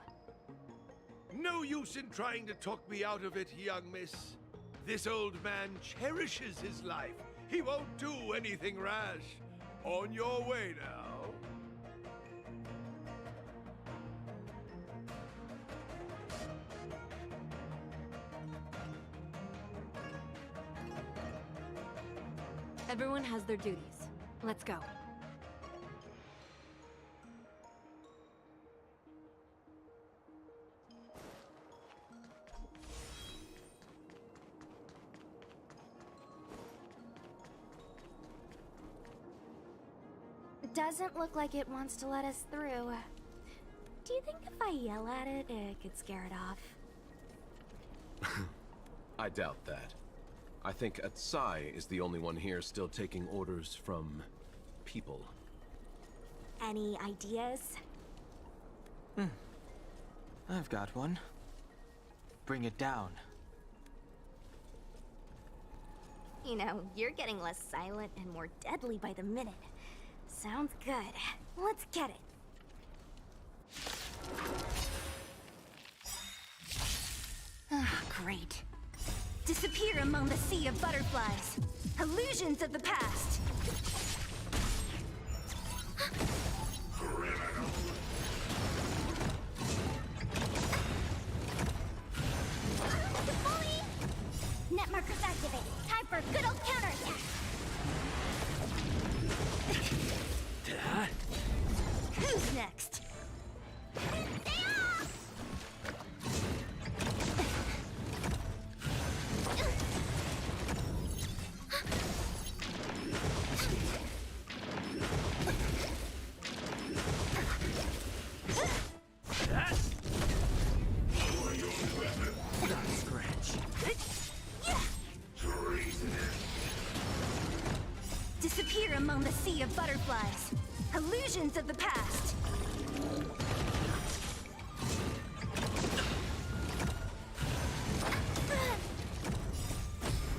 No use in trying to talk me out of it, young miss. This old man cherishes his life. He won't do anything rash. On your way now. Everyone has their duties. Let's go. Doesn't look like it wants to let us through. Do you think if I yell at it, it could scare it off? I doubt that. I think Atsai is the only one here still taking orders from people. Any ideas? I've got one. Bring it down. You know, you're getting less silent and more deadly by the minute. Sounds good. Let's get it. Ah, great. Disappear among the sea of butterflies. Illusions of the past. Net markers activated. Time for a good old counterattack. Who's next? Stay off! Disappear among the sea of butterflies. Illusions of the past.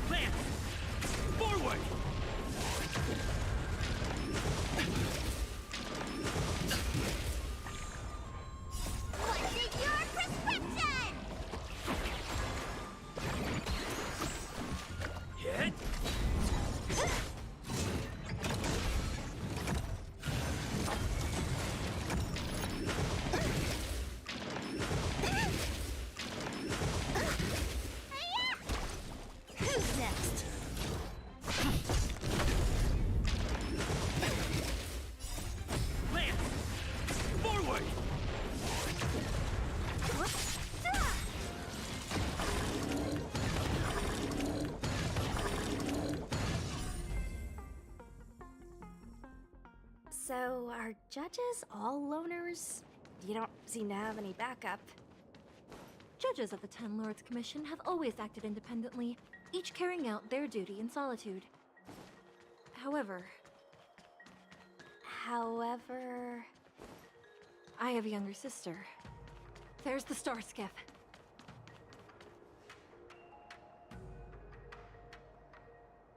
Plan! Forward! What's in your prescription? Hit! Who's next? Plan! Forward! So, are judges all loners? You don't seem to have any backup. Judges of the Ten Lords Commission have always acted independently, each carrying out their duty in solitude. However, I have a younger sister. There's the Star Skiff.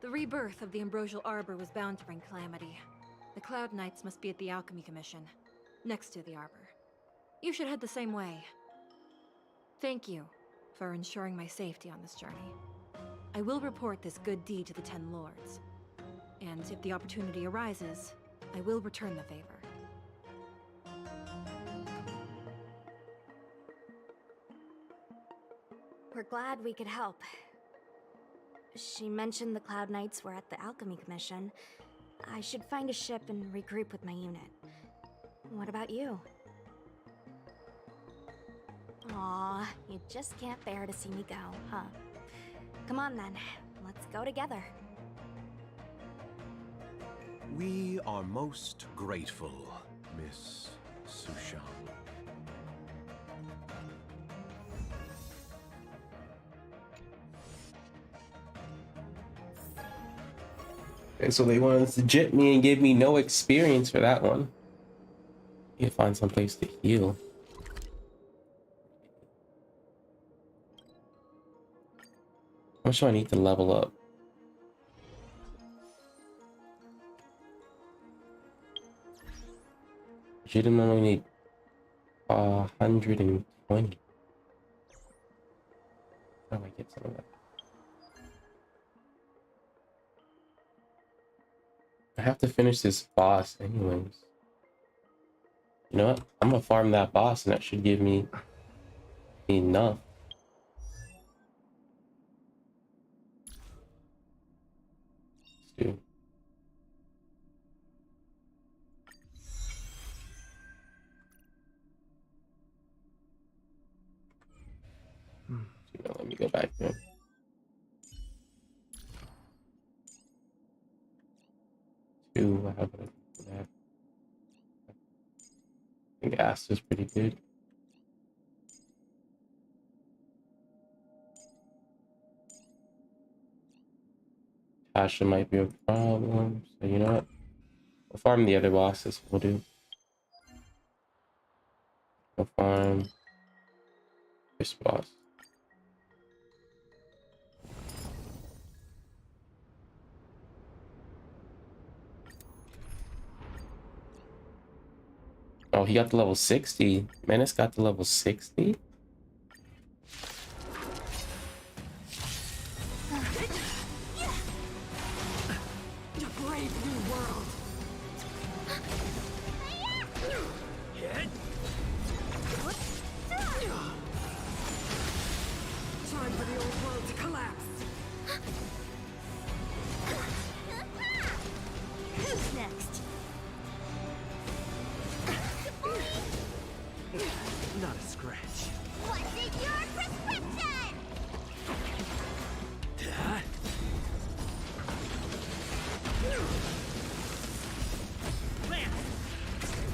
The rebirth of the Ambrosial Arbor was bound to bring calamity. The Cloud Knights must be at the Alchemy Commission, next to the Arbor. You should head the same way. Thank you for ensuring my safety on this journey. I will report this good deed to the Ten Lords. And if the opportunity arises, I will return the favor. We're glad we could help. She mentioned the Cloud Knights were at the Alchemy Commission. I should find a ship and regroup with my unit. What about you? Aw, you just can't bear to see me go, huh? Come on then, let's go together. We are most grateful, Miss Sushan. And so they wanted to jit me and give me no experience for that one. You find some place to heal. How much do I need to level up? Legitimately need 120. How do I get some of that? I have to finish this boss anyways. You know what? I'm gonna farm that boss and that should give me enough. Let's do. Let me go back there. Two, I have that. I think Ast is pretty good. Tasha might be a problem, so you know what? We'll farm the other bosses. We'll do. We'll farm this boss. Oh, he got to level 60. Menace got to level 60? A brave new world. Time for the old world to collapse. Who's next? Not a scratch. What's in your prescription?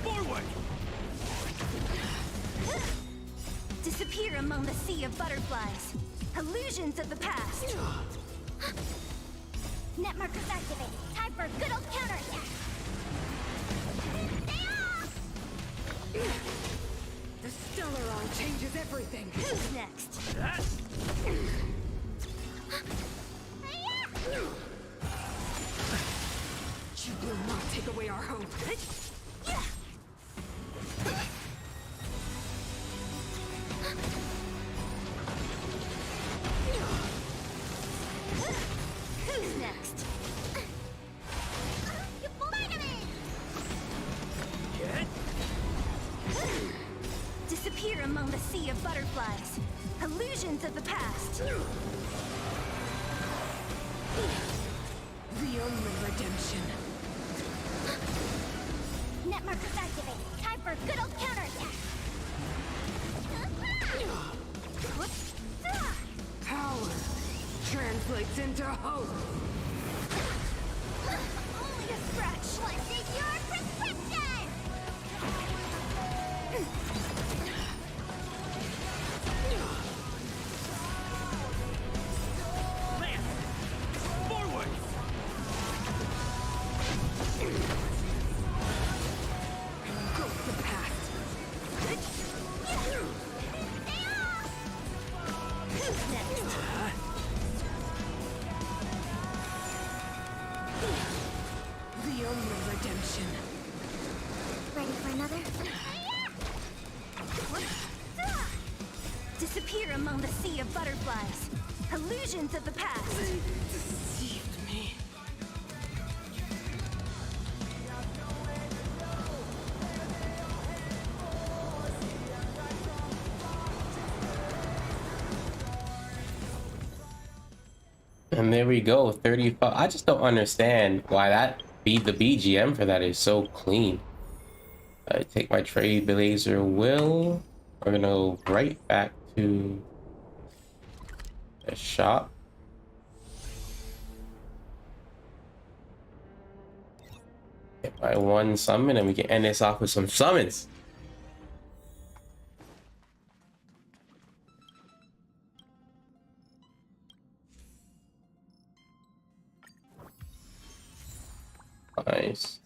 Forward! Disappear among the sea of butterflies. Illusions of the past. Net markers activated. Time for a good old counterattack. The Stellaron changes everything. Who's next? You will not take away our hope. Who's next? Disappear among the sea of butterflies. Illusions of the past. The only redemption. Net markers activated. Time for a good old counterattack. Power translates into hope. Only a scratch. What's in your prescription? Forward! Engulf the past. Who's next? The only redemption. Ready for another? Disappear among the sea of butterflies. Illusions of the past. Deceived me. And there we go, 35. I just don't understand why the BGM for that is so clean. I take my Trailblazer Will. We're gonna go right back to the shop. Get my one summon, and we can end this off with some summons. Nice.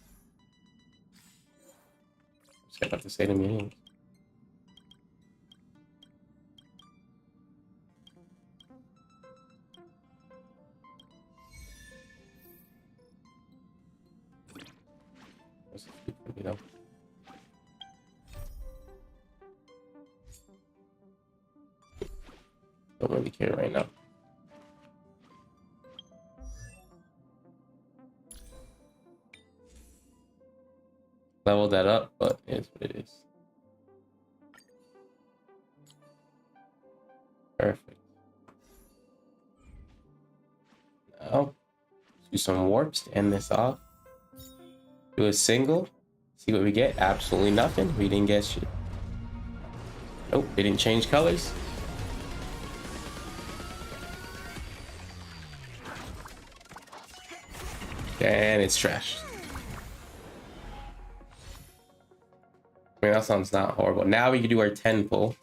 Just have to say the meaning. You know. Don't really care right now. Level that up, but it's what it is. Perfect. Now, do some warps to end this off. Do a single. See what we get. Absolutely nothing. We didn't get shit. Nope, they didn't change colors. And it's trash. I mean, that sounds not horrible. Now we can do our 10 pull.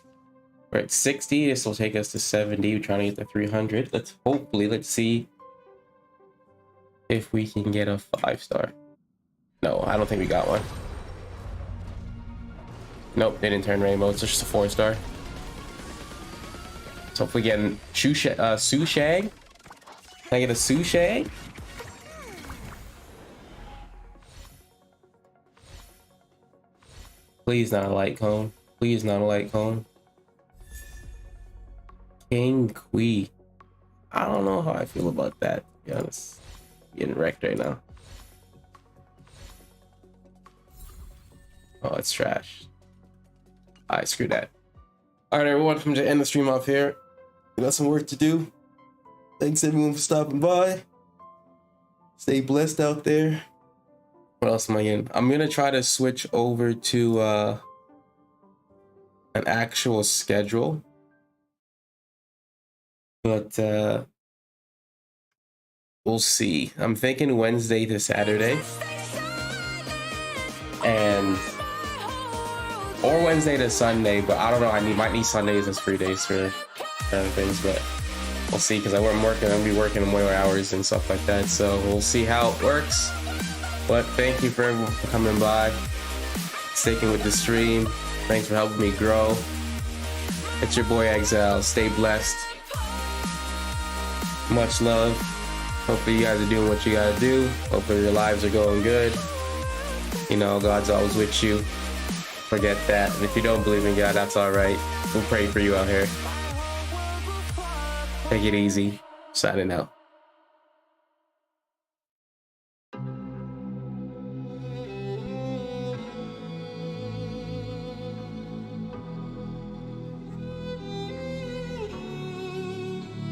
We're at 60. This will take us to 70. We're trying to get to 300. Let's see if we can get a 5-star. No, I don't think we got one. Nope, they didn't turn rainbow. It's just a 4-star. So if we get Sushag, can I get a Sushag? Please not a light cone. Please not a light cone. King Kui. I don't know how I feel about that, to be honest. Getting wrecked right now. Oh, it's trash. Alright, screw that. Alright, everyone, I'm gonna end the stream off here. We got some work to do. Thanks everyone for stopping by. Stay blessed out there. What else am I in? I'm gonna try to switch over to an actual schedule. But we'll see. I'm thinking Wednesday to Saturday. Or Wednesday to Sunday, but I don't know. I might need Sundays as free days for other things, but we'll see, because I'm gonna be working more hours and stuff like that. So we'll see how it works. But thank you for everyone for coming by, sticking with the stream. Thanks for helping me grow. It's your boy Exile. Stay blessed. Much love. Hopefully you guys are doing what you gotta do. Hopefully your lives are going good. You know, God's always with you. Forget that. And if you don't believe in God, that's alright. We'll pray for you out here. Take it easy. Signing out.